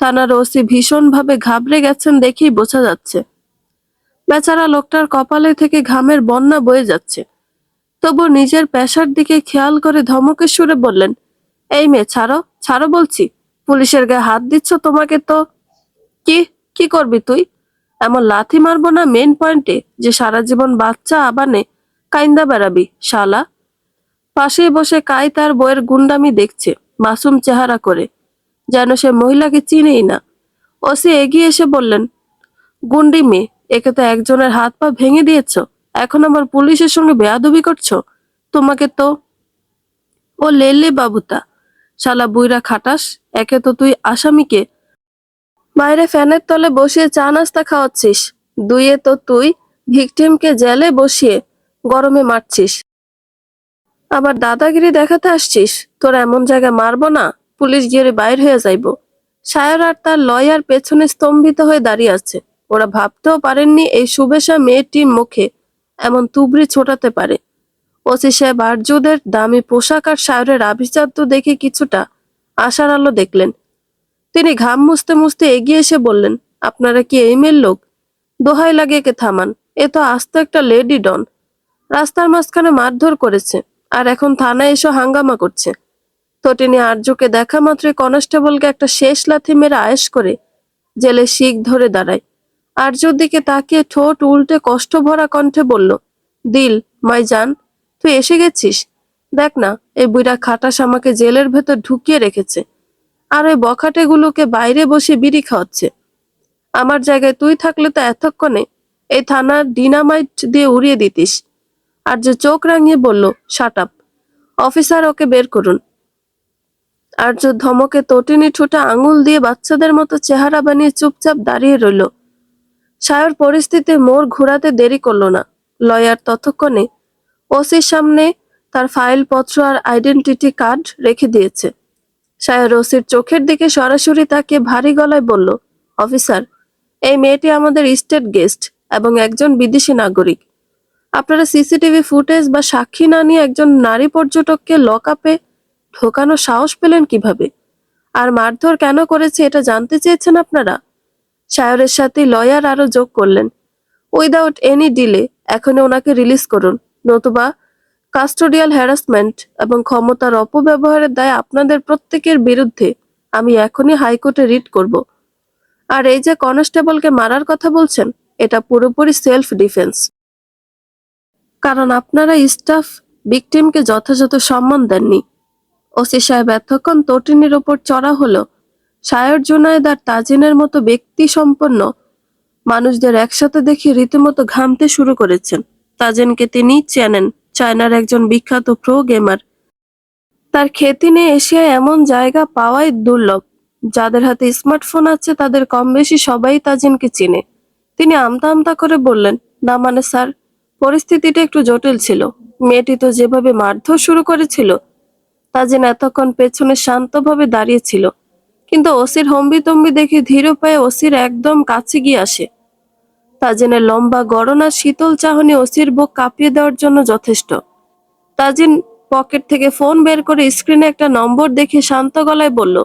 থানার ওসি ভীষণভাবে ঘাবড়ে গেছেন দেখেই বোঝা যাচ্ছে। বেচারা লোকটার কপালে থেকে ঘামের বন্যা বয়ে যাচ্ছে। তবু নিজের পেশার দিকে খেয়াল করে ধমকের সুরে বললেন, এই মেয়ে ছাড়ো, ছাড়ো বলছি। পুলিশের গায়ে হাত দিচ্ছ, তোমাকে তো কি কি করবি তুই? এমন লাথি মারবো না মেন পয়েন্টে যে সারা জীবন বাচ্চা আবানে কাইন্দা বেড়াবি শালা। পাশেই বসে কাই তার বইয়ের গুন্ডামি দেখছে মাসুম চেহারা করে, যেন সে মহিলাকে চিনেই না। ওসি এগিয়ে এসে বললেন, গুন্ডি মেয়ে, একে তো একজনের হাত পা ভেঙে দিয়েছ, এখন আবার পুলিশের সঙ্গে বেয়াদবি করছো। তোমাকে তো ও লেলে বাবুতা, শালা বুইরা খাটাস। একে তো তুই আসামিকে বাইরে ফ্যানের তলে বসিয়ে চা নাস্তা খাওয়াচ্ছিস, দুইয়ে তো তুই ভিকটিমকে জেলে বসিয়ে গরমে মারছিস, আবার দাদাগিরি দেখাতে আসছিস। তোর এমন জায়গায় মারবো না, পুলিশ গিয়ে বাইর হয়ে যাইব। শায়র আর তার লয়ার পেছনে স্তম্ভিত হয়ে দাঁড়িয়ে আছে। ওরা ভাবতেও পারেননি এই সুবেশা মেয়েটির মুখে এমন তুবড়ি ছোটাতে পারে। ওসি সাহেব আর্যদের দামি পোশাক আর শায়রের আভিজাত্য দেখে কিছুটা আশার আলো দেখলেন। তিনি ঘাম মুছতে মুছতে এগিয়ে এসে বললেন, আপনারা কি এই মেয়ের লোক? দোহাই লাগে একে থামান। এ তো আস্ত একটা লেডি ডন। রাস্তার মাঝখানে মারধর করেছে, আর এখন থানায় এসে হাঙ্গামা করছে। তো তিনি আর্যকে দেখা মাত্রই কনস্টেবলকে একটা শেষ লাথি মেরে আয়েশ করে জেলে শিক ধরে দাঁড়ায়। আর্যর দিকে তাকিয়ে ঠোঁট উল্টে কষ্ট ভরা কণ্ঠে বলল, দিল, মাই জান, তুই এসে গেছিস। দেখ না, এই বুইড়া খাটাস আমাকে জেলের ভেতর ঢুকিয়ে রেখেছে, আর ওই বখাটেগুলোকে বাইরে বসে বিড়ি খাওয়াচ্ছে। আমার জায়গায় তুই থাকলে তো এতক্ষণে এই থানার ডিনামাইট দিয়ে উড়িয়ে দিতিস। আর্য চোখ রাঙিয়ে বলল, শাট আপ অফিসার, ওকে বের করুন। আর্য ধমকে তটিনী ঠোঁটে আঙুল দিয়ে বাচ্চাদের মতো চেহারা বানিয়ে চুপচাপ দাঁড়িয়ে রইল। সায়র পরিস্থিতির মোড় ঘোরাতে দেরি করলো না। লয়ার ততক্ষণে ওসির সামনে তার ফাইলপত্র আর আইডেন্টিটি কার্ড রেখে দিয়েছে। সায়র ওসির চোখের দিকে সরাসরি তাকিয়ে ভারী গলায় বলল, অফিসার, এই মেয়েটি আমাদের স্টেট গেস্ট এবং একজন বিদেশি নাগরিক। আপনারা সিসিটিভি ফুটেজ বা সাক্ষী না নিয়ে একজন নারী পর্যটককে লকআপে ঢোকানোর সাহস পেলেন কিভাবে? আর মারধর কেন করেছে এটা জানতে চেয়েছেন আপনারা? সায়রের সাথে লয়ার আরো যোগ করলেন, উইদাউট এনি ডিলে এখনই ওনাকে রিলিজ করুন, নতুবা কাস্টোডিয়াল হ্যারাসমেন্ট এবং ক্ষমতার অপব্যবহারের দায় আপনাদের প্রত্যেকের বিরুদ্ধে আমি এখনই হাইকোর্টে রিট করব। আর এই যে কনস্টেবলকে মারার কথা বলছেন, এটা পুরোপুরি সেলফ ডিফেন্স। কারণ আপনারা স্টাফ ভিকটিমকে যথাযথ সম্মান দেননি। ওসি সাহেব এতক্ষণ তটিনীর ওপর চড়া হলো সায়র, জুনায়েদ আর তাজিনের মতো ব্যক্তি সম্পন্ন মানুষদের একসাথে দেখে রীতিমতো ঘামতে শুরু করেছেন। তাজিনকে তিনি চেনেন, চায়নার একজন বিখ্যাত প্রো গেমার। তার খ্যাতি নিয়ে এশিয়ায় এমন জায়গা পাওয়াই দুর্লভ। যাদের হাতে স্মার্টফোন আছে তাদের কম বেশি সবাই তাজিনকে চিনে। তিনি আমতা আমতা করে বললেন, না মানে স্যার, পরিস্থিতিটা একটু জটিল ছিল। মেয়েটি তো যেভাবে মারধর শুরু করেছিল। তাজিন এতক্ষণ পেছনে শান্তভাবে দাঁড়িয়েছিল, কিন্তু ওসির হম্বিতম্বি দেখে ধীর পায়ে ওসির একদম কাছে গিয়ে আসে। তাজিনের লম্বা গড়ন আর শীতল চাহনি ওসির বুক কাঁপিয়ে দেওয়ার জন্য যথেষ্ট। তাজিন পকেট থেকে ফোন বের করে স্ক্রিনে একটা নম্বর দেখে শান্ত গলায় বলল,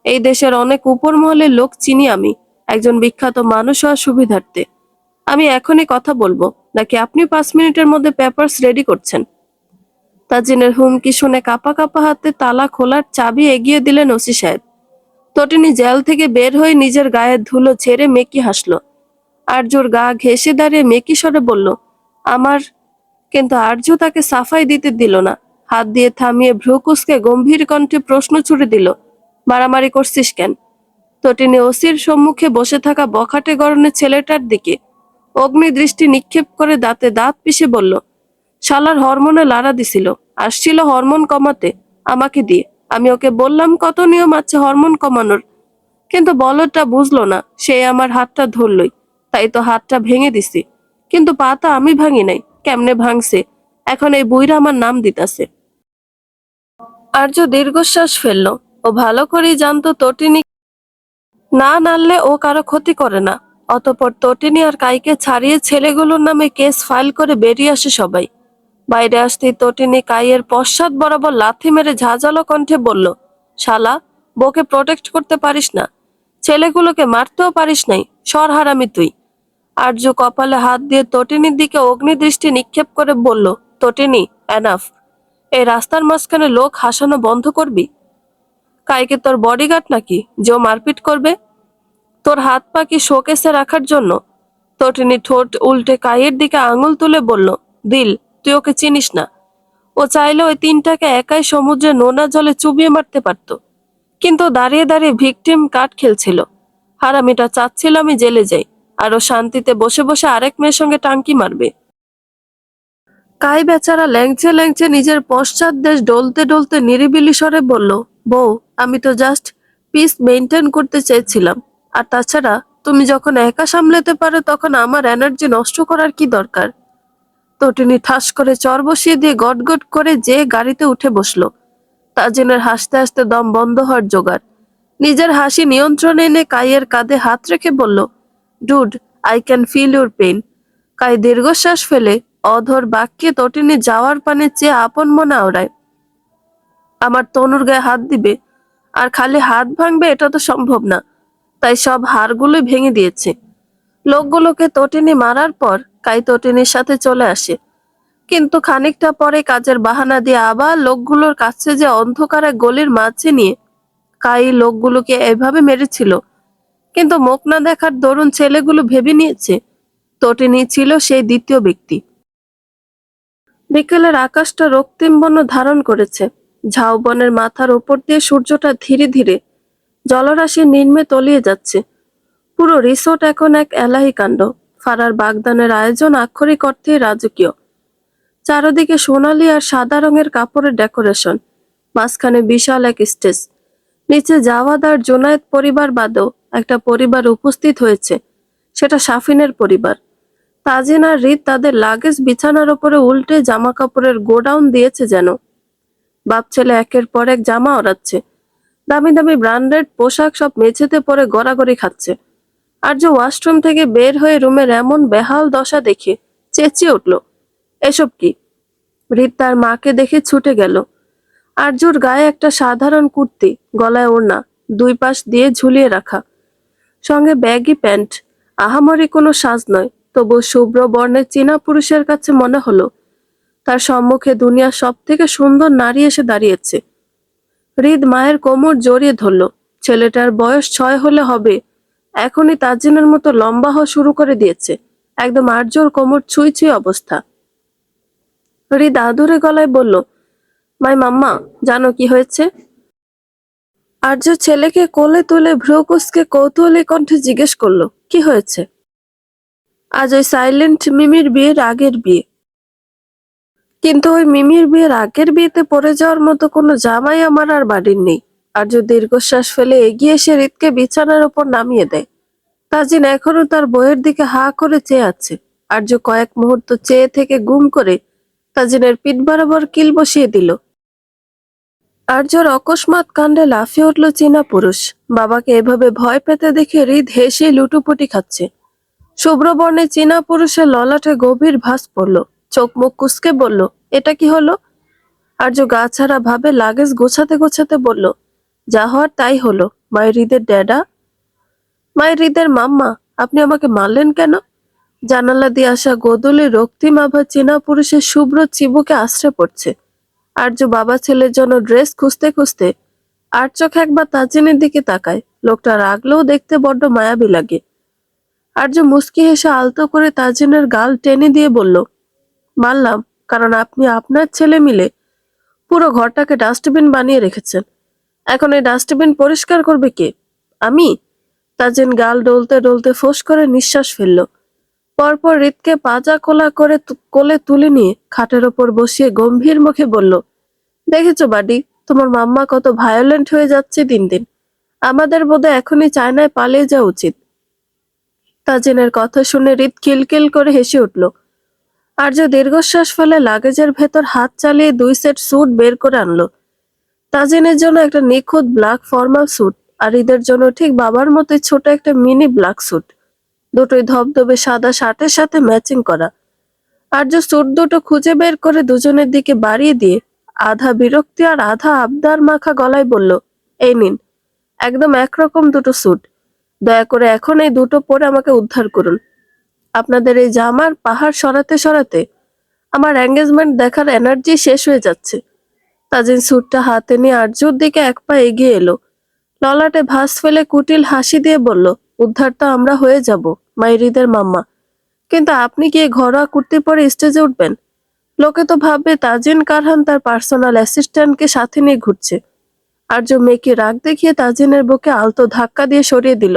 এই দেশের অনেক উপর মহলের লোক চিনি আমি, একজন বিখ্যাত মানুষ হওয়ার সুবিধার্থে। আমি এখনই কথা বলবো, নাকি আপনি 5 মিনিটের মধ্যে পেপারস রেডি করছেন? তাজিনের হুমকি শুনে কাঁপা কাঁপা হাতে তালা খোলার চাবি এগিয়ে দিলেন ওসি সাহেব। তটিনী জেল থেকে বের হয়ে নিজের গায়ের ধুলো ছেড়ে মেকি হাসলো। আর্যর গা ঘেঁষে দাঁড়িয়ে মেকি স্বরে বলল, আমার। কিন্তু আর্য তাকে সাফাই দিতে দিল না। হাত দিয়ে থামিয়ে ভ্রুকুসকে গম্ভীর কণ্ঠে প্রশ্ন ছুড়ে দিল, মারামারি করছিস কেন? তটিনী ওসির সম্মুখে বসে থাকা বখাটে গড়নের ছেলেটার দিকে অগ্নি দৃষ্টি নিক্ষেপ করে দাঁতে দাঁত পিষে বলল, শালার হরমোনে লাড়া দিছিল, আসছিল হরমোন কমাতে আমাকে দিয়ে। আমি ওকে বললাম কত নিয়ম আছে হরমোন কমানোর, কিন্তু বলদটা বুঝলো না। সে আমার হাতটা ধরলই, তাই তো হাতটা ভেঙে দিছি। কিন্তু পাতা আমি ভাঙি নাই। কেমনে ভাঙছে এখন এই বুইরা আমার নাম দিতাছে। আর্য দীর্ঘশ্বাস ফেললো। ও ভালো করেই জানতো তটিনী না নাড়লে ও কারো ক্ষতি করে না। অতঃপর তটিনী আর কাইকে ছাড়িয়ে ছেলেগুলোর নামে কেস ফাইল করে বেরিয়ে আসে সবাই। বাইরে আসতেই তটিনী কাইয়ের পশ্চাৎ বরাবর লাথি মেরে ঝাঁঝালো কণ্ঠে বলল, শালা, বউকে প্রটেক্ট করতে পারিস না, ছেলেগুলোকে মারতেও পারিস নাই, সর হারামি তুই। আর্য কপালে হাত দিয়ে তটিনীর দিকে অগ্নিদৃষ্টি নিক্ষেপ করে বলল, তটিনী, এনাফ। এই রাস্তার মাঝখানে লোক হাসানো বন্ধ করবি। কাইকে তোর বডিগার্ড নাকি যে ও মারপিট করবে? তোর হাত পা কি শোকেসে রাখার জন্য? তটিনী ঠোঁট উল্টে কাইয়ের দিকে আঙুল তুলে বলল, দিল, তুই ওকে চিনিস না। ও চাইলে ওই তিনটাকে একাই সমুদ্রে নোনা জলে চুবিয়ে মারতে পারত, কিন্তু দাঁড়িয়ে দাঁড়িয়ে ভিকটিম কার্ড খেলছিল। হারামিটা চাচ্ছিল আমি জেলে যাই, আর ও শান্তিতে বসে বসে আরেক মেয়ের সঙ্গে টাঙ্কি মারবে। কাই বেচারা ল্যাংচে ল্যাংচে নিজের পশ্চাৎ দেশ ডলতে ডলতে নিরিবিলি স্বরে বলল, বউ, আমি তো জাস্ট পিস মেনটেন করতে চেয়েছিলাম। আর তাছাড়া তুমি যখন একা সামলাতে পারো তখন আমার এনার্জি নষ্ট করার কি দরকার? তটিনী ঠাস করে চর বসিয়ে দিয়ে গটগট করে যে গাড়িতে উঠে বসলো। তাজিনের হাসতে হাসতে দম বন্ধ হওয়ার জোগাড়। নিজের হাসি নিয়ন্ত্রণে এনে কাইয়ের কাঁধে হাত রেখে বলল, dude, I can feel your pain. কাই দীর্ঘশ্বাস ফেলে অধর বাক্যে তটিনী যাওয়ার পানে চেয়ে আপন মনে আওড়ায়। আমার তনুর গায়ে হাত দিবে, আর খালি হাত ভাঙবে এটা তো সম্ভব না, তাই সব হাড়গুলোই ভেঙে দিয়েছে। লোকগুলোকে তটিনী মারার পর কাই তটিনীর সাথে চলে আসে, কিন্তু খানিকটা পরে কাজের বাহানা দিয়ে আবার লোকগুলোর কাছে যে অন্ধকারে গলির মাঝে নিয়ে কাই লোকগুলোকে এভাবে মেরেছিল। কিন্তু মুখ না দেখার দরুন ছেলেগুলো ভেবে নিয়েছে তটিনী ছিল সেই দ্বিতীয় ব্যক্তি। বিকেলের আকাশটা রক্তিম বর্ণ ধারণ করেছে। ঝাউবনের মাথার উপর দিয়ে সূর্যটা ধীরে ধীরে জলরাশি নিম্নে তলিয়ে যাচ্ছে। পুরো রিসোর্ট এখন এক এলাহি কাণ্ড। ফারার বাগদানের আয়োজন আক্ষরিক অর্থে রাজকীয়। চারদিকে সোনালী আর সাদা রঙের কাপড়ের ডেকোরেশন, মাঝখানে বিশাল এক স্টেজ। নিচে জাওয়াদ আর জোনায়েদ পরিবার বাদেও একটা পরিবার উপস্থিত হয়েছে, সেটা সাফিনের পরিবার। তাজিন আর রিত তাদের লাগেজ বিছানার উপরে উল্টে জামা কাপড়ের গোডাউন দিয়েছে যেন। বাপ ছেলে একের পর এক জামা ওড়াচ্ছে, দামি দামি ব্র্যান্ডেড পোশাক সব মেঝেতে পরে গড়াগড়ি খাচ্ছে। আর যে ওয়াশরুম থেকে বের হয়ে রুমের এমন বেহাল দশা দেখে চেঁচিয়ে উঠল, এসব কি? রিত তার মাকে দেখে ছুটে গেল। আরজুর গায়ে একটা সাধারণ কুর্তি, গলায় ওড়না, দুই পাশ দিয়ে ঝুলিয়ে রাখা, সঙ্গে ব্যাগি প্যান্ট। আহামরি কোনো সাজ নয়, তবু শুভ্র বর্ণের চীনা পুরুষের কাছে মনে হলো তার সম্মুখে দুনিয়ার সব থেকে সুন্দর নারী এসে দাঁড়িয়েছে। হৃদ মায়ের কোমর জড়িয়ে ধরল। ছেলেটার বয়স 6 হলে হবে, এখনই তাজিনের মতো লম্বা হওয়া শুরু করে দিয়েছে। একদম আর্যর কোমর ছুঁই ছুঁই অবস্থা। হৃদ আদুরে গলায় বলল, মাই মাম্মা, জানো কি হয়েছে? আর্য ছেলেকে কোলে তুলে ভ্রু কুঁচকে কৌতূহলী কণ্ঠে জিজ্ঞেস করলো, কি হয়েছে? আজ ওই সাইলেন্ট মিমির বিয়ের আগের বিয়ে। কিন্তু ওই মিমির বিয়ের আগের বিয়েতে পড়ে যাওয়ার মতো কোনো জামাই আমার আর বাড়ির নেই। আর্য দীর্ঘশ্বাস ফেলে এগিয়ে এসে রিতকে বিছানার উপর নামিয়ে দেয়। তাজিন এখনো তার বইয়ের দিকে হা করে চেয়ে আছে। আর্য কয়েক মুহূর্ত চেয়ে থেকে গুম করে তাজিনের পিঠ বরাবর কিল বসিয়ে দিল। আর্যর অকস্মাৎ কাণ্ডে লাফিয়ে উঠল চীনা পুরুষ। বাবাকে এভাবে ভয় পেতে দেখে হৃদ হেসে লুটোপুটি খাচ্ছে। শুভ্রবর্ণে চীনা পুরুষের ললাটে গভীর ভাঁজ পড়ল। চোখ মুখ কুঁচকে বলল, এটা কি হলো? আর্য গা ছাড়া ভাবে লাগেজ গোছাতে গোছাতে বলল, যা হওয়ার তাই হলো। মায়ের হৃদের ড্যাডা, মায়ের হৃদের মাম্মা, আপনি আমাকে মারলেন কেন? জানালা দিয়ে আসা গোদলে রক্তিম আভা চীনা পুরুষের শুভ্র চিবুকে আশ্রে পড়ছে। আর্য বাবা ছেলের জন্য ড্রেস খুঁজতে খুঁজতে আর চোখ একবার তাজিনের দিকে তাকায়। লোকটা রাগলেও দেখতে বড্ড মায়াবী লাগে। আর্য মুচকি হেসে আলতো করে তাজিনের গাল টেনে দিয়ে বলল, মানলাম, কারণ আপনি আপনার ছেলে মিলে পুরো ঘরটাকে ডাস্টবিন বানিয়ে রেখেছেন। এখন এই ডাস্টবিন পরিষ্কার করবে কে? আমি? তাজিন গাল ডলতে ডলতে ফোঁস করে নিঃশ্বাস ফেলল। পরপর রিতকে পাজা কোলা করে কোলে তুলে নিয়ে খাটের ওপর বসিয়ে গম্ভীর মুখে বলল, দেখেছো বাডি, তোমার মাম্মা কত ভায়োলেন্ট হয়ে যাচ্ছে দিন দিন। আমাদের বোধহয় এখনই চায়নায় পালিয়ে যাওয়া উচিত। তাজিনের কথা শুনে রিত খিলখিল করে হেসে উঠল। আর্য দীর্ঘশ্বাস ফেলে লাগেজের ভেতর হাত চালিয়ে 2 সেট স্যুট বের করে আনলো। তাজিনের জন্য একটা নিখুঁত ব্ল্যাক ফর্মাল স্যুট, আর ঈদের জন্য ঠিক বাবার মতোই ছোট একটা মিনি ব্ল্যাক স্যুট। দুটোই ধবধবে সাদা শার্টের সাথে ম্যাচিং করা। আর্য স্যুট দুটো খুঁজে বের করে দুজনের দিকে বাড়িয়ে দিয়ে আধা বিরক্তি আর আধা আবদার মাখা গলায় বলল, এই নিন, একদম একরকম দুটো স্যুট। দয়া করে এখন এই দুটো পরে আমাকে উদ্ধার করুন। আপনাদের এই জামার পাহাড় সরাতে সরাতে আমার এঙ্গেজমেন্ট দেখার এনার্জি শেষ হয়ে যাচ্ছে। তাজিন স্যুটটা হাতে নিয়ে আর্যর দিকে এক পা এগিয়ে এলো। ললাটে ভাঁজ ফেলে কুটিল হাসি দিয়ে বলল, উদ্ধার তো আমরা হয়ে যাব, মাইরিদের মাম্মা, কিন্তু আপনি কি ঘরোয়া কুর্তি পরে স্টেজে উঠবেন? লোকে তো ভাববে তাজিন কারহান তার পার্সোনাল অ্যাসিস্ট্যান্টকে সাথে নিয়ে ঘুরছে। আর্য মেয়েকে রাগ দেখিয়ে তাজিনের বুকে আলতো ধাক্কা দিয়ে সরিয়ে দিল।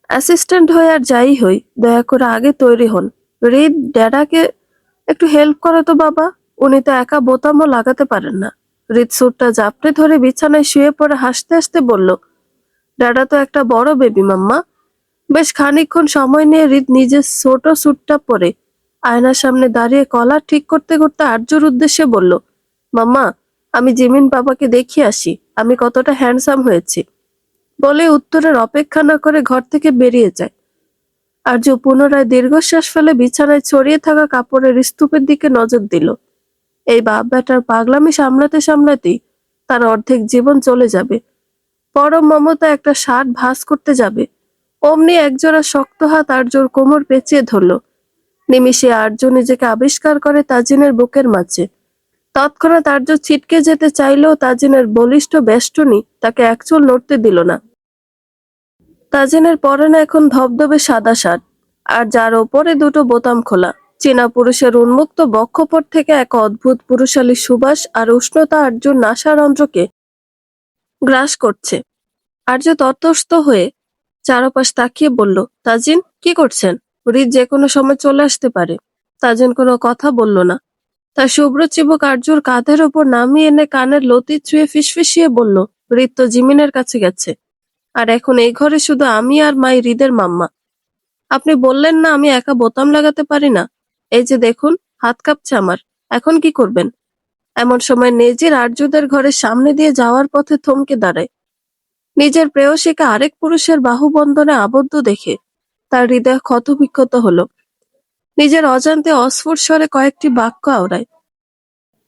অ্যাসিস্ট্যান্ট হয়ে আর যাই হই, দয়া করে আগে তৈরি হন। রিদ, ড্যাডাকে একটু হেল্প করো তো বাবা, উনি তো একা বোতামও লাগাতে পারেন না। রিদ স্যুটটা জাপটে ধরে বিছানায় শুয়ে পড়ে হাসতে হাসতে বলল, ড্যাডা তো একটা বড় বেবি মাম্মা। বেশ খানিকক্ষণ সময় নিয়ে রিদ নিজের ছোট স্যুটটা পরে আয়নার সামনে দাঁড়িয়ে কলার ঠিক করতে করতে আর্যর উদ্দেশ্যে বলল, মাম্মা, আমি জিমিন বাবাকে দেখিয়ে আসি আমি কতটা হ্যান্ডসাম হয়েছি। বলে উত্তরের অপেক্ষা না করে ঘর থেকে বেরিয়ে যায়। আর্য পুনরায় দীর্ঘশ্বাস ফেলে বিছানায় ছড়িয়ে থাকা কাপড়ের স্তূপের দিকে নজর দিল। এই বাপ বেটার পাগলামি সামলাতে সামলাতেই তার অর্ধেক জীবন চলে যাবে। পরম মমতা একটা ষাট ভাঁজ করতে যাবে, অমনি একজোড়া শক্ত হাত আর্যর কোমর পেঁচিয়ে ধরল। নিমিষে আর্য নিজেকে আবিষ্কার করে তাজিনের বুকের মাঝে। তৎক্ষণাৎ আর্য ছিটকে যেতে চাইলেও তাজিনের বলিষ্ঠ বেষ্টনী তাকে একচুল নড়তে দিল না। তাজিনের পরনে এখন ধবধবে সাদা শার্ট, আর যার ওপরে দুটো বোতাম খোলা। চীনা পুরুষের উন্মুক্ত বক্ষপট থেকে এক অদ্ভুত পুরুষালী সুবাস আর উষ্ণতা আর্যর নাসারন্ধ্রকে গ্রাস করছে। আর্য ততস্থ হয়ে চারপাশ তাকিয়ে বলল, তাজিন, কি করছেন? হৃদ যে কোনো সময় চলে আসতে পারে। তাজিন কোনো কথা বলল না। তার শুভ্র চিবুক আর্যর কাঁধের ওপর নামিয়ে এনে কানের লতি ছুঁয়ে ফিসফিসিয়ে বলল, হৃদ তো জিমিনের কাছে গেছে, আর এখন এই ঘরে শুধু আমি আর মাই হৃদের মাম্মা। আপনি বললেন না আমি একা বোতাম লাগাতে পারি না? এই যে দেখুন, হাত কাঁপছে আমার। এখন কি করবেন? এমন সময় নেজির আর্যদের ঘরের সামনে দিয়ে যাওয়ার পথে থমকে দাঁড়ায়। নিজের প্রেয়সীকে আরেক পুরুষের বাহুবন্ধনে আবদ্ধ দেখে তার হৃদয় ক্ষতবিক্ষত হলো। নিজের অজান্তে অস্ফুট স্বরে কয়েকটি বাক্য আওড়ায়।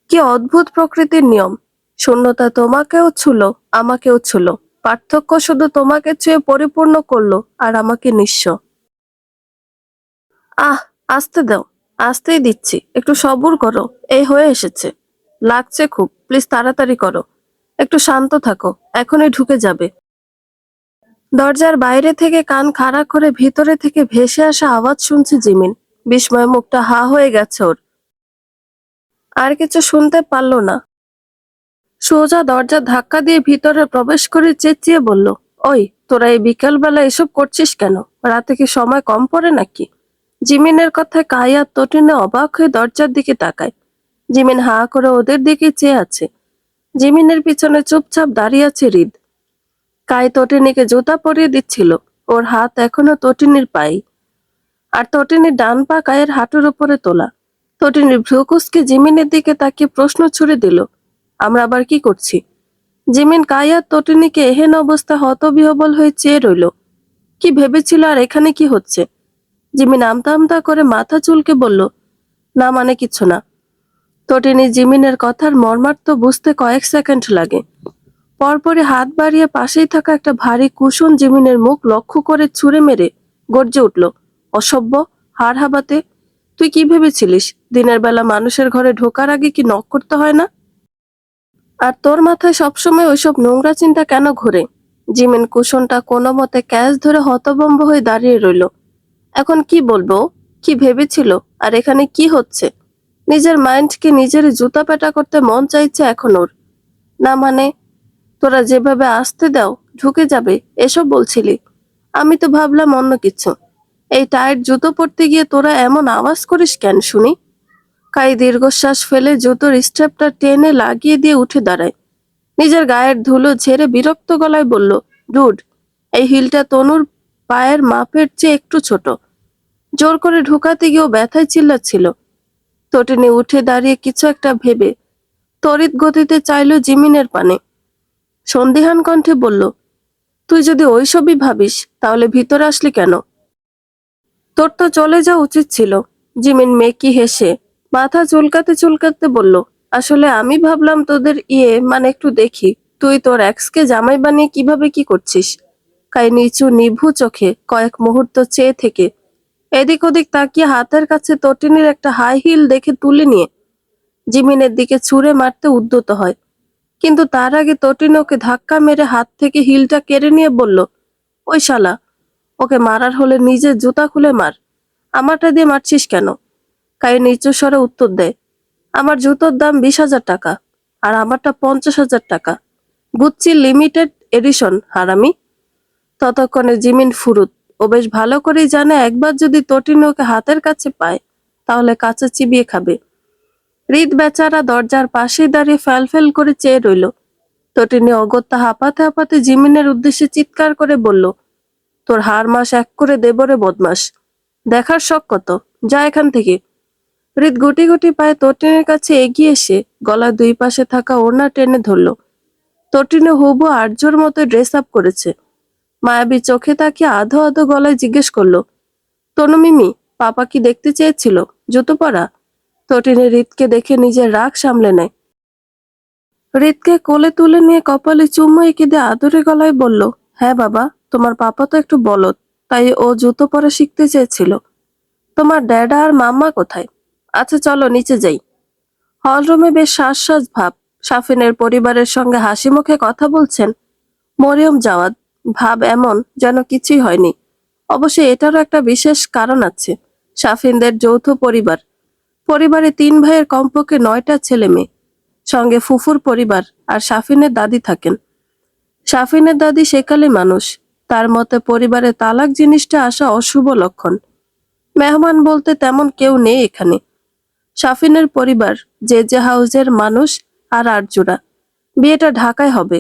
কি অদ্ভুত প্রকৃতির নিয়ম! শূন্যতা তোমাকেও ছুলো, আমাকেও ছুলো। পার্থক্য শুধু তোমাকে ছুঁয়ে পরিপূর্ণ করলো আর আমাকে নিঃস্ব। আহ, আসতে দাও। আসতেই দিচ্ছি, একটু সবুর করো। এই হয়ে এসেছে। লাগছে খুব, প্লিজ তাড়াতাড়ি করো। একটু শান্ত থাকো, এখনই ঢুকে যাবে। দরজার বাইরে থেকে কান খাড়া করে ভিতরে থেকে ভেসে আসা আওয়াজ শুনছে জিমিন। বিস্ময়ে মুখটা হা হয়ে গেছে ওর। আর কিছু শুনতে পারল না। সোজা দরজা ধাক্কা দিয়ে ভিতরে প্রবেশ করে চেঁচিয়ে বলল, ওই, তোরা এই বিকেলবেলা এসব করছিস কেন? রাতে কি সময় কম পড়ে নাকি? জিমিনের কথায় কাই আর তটিনে অবাক হয়ে দরজার দিকে তাকায়। জিমিন হা করে ওদের দিকে চেয়ে আছে। জিমিনের পিছনে চুপচাপ দাঁড়িয়ে আছে হৃদ। কাই তটিনীকে জুতা পরিয়ে দিচ্ছিল। ওর হাত এখনো তটিনীর পায়ে, আর তটিনীর ডান পা কায়ের হাঁটুর উপরে তোলা। তটিনীর ভ্রুকুচকে জিমিনের দিকে তাকিয়ে প্রশ্ন ছুড়ে দিল, আমরা আবার কি করছি? জিমিন কাই আর তটিনীকে এহেন অবস্থা হতবিহ্বল হয়ে চেয়ে রইল। কি ভেবেছিল আর এখানে কি হচ্ছে? জিমিন আমতা আমতা করে মাথা চুলকে বলল, না মানে কিছু না। তটিনী জিমিনের কথার মর্মার্থ বুঝতে কয়েক সেকেন্ড লাগে। পরপরই হাত বাড়িয়ে পাশেই থাকা একটা ভারী কুশন জিমিনের মুখ লক্ষ্য করে ছুঁড়ে মেরে গর্জে উঠল, অসভ্য, হাড় হাবাতে! তুই কি ভেবেছিলিস দিনের বেলা মানুষের ঘরে ঢোকার আগে কি নক করতে হয় না? আর তোর মাথায় সবসময় ওইসব নোংরা চিন্তা কেন ঘোরে? জিমিন কুশনটা কোনো মতে ক্যাচ ধরে হতভম্ব হয়ে দাঁড়িয়ে রইল। এখন কি বলবো? কি ভেবেছিল? আর এখানে কি হচ্ছে? নিজের মাইন্ডকে নিজের জুতা পেটা করতে মন চাইছে এখন ওর। না মানে, তোরা যেভাবে আসতে দাও ঢুকে যাবে এসব বলছিলি? আমি তো ভাবলাম অন্য কিছু। এই টায়ার জুতো পরতে গিয়ে তোরা এমন আওয়াজ করিস কেন শুনি? কাই দীর্ঘশ্বাস ফেলে জুতোর স্ট্র্যাপটা টেনে লাগিয়ে দিয়ে উঠে দাঁড়ায়। নিজের গায়ের ধুলো ঝেড়ে বিরক্ত গলায় বলল, ডুড, এই হিলটা তনুর পায়ের মাপের চেয়ে একটু ছোট। জোর করে ঢুকাতে গিয়েও ব্যথায় চিল্লাচ্ছিল। তটিনী উঠে দাঁড়িয়ে কিছু একটা ভেবে তড়িৎ গতিতে চাইল জিমিনের পানে। সন্দিহান কণ্ঠে বলল, তুই যদি ওইসবই ভাবিস তাহলে ভিতরে আসলি কেন? তোর তো চলে যাওয়া উচিত ছিল। জিমিন মেকি হেসে মাথা চুলকাতে চুলকাতে বলল, আসলে আমি ভাবলাম তোদের মানে একটু দেখি তুই তোর এক্সকে জামাই বানিয়ে কিভাবে কি করছিস। কাই নিচু নিভু চোখে কয়েক মুহূর্ত চেয়ে থেকে এদিক ওদিক তাকিয়ে হাতের কাছে তটিনীর একটা হাই হিল দেখে তুলে নিয়ে জিমিনের দিকে ছুঁড়ে মারতে উদ্যত হয়। কিন্তু তার আগে তটিনী ওকে ধাক্কা মেরে হাত থেকে হিলটা কেড়ে নিয়ে বলল, ওই শালা, ওকে মারার হলে নিজের জুতা খুলে মার। আমারটা দিয়ে মারছিস কেন? কাই নিচু স্বরে উত্তর দেয়, আমার জুতোর দাম 20,000 টাকা, আর আমারটা 50,000 টাকা। গুচ্ছি লিমিটেড এডিশন, হারামি। ততক্ষণে জিমিন ফুরুত। ও বেশ ভালো করেই জানে একবার যদি তটিনী ওকে হাতের কাছে পায় তাহলে কাঁচা চিবিয়ে খাবে। হৃদ বেচারা দরজার পাশেই দাঁড়িয়ে ফ্যাল করে চেয়ে রইল। তটিনী অগত্যা হাঁপাতে হাঁপাতে জিমিনের উদ্দেশ্যে চিৎকার করে বলল, তোর হাড় মাস এক করে দেব রে বদমাস। দেখার শখ কত, যা এখান থেকে। হৃদ গুটি গুটি পায়ে তটিনের কাছে এগিয়ে এসে গলার দুই পাশে থাকা ওড়না টেনে ধরল। তটিনী হুবু আর্যর মতো ড্রেস আপ করেছে। মায়াবী চোখে তাকিয়ে আধো আধো গলায় জিজ্ঞেস করলো, তনু মিমি, পাপা কি দেখতে চেয়েছিল জুতো পরা? তটিনী হৃদকে দেখে নিজের রাগ সামলে নেয়। হৃদকে কোলে তুলে নিয়ে কপালে চুমু এঁকে দিয়ে আদরে গলায় বলল, হ্যাঁ বাবা, তোমার পাপা তো একটু বলদ, তাই ও জুতো পরা শিখতে চেয়েছিল। তোমার ড্যাডা আর মাম্মা কোথায়? আচ্ছা চলো নিচে যাই। হলরুমে বেশ শ্বাস ভাব। সাফিনের পরিবারের সঙ্গে হাসি মুখে কথা বলছেন মরিয়ম জাওয়াদ। ভাব এমন যেন কিছুই হয়নি। অবশ্য এটারও একটা বিশেষ কারণ আছে। সাফিনদের যৌথ পরিবার। পরিবারে 3 ভাইয়ের কমপক্ষে 9টা ছেলে মেয়ে, সঙ্গে ফুফুর পরিবার আর সাফিনের দাদি থাকেন। সাফিনের দাদি সেকালে মানুষ। তার মতে পরিবারে তালাক জিনিসটা আসা অশুভ লক্ষণ। মেহমান বলতে তেমন কেউ নেই এখানে। সাফিনের পরিবার যে হাউজের মানুষ আর আরজুরা। বিয়েটা ঢাকায় হবে,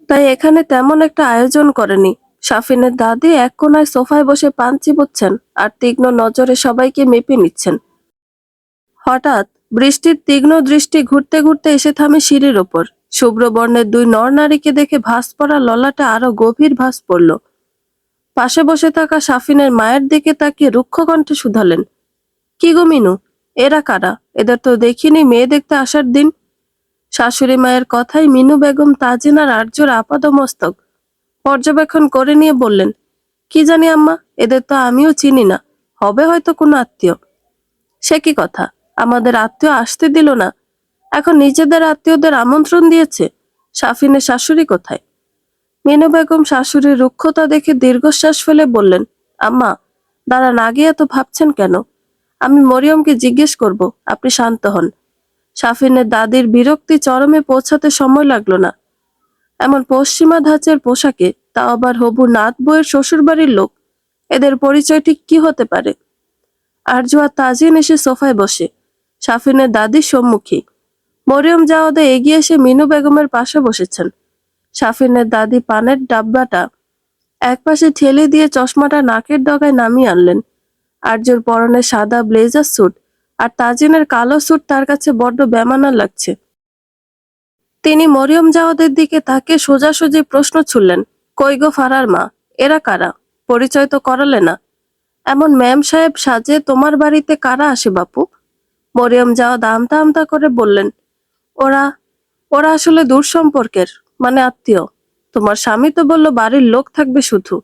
তাই এখানে তেমন একটা আয়োজন করেনি। সাফিনের দাদি এক কোনায় সোফায় বসে পান চিবোচ্ছেন আর তীক্ষ্ণ নজরে সবাইকে মেপে নিচ্ছেন। হঠাৎ বৃষ্টির তীক্ষ্ণ দৃষ্টি ঘুরতে ঘুরতে এসে থামে সিঁড়ির ওপর। শুভ্র বর্ণের 2 নরনারীকে দেখে ভাঁজ পড়া ললাটে আরো গভীর ভাঁজ পড়ল। পাশে বসে থাকা সাফিনের মায়ের দিকে তাকিয়ে রুক্ষ কণ্ঠে শুধালেন, কি গো মিনু, এরা কারা? এদের তো দেখিনি মেয়ে দেখতে আসার দিন। শাশুড়ি মায়ের কথায় মিনু বেগম তাজিনার আর্যর আপাদমস্তক পর্যবেক্ষণ করে নিয়ে বললেন, কি জানি আম্মা, এদের তো আমিও চিনি না, হবে হয়তো কোনো আত্মীয়। সে কি কথা, আমাদের আত্মীয় আসতে দিল না, এখন নিজেদের আত্মীয়দের আমন্ত্রণ দিয়েছে। সাফিনের শাশুড়ি কোথায়? মিনু বেগম শাশুড়ির রুক্ষতা দেখে দীর্ঘশ্বাস ফেলে বললেন, আম্মা দাঁড়ান, আগে এত ভাবছেন কেন? আমি মরিয়মকে জিজ্ঞেস করব, আপনি শান্ত হন। সাফিনের দাদির বিরক্তি চরমে পৌঁছাতে সময় লাগলো না। এমন পশ্চিমা ধাঁচের পোশাকে, তা আবার হবু নাত বউয়ের শ্বশুরবাড়ির লোক, এদের পরিচয় ঠিক কি হতে পারে? আরজু আর তাজিন এসে সোফায় বসে সাফিনের দাদির সম্মুখী। মরিয়ম জাওয়াদে এগিয়ে এসে মিনু বেগমের পাশে বসেছেন। সাফিনের দাদি পানের ডাব্বাটা একপাশে ঠেলে দিয়ে চশমাটা নাকের ডগায় নামিয়ে আনলেন। আরজুর পরনে সাদা ব্লেজার স্যুট আর তাজিনের কালো স্যুট তার কাছে বড্ড বেমানান লাগছে। তিনি মরিয়ম জাওয়াদের দিকে তাকে সোজাসুজি প্রশ্ন ছুড়লেন, কই গো ফারার মা, এরা কারা? পরিচয় তো করালে না। এমন ম্যাম সাহেব সাজে তোমার বাড়িতে কারা আসে বাপু? মরিয়ম জাওয়াদ আমতা আমতা করে বললেন, ওরা ওরা আসলে দূর সম্পর্কের, মানে আত্মীয়। তোমার স্বামী তো বলল বাড়ির লোক থাকবে শুধু,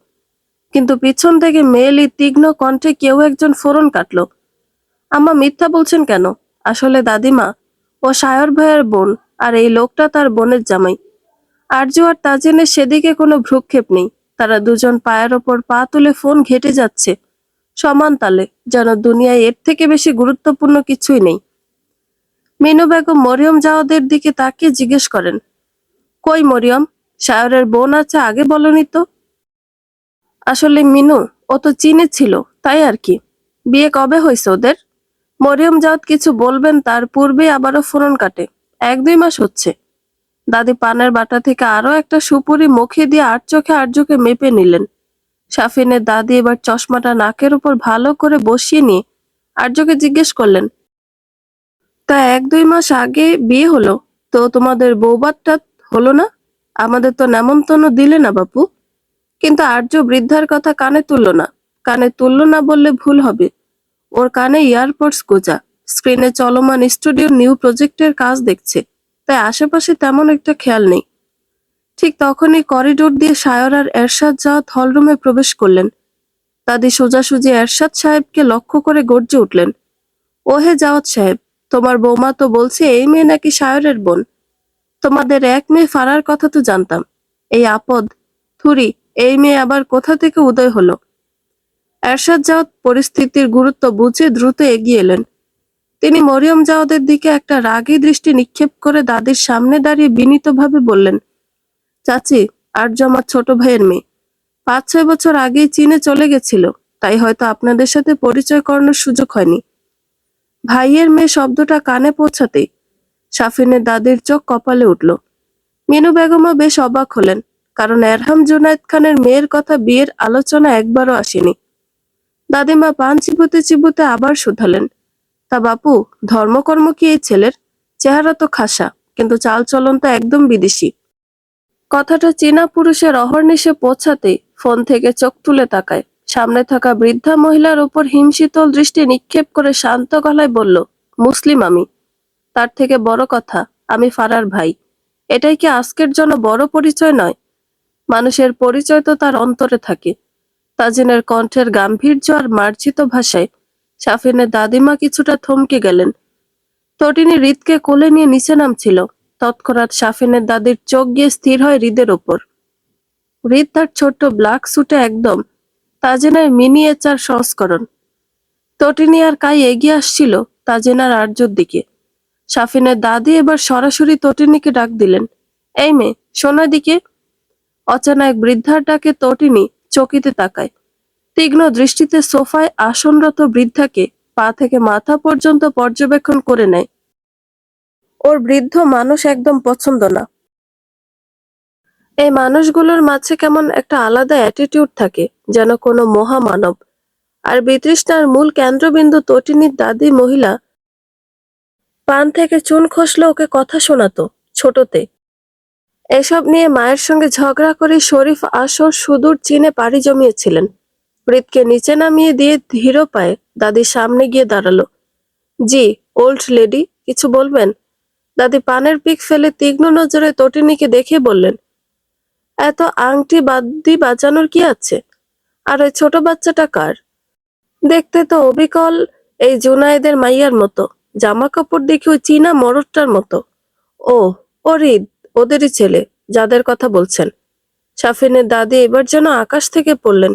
কিন্তু পিছন থেকে মেয়েলি তীক্ষ্ণ কণ্ঠে কেউ একজন ফোড়ন কাটলো, আম্মা মিথ্যা বলছেন কেন? আসলে দাদিমা, ও সায়র ভাইয়ের বোন, আর এই লোকটা তার বোনের জামাই। আরজু আর তাজিনের সেদিকে কোনো ভ্রুক্ষেপ নেই। তারা দুজন পায়ের ওপর পা তুলে ফোন ঘেটে যাচ্ছে সমান তালে, যেন দুনিয়ায় এর থেকে বেশি গুরুত্বপূর্ণ কিছুই নেই। মিনু বেগম মরিয়ম জাওয়াদের দিকে তাকিয়ে জিজ্ঞেস করেন, কই মরিয়ম, সায়রের বোন আছে, আগে বলনি তো? আসলে মিনু, ও তো চীনে ছিল, তাই আর কি। বিয়ে কবে হয়েছে ওদের? মরিয়ম জাওয়াদ কিছু বলবেন তার পূর্বেই আবারও ফোরন কাটে, 1-2 মাস হচ্ছে। দাদি পানের বাটা থেকে আরো একটা সুপুরি মুখে দিয়ে আর চোখে আর্যকে মেপে নিলেন। সাফিনের দাদি এবার চশমাটা নাকের উপর ভালো করে বসিয়ে নিয়ে আর্যকে জিজ্ঞেস করলেন, তা 1-2 মাস আগে বিয়ে হলো, তো তোমাদের বৌবাতটা হলো না? আমাদের তো নেমন্তন্ন দিলে না বাপু। কিন্তু আর্য বৃদ্ধার কথা কানে তুলল না। কানে তুলল না বললে ভুল হবে। ওর কানে ইয়ারপডস গোজা, স্ক্রিনে চলমান স্টুডিওর নিউ প্রজেক্টের কাজ দেখছে, তাই আশেপাশে তেমন একটা খেয়াল নেই। ঠিক তখনই করিডোর দিয়ে সায়র আর এরশাদ জাওয়াদ হলরুমে প্রবেশ করলেন। দাদি সোজাসুজি এরশাদ সাহেবকে লক্ষ্য করে গর্জে উঠলেন, ওহে জাওয়াদ সাহেব, তোমার বৌমা তো বলছে এই মেয়ে নাকি সায়রের বোন। তোমাদের এক মেয়ে ফারার কথা তো জানতাম, এই আপদ থুরি, এই মেয়ে আবার কোথা থেকে উদয় হলো? এরশাদ জাওয়াদ পরিস্থিতির গুরুত্ব বুঝে দ্রুত এগিয়ে এলেন। তিনি মরিয়ম জাওয়াদের দিকে একটা রাগী দৃষ্টি নিক্ষেপ করে দাদির সামনে দাঁড়িয়ে বিনীতভাবে বললেন, চাচি, আর্য আমার ছোট ভাইয়ের মেয়ে। 5-6 বছর আগেই চীনে চলে গেছিল, তাই হয়তো আপনাদের সাথে পরিচয় করানোর সুযোগ হয়নি। ভাইয়ের মেয়ে শব্দটা কানে পৌঁছাতেই সাফিনের দাদির চোখ কপালে উঠল। মিনু বেগমও বেশ অবাক হলেন, কারণ এরহাম জুনায়েদ খানের মেয়ের কথা বিয়ের আলোচনা একবারও আসেনি। দাদিমা পান চিবুতে চিবুতে আবার শুধালেন, তা বাপু, ধর্মকর্ম কি এই ছেলের? চেহারা তো খাসা, কিন্তু চালচলন তো একদম বিদেশি। কথাটা চীনা পুরুষের অহর্নিশে পৌঁছাতেই ফোন থেকে চোখ তুলে তাকায় সামনে থাকা বৃদ্ধা মহিলার উপর হিমশীতল দৃষ্টি নিক্ষেপ করে শান্ত গলায় বলল, মুসলিম আমি। তার থেকে বড় কথা, আমি ফারার ভাই। এটাই কি আজকের জন্য বড় পরিচয় নয়? মানুষের পরিচয় তো তার অন্তরে থাকে। তাজিনের কণ্ঠের গাম্ভীর্য আর মার্জিত ভাষায় শাফিনের দাদিমা কিছুটা থমকে গেলেন। তটিনী হৃদকে কোলে নিয়ে নিচে নামছিল। তৎক্ষণাৎ শাফিনের দাদির চোখ গিয়ে স্থির হয় হৃদের ওপর। হৃদ তার ছোট্ট ব্ল্যাক স্যুটে একদম তাজিনের মিনিয়েচার সংস্করণ। তটিনী আর কাই এগিয়ে আসছিল তাজিনার আর্যর দিকে। শাফিনের দাদি এবার সরাসরি তটিনীকে ডাক দিলেন, এই মেয়ে, শোনো দিকে। অচেনা এক বৃদ্ধার ডাকে তটিনী চকিতে তাকায়। তীক্ষ্ণ দৃষ্টিতে সোফায় আসনরত বৃদ্ধাকে পা থেকে মাথা পর্যন্ত পর্যবেক্ষণ করে নেয়। ওর বৃদ্ধ মানুষ একদম পছন্দ না। এই মানুষগুলোর মাঝে কেমন একটা আলাদা অ্যাটিটিউড থাকে, যেন কোনো মহামানব। আর বিতৃষ্ণার মূল কেন্দ্রবিন্দু তটিনীর দাদি মহিলা। পান থেকে চুন খসলে ওকে কথা শোনাতো ছোটতে। এসব নিয়ে মায়ের সঙ্গে ঝগড়া করে শরীফ আসর সুদূর চীনে পাড়ি জমিয়েছিলেন। হৃদকে নিচে নামিয়ে দিয়ে ধীর পায়ে দাদির সামনে গিয়ে দাঁড়ালো। জি, ওল্ড লেডি, কিছু বলবেন? দাদি পানের পিক ফেলে তীক্ষ্ণ নজরে তটিনীকে দেখে বললেন, এত আংটি বাদ্যি বাজানোর কি আছে? আর ওই ছোট বাচ্চাটা কার? দেখতে তো অবিকল এই জুনায়েদের মাইয়ার মতো, জামা কাপড় দেখে ওই চীনা মরদটার মতো। ও, ও হৃদ, ওদেরই ছেলে, যাদের কথা বলছেন। শাফিনের দাদি এবার যেন আকাশ থেকে পড়লেন।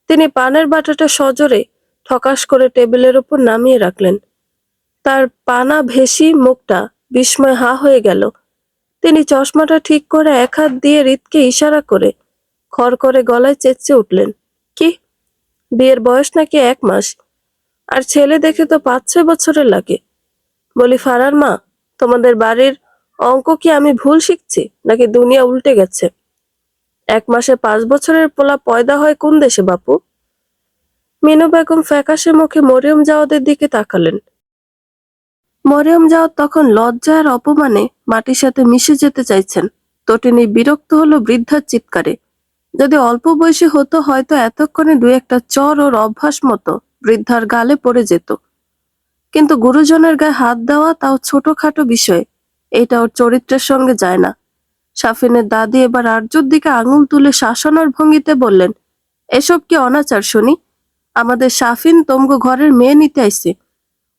তিনি পানের বাটাটা সজোরে ঠকাস করে টেবিলের উপর নামিয়ে রাখলেন। তার পানা ভেসি মুখটা বিস্ময় হা হয়ে গেল। তিনি চশমাটা ঠিক করে এক হাত দিয়ে হৃদকে ইশারা করে খড় করে গলায় চেঁচিয়ে উঠলেন, কি? বিয়ের বয়স নাকি 1 মাস? আর ছেলে দেখে তো 5-6 বছরের লাগে। বলি ফারার মা, তোমাদের বাড়ির অঙ্ক কি আমি ভুল শিখছি, নাকি দুনিয়া উল্টে গেছে? 1 মাসে 5 বছরের পোলা পয়দা হয় কোন দেশে বাপু? মিনু বেগম ফ্যাকাশে মুখে মরিয়ম জাওয়াদের দিকে তাকালেন। মরিয়ম জাওয়াদ তখন লজ্জা আর অপমানে মাটির সাথে মিশে যেতে চাইছেন। তটিনী বিরক্ত হলো বৃদ্ধার চিৎকারে। যদি অল্প বয়সী হতো হয়তো এতক্ষণে 2-1টা চর ওর অভ্যাস মতো বৃদ্ধার গালে পড়ে যেত। কিন্তু গুরুজনের গায়ে হাত দেওয়া, তাও ছোটখাটো বিষয়ে, এটা ওর চরিত্রের সঙ্গে যায় না। শাফিনের দাদি এবার আর্যর দিকে আঙুল তুলে শাসনার ভঙ্গিতে বললেন, এসব কি অনাচার শুনি? আমাদের শাফিন তোমগো ঘরের মেয়ে নিতে আইছে।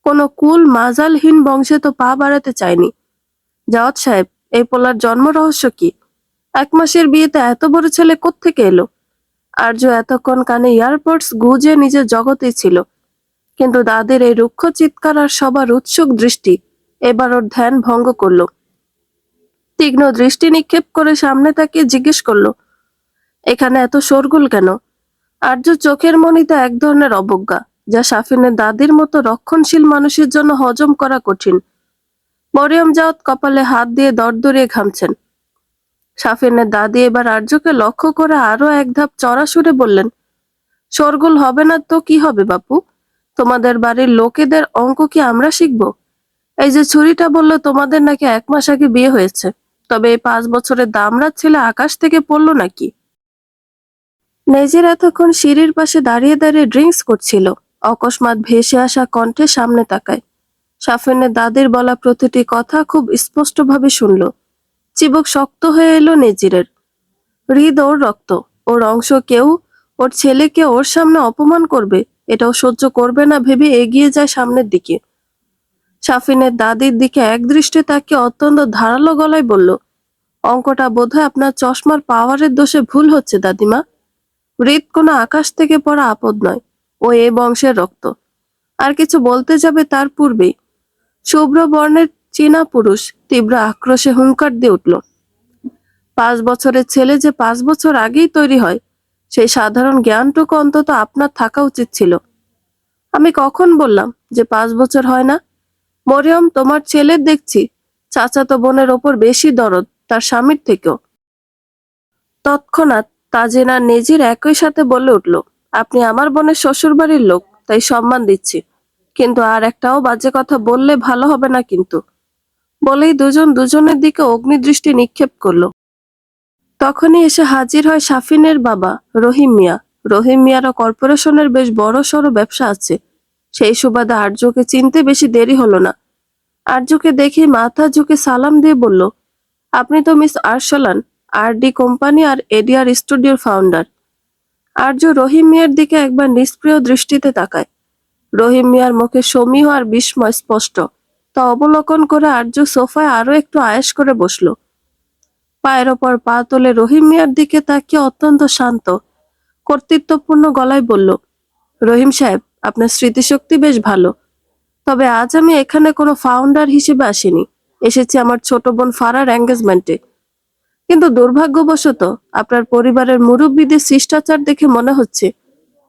কোনো কুল মাজালহীন বংশে তো পা বাড়াতে চায়নি। জাওয়াত সাহেব, এই পোলার জন্ম রহস্য কি? 1 মাসের বিয়েতে এত বড় ছেলে কোত্থেকে এলো? আর্য এতক্ষণ কানে ইয়ারপডস গুজে নিজের জগতেই ছিল। কিন্তু দাদির এই রুক্ষ চিৎকার আর সবার উৎসুক দৃষ্টি এবার ওর ধ্যান ভঙ্গ করল। তীক্ষ্ণ দৃষ্টি নিক্ষেপ করে সামনে তাকিয়ে জিজ্ঞেস করলো, এখানে এত শোরগোল কেন? আর্য চোখের মনিতে এক ধরনের অবজ্ঞা, যা শাফিনের দাদির মতো রক্ষণশীল মানুষের জন্য হজম করা কঠিন। মরিয়ম জাওয়াত কপালে হাত দিয়ে দরদরিয়ে ঘামছেন। শাফিনের দাদি এবার আর্যকে লক্ষ্য করে আরো এক ধাপ চড়া সুরে বললেন, শোরগোল হবে না তো কি হবে বাপু? তোমাদের বাড়ির লোকেদের অঙ্ক কি আমরা শিখব? এই যে ছুরিটা বললো তোমাদের নাকি 1 মাস আগে বিয়ে হয়েছে, তবে এই 5 বছরের দামড়া ছেলে আকাশ থেকে পড়লো নাকি? নেজির এতক্ষণ সিঁড়ির পাশে দাঁড়িয়ে দাঁড়িয়ে ড্রিঙ্কস করছিল। অকস্মাৎ ভেসে আসা কণ্ঠে সামনে তাকায়। শাফিনের দাদির বলা প্রতিটি কথা খুব স্পষ্টভাবে শুনল। চিবুক শক্ত হয়ে এলো নেজিরের। হৃদ ওর রক্ত, ওর অংশ। কেউ ওর ছেলেকে ওর সামনে অপমান করবে, এটাও সহ্য করবে না ভেবে এগিয়ে যায় সামনের দিকে। শাফিনের দাদির দিকে একদৃষ্টে তাকিয়ে অত্যন্ত ধারালো গলায় বলল, অঙ্কটা বোধহয় আপনার চশমার পাওয়ারের দোষে ভুল হচ্ছে দাদিমা। হৃদ কোনো আকাশ থেকে পড়া আপদ নয়, ও এ বংশের রক্ত। আর কিছু বলতে যাবে তার পূর্বেই শুভ্র বর্ণের চীনা পুরুষ তীব্র আক্রোশে হুঙ্কার দিয়ে উঠল, 5 বছরের ছেলে যে 5 বছর আগেই তৈরি হয়, সেই সাধারণ জ্ঞানটুকু অন্তত আপনার থাকা উচিত ছিল। আমি কখন বললাম যে 5 বছর হয় না? মরিয়ম, তোমার ছেলের দেখছি চাচাতো বোনের ওপর বেশি দরদ তার স্বামীর থেকেও। তৎক্ষণাৎ তাজিনা নেজির একই সাথে বলে উঠল, আপনি আমার বোনের শ্বশুর বাড়ির লোক, তাই সম্মান দিচ্ছি, কিন্তু আর একটাও বাজে কথা বললে ভালো হবে না কিন্তু। বলেই দুজন দুজনের দিকে অগ্নিদৃষ্টি নিক্ষেপ করলো। তখনই এসে হাজির হয় শাফিনের বাবা রহিম মিয়া। রহিম মিয়ারও কর্পোরেশনের বেশ বড় সড়ো ব্যবসা আছে। সেই সুবাদে আর্যকে চিনতে বেশি দেরি হলো না। আর্যকে দেখে মাথা ঝুঁকে সালাম দিয়ে বলল, আপনি তো মিস আরশলান, আরডি কোম্পানি আর এডিআর স্টুডিওর ফাউন্ডার। আর্য রহিম মিয়ার দিকে একবার নিষ্প্রিয় দৃষ্টিতে তাকায়। রহিম মিয়ার মুখে সমীহ আর বিস্ময় স্পষ্ট। তা অবলোকন করে আর্য সোফায় আরো একটু আয়েশ করে বসলো। পায়ের ওপর পা তুলে রহিম মিয়ার দিকে তাকিয়ে অত্যন্ত শান্ত, কর্তৃত্বপূর্ণ গলায় বলল, রহিম সাহেব, আপনার স্মৃতিশক্তি বেশ ভালো। তবে আজ আমি এখানে কোনো ফাউন্ডার হিসেবে আসিনি, এসেছি আমার ছোট বোন ফারার এঙ্গেজমেন্টে। কিন্তু দুর্ভাগ্যবশত আপনার পরিবারের মুরব্বীদের শিষ্টাচার দেখে মনে হচ্ছে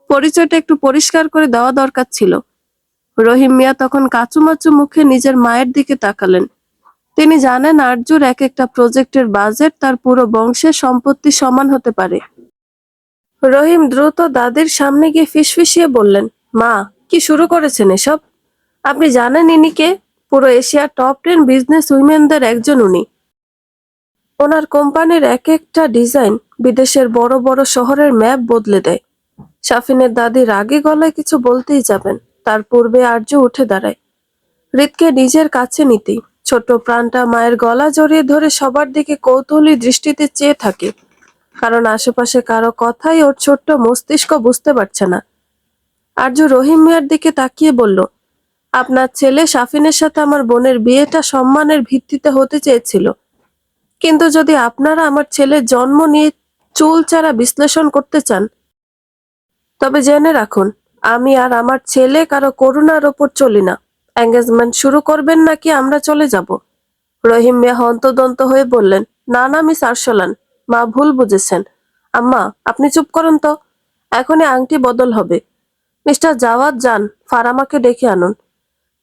পরিচয়টা একটু পরিষ্কার করে দেওয়া দরকার ছিল। রহিম মিয়া তখন কাচুমাচু মুখে নিজের মায়ের দিকে তাকালেন। তিনি জানেন আরজুর এক একটা প্রজেক্টের বাজেট তার পুরো বংশের সম্পত্তি সমান হতে পারে। রহিম দ্রুত দাদির সামনে গিয়ে ফিসফিসিয়ে বললেন, মা, কি শুরু করেছেন এসব? আপনি জানেন ইনি কে? পুরো এশিয়ার টপ 10 বিজনেস উইমেনদের একজন উনি। ওনার কোম্পানির এক একটা ডিজাইন বিদেশের বড় বড় শহরের ম্যাপ বদলে দেয়। শাফিনের দাদি রাগে গলায় কিছু বলতেই যাবেন, তার পূর্বে আর্য উঠে দাঁড়ায়। হৃদকে নিজের কাছে নিতেই ছোট্ট প্রাণটা মায়ের গলা জড়িয়ে ধরে সবার দিকে কৌতূহলী দৃষ্টিতে চেয়ে থাকে, কারণ আশেপাশে কারো কথাই ওর ছোট্ট মস্তিষ্ক বুঝতে পারছে না। আর্য রহিম মিয়ার দিকে তাকিয়ে বলল, আপনার ছেলে শাফিনের সাথে আমার বোনের বিয়েটা সম্মানের ভিত্তিতে হতে চেয়েছিল, কিন্তু যদি আপনারা আমার ছেলের জন্ম নিয়ে চুলচারা বিশ্লেষণ করতে চান, তবে জেনে রাখুন, আমি আর আমার ছেলে কারো করুণার ওপর চলি না। এঙ্গেজমেন্ট শুরু করবেন নাকি আমরা চলে যাব? রহিম মিয়া হন্তদন্ত হয়ে বললেন, না না মিস আরশলান, মা ভুল বুঝেছেন। আম্মা, আপনি চুপ করুন তো। এখনই আংটি বদল হবে। মিস্টার জাওয়াদ যান, ফারামাকে ডেকে আনুন।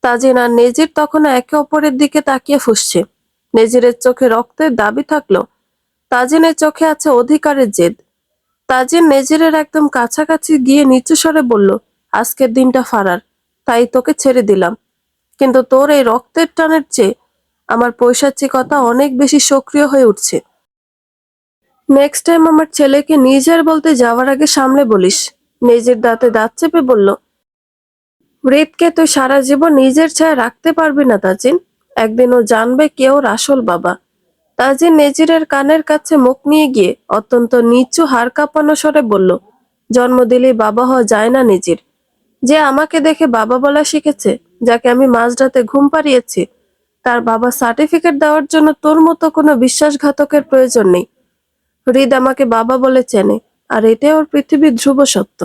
তাজিন আর নেজির তখন একে অপরের দিকে তাকিয়ে ফুঁসছে। নেজিরের চোখে রক্তের দাবি থাকলো তাজিনের চোখে আছে অধিকারের জেদ। তাজিন নেজিরের একদম কাছাকাছি গিয়ে নিচু স্বরে বলল, আজকের দিনটা ফারার, তাই তোকে ছেড়ে দিলাম। কিন্তু তোর এই রক্তের টানের চেয়ে আমার পৈশাচিকতা অনেক বেশি সক্রিয় হয়ে উঠছে। নেক্সট টাইম আমার ছেলেকে নিজের বলতে যাওয়ার আগে সামলে বলিস। নিজের দাঁতে দাঁত চেপে বলল, হৃদকে তুই সারা জীবন নিজের ছায়া রাখতে পারবি না তাজিন। একদিন ও জানবে কে ওর আসল বাবা। তাজিন নেজিরের কানের কাছে মুখ নিয়ে গিয়ে অত্যন্ত নিচু হাড় কাঁপানো স্বরে বলল, জন্ম দিলেই বাবা হওয়া যায় না নেজির। যে আমাকে দেখে বাবা বলা শিখেছে, যাকে আমি মাঝরাতে ঘুম পাড়িয়েছি, তার বাবা সার্টিফিকেট দেওয়ার জন্য তোর মতো কোনো বিশ্বাসঘাতকের প্রয়োজন নেই। হৃদ আমাকে বাবা বলে চেনে, আর এটাই ওর পৃথিবীর ধ্রুব সত্য।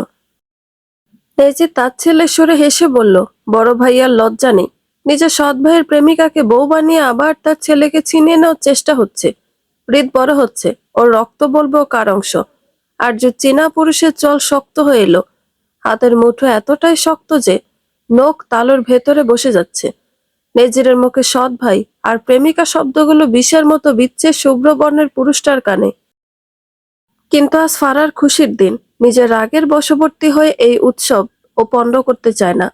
নেজির তাচ্ছিল্যের সুরে হেসে বলল, বড় ভাইয়ার লজ্জা নেই। নিজের সৎ ভাইয়ের প্রেমিকাকে বউ বানিয়ে আবার তার ছেলেকে ছিনিয়ে নেওয়ার চেষ্টা হচ্ছে। হৃদ বড় হচ্ছে, ওর রক্ত বলবো কার অংশ। আর যে চীনা পুরুষের চল শক্ত হয়ে এলো, হাতের মুঠো এতটাই শক্ত যে নখ তালুর ভেতরে বসে যাচ্ছে। নেজিরের মুখে সৎ ভাই আর প্রেমিকা শব্দগুলো বিষের মতো বিচ্ছে শুভ্র বর্ণের পুরুষটার কানে। কিন্তু আজ ফারার খুশির দিন। নিজের রাগের বশবর্তী হয়ে এই উৎসব ও পণ্ড করতে চায় না।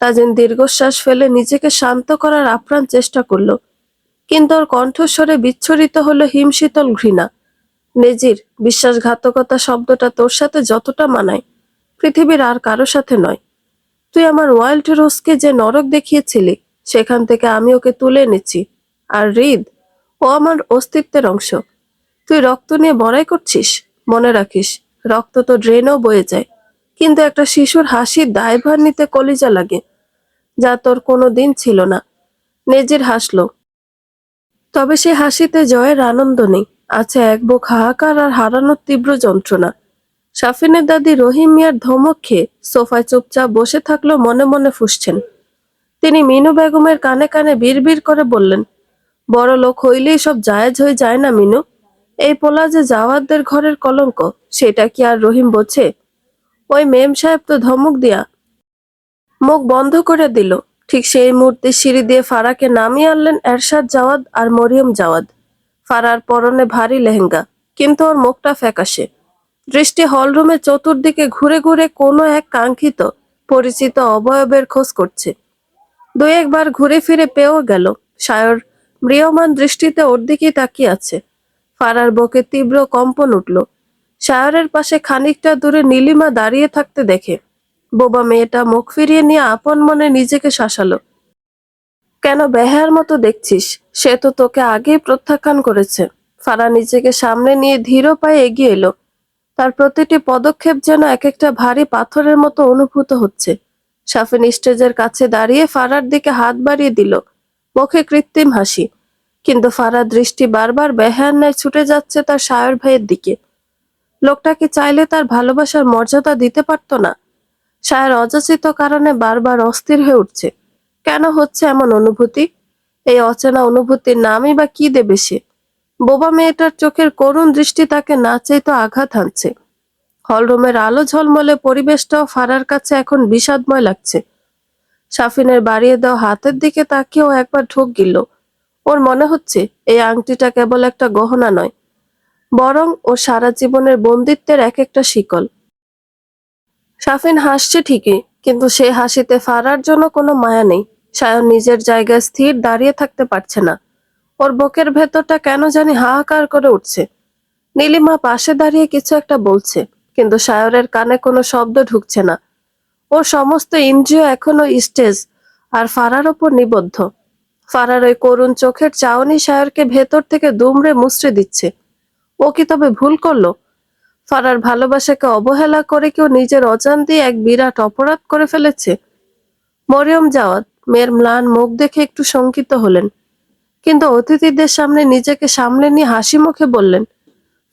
তাজিন দীর্ঘশ্বাস ফেলে নিজেকে শান্ত করার আপ্রাণ চেষ্টা করলো, কিন্তু ওর কণ্ঠস্বরে বিচ্ছুরিত হলো হিমশীতল ঘৃণা। নেজির, বিশ্বাসঘাতকতা শব্দটা তোর সাথে যতটা মানায়, পৃথিবীর আর কারো সাথে নয়। তুই আমার ওয়াইল্ড রোজকে যে নরক দেখিয়েছিলি, সেখান থেকে আমি ওকে তুলে এনেছি। আর হৃদ, ও আমার অস্তিত্বের অংশ। তুই রক্ত নিয়ে বড়াই করছিস, মনে রাখিস, রক্ত তো ড্রেনেও বয়ে যায়, কিন্তু একটা শিশুর হাসির দায়ভার নিতে কলিজা লাগে, যা তোর কোনো দিন ছিল না। নেজির হাসলো, তবে সে হাসিতে জয়ের আনন্দ নেই, আছে এক বুক হাহাকার আর হারানোর তীব্র যন্ত্রণা। শাফিনের দাদি রহিম মিয়ার ধমক খেয়ে সোফায় চুপচাপ বসে থাকলেও মনে মনে ফুঁসছেন। তিনি মিনু বেগমের কানে কানে বিড়বিড় করে বললেন, বড় লোক হইলেই সব জায়েজ হয়ে যায় না মিনু। এই পোলা যে জাওয়াতদের ঘরের কলঙ্ক, সেটা কি আর রহিম বোঝে? ওই মেম সাহেব তো ধমক দিয়া মুখ বন্ধ করে দিল। ঠিক সেই মুহূর্তে সিঁড়ি দিয়ে ফারাকে নামিয়ে আনলেন এরশাদ জাওয়াদ আর মরিয়ম জাওয়াদ। ফারার পরনে ভারী লেহেঙ্গা, কিন্তু ওর মুখটা ফ্যাকাশে। দৃষ্টি হলরুমে চতুর্দিকে ঘুরে ঘুরে কোনো এক কাঙ্ক্ষিত পরিচিত অবয়বের খোঁজ করছে। দুই একবার ঘুরে ফিরে পেয়েও গেল। সায়র ম্রিয়মান দৃষ্টিতে ওর দিকেই তাকিয়ে আছে। ফারার বুকে তীব্র কম্পন উঠল। শায়রের পাশে খানিকটা দূরে নীলিমা দাঁড়িয়ে থাকতে দেখে। বোবা মেয়েটা মুখ ফিরিয়ে নিয়ে আপন মনে নিজেকে শাসালো। কেন বেহায়ার মতো দেখছিস? সে তো তোকে আগেই প্রত্যাখ্যান করেছে। ফারা নিজেকে সামনে নিয়ে ধীর পায়ে এগিয়ে এলো। তার প্রতিটি পদক্ষেপ যেন এক একটা ভারী পাথরের মতো অনুভূত হচ্ছে। সাফিন স্টেজের কাছে দাঁড়িয়ে ফারার দিকে হাত বাড়িয়ে দিল, মুখে কৃত্রিম হাসি। কিন্তু ফারার দৃষ্টি বারবার বেহায়ার ন্যায় ছুটে যাচ্ছে তার শায়র ভাইয়ের দিকে। লোকটা কি চাইলে তার ভালোবাসার মর্যাদা দিতে পারত না? শায়র অযাচিত কারণে বারবার অস্থির হয়ে উঠছে। কেন হচ্ছে এমন অনুভূতি? এই অচেনা অনুভূতির নামই বা কি দেবে সে? বোবা মেয়েটার চোখের করুণ দৃষ্টি তাকে না চাইতো আঘাত হানছে। হলরুমের আলো ঝলমলে পরিবেশটাও ফারার কাছে এখন বিষাদময় লাগছে। সাফিনের বাড়িয়ে দেওয়া হাতের দিকে তাকিয়েও একবার ঢোক গিলল। ওর মনে হচ্ছে এই আংটিটা কেবল একটা গহনা নয়, বরং ও সারা জীবনের বন্দিত্বের এক একটা শিকল। সাফিন হাসছে ঠিকই, কিন্তু সে হাসিতে ফারার জন্য কোনো মায়া নেই। সায়ন নিজের জায়গায় স্থির দাঁড়িয়ে থাকতে পারছে না। ওর বুকের ভেতরটা কেন জানি হাহাকার করে উঠছে। নীলিমা পাশে দাঁড়িয়ে কিছু একটা বলছে, কিন্তু সায়রের কানে কোনো শব্দ ঢুকছে না। ওর সমস্ত ইন্দ্রিয় এখনো স্টেজ আর ফারার ওপর নিবদ্ধ। ফারার ওই করুণ চোখের চাউনি সায়রকে ভেতর থেকে দুমড়ে মুচড়ে দিচ্ছে। ও কি তবে ভুল করলো? ফারার ভালোবাসাকে অবহেলা করে কেউ নিজের অজান্তেই এক বিরাট অপরাধ করে ফেলেছে। মরিয়ম জাওয়াত মেয়ের ম্লান মুখ দেখে একটু শঙ্কিত হলেন, কিন্তু অতিথিদের সামনে নিজেকে সামলে নিয়ে হাসি মুখে বললেন,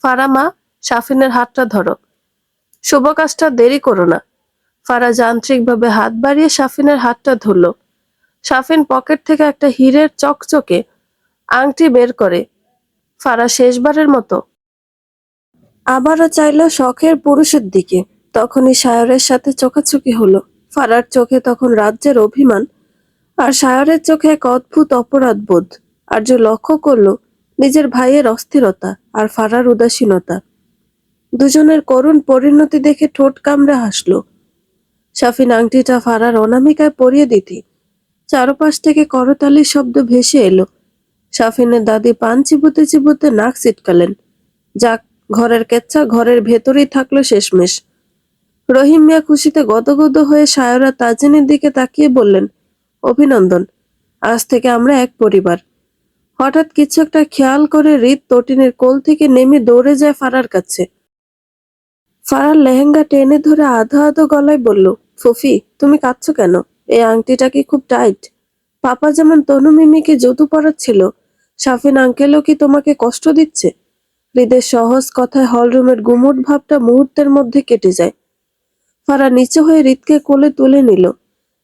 ফারা মা, সাফিনের হাতটা ধরো। শুভ কাজটা দেরি করো না। ফারা যান্ত্রিকভাবে হাত বাড়িয়ে সাফিনের হাতটা ধরল। সাফিন পকেট থেকে একটা হীরের চকচকে আংটি বের করে। ফারা শেষবারের মতো আবারও চাইল শখের পুরুষের দিকে। তখনই সায়রের সাথে চোখাচোখি হলো। ফারার চোখে তখন রাজ্যের অভিমান, আর সায়রের চোখে এক অদ্ভুত অপরাধ বোধ। আর্য লক্ষ্য করলো নিজের ভাইয়ের অস্থিরতা আর ফারার উদাসীনতা। দুজনের করুণ পরিণতি দেখে ঠোঁট কামড়ে হাসলো। সাফিন আংটিটা ফারার অনামিকায় পরিয়ে দিতে চারপাশ থেকে করতালির শব্দ ভেসে এলো। সাফিনের দাদি পান চিবুতে চিবুতে নাক ছিটকালেন। যাক, ঘরের কেচ্ছা ঘরের ভেতরেই থাকলো শেষমেশ। রহিম মিয়া খুশিতে গদগদ হয়ে সায়রা তাজিনের দিকে তাকিয়ে বললেন, অভিনন্দন, আজ থেকে আমরা এক পরিবার। হঠাৎ কিছু একটা খেয়াল করে হৃদ তটিনের কোল থেকে নেমে দৌড়ে যায় ফারার কাছে। ফারার লেহেঙ্গা টেনে ধরে আধো আধো গলায় বলল, ফুফি, তুমি কাঁদছো কেন? এই আংটিটা কি খুব টাইট? পাপা যেমন তনু মিমিকে যদু পড়াচ্ছিল, সাফিন আঙ্কেলও কি তোমাকে কষ্ট দিচ্ছে? হৃদের সহজ কথায় হলরুমের গুমুট ভাবটা মুহূর্তের মধ্যে কেটে যায়। ফারা নিচু হয়ে হৃদকে কোলে তুলে নিল।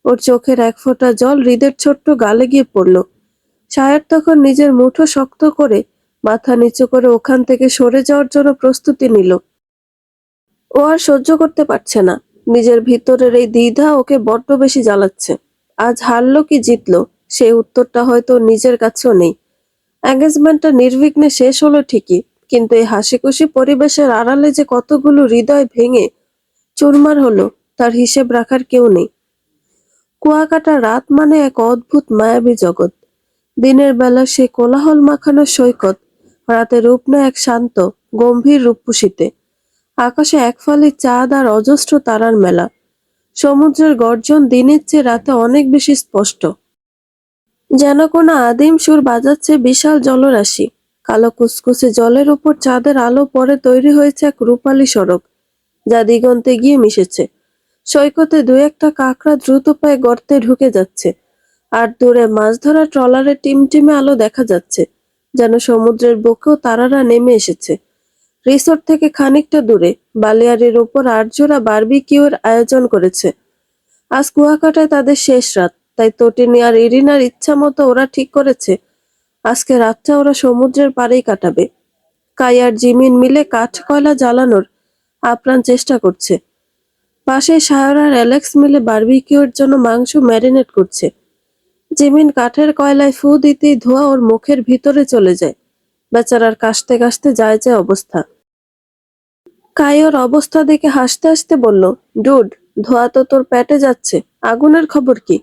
ওর চোখের এক ফোঁটা জল হৃদের ছোট্ট গালে গিয়ে পড়ল। সায়র তখন নিজের মুঠো শক্ত করে মাথা নিচু করে ওখান থেকে সরে যাওয়ার জন্য প্রস্তুতি নিল। ও আর সহ্য করতে পারছে না। নিজের ভিতরের এই দ্বিধা ওকে বড্ড বেশি জ্বালাচ্ছে। আজ হারলো কি জিতলো, সেই উত্তরটা হয়তো নিজের কাছেও নেই। এঙ্গেজমেন্টটা নির্বিঘ্নে শেষ হলো ঠিকই, কিন্তু এই হাসিখুশি পরিবেশের আড়ালে যে কতগুলো হৃদয় ভেঙে চুরমার হলো, তার হিসেব রাখার কেউ নেই। কুয়াকাটা রাত মানে এক অদ্ভুত মায়াবী জগৎ। দিনের বেলা সে কোলাহল মাখানো সৈকত, রাতে রূপ নেয় এক শান্ত গম্ভীর রূপসীতে। আকাশে এক ফালি চাঁদ আর অজস্র তারার মেলা। সমুদ্রের গর্জন দিনের চেয়ে রাতে অনেক বেশি স্পষ্ট। যেন কোনো আদিম সুর বাজাচ্ছে বিশাল জলরাশি। কালো কুচকুচে জলের উপর চাঁদের আলো পরে তৈরি হয়েছে এক রূপালী সড়ক, যা দিগন্তে গিয়ে মিশেছে। সৈকতে দু একটা কাঁকড়া দ্রুত পায়ে গর্তে ঢুকে যাচ্ছে, আর দূরে মাছ ধরা ট্রলারের টিমটিমে আলো দেখা যাচ্ছে, যেন সমুদ্রের বুকেও তারারা নেমে এসেছে। রিসোর্ট থেকে খানিকটা দূরে বালিয়াড়ির উপর আটজোড়া বারবিকিউর আয়োজন করেছে। আজ কুয়াকাটায় তাদের শেষ রাত, তাই তটিনী আর ইরিনার ইচ্ছা মতো ওরা ঠিক করেছে আজকে রাতটা ওরা সমুদ্রের পাড়েই কাটাবে। কাই আর জিমিন মিলে কাঠ কয়লা জ্বালানোর আপ্রাণ চেষ্টা করছে। পাশে সায়র আর অ্যালেক্স মিলে বারবিকিউর জন্য মাংস ম্যারিনেট করছে। জিমিন কাঠের কয়লায় ফু দিতেই ধোঁয়া ওর মুখের ভিতরে চলে যায়। বেচারার কাশতে কাশতে যায় যায় অবস্থা। কাই ওর অবস্থা দেখে হাসতে হাসতে বলল, ডুড, ধোঁয়া তো তোর পেটে যাচ্ছে, আগুনের খবর কি?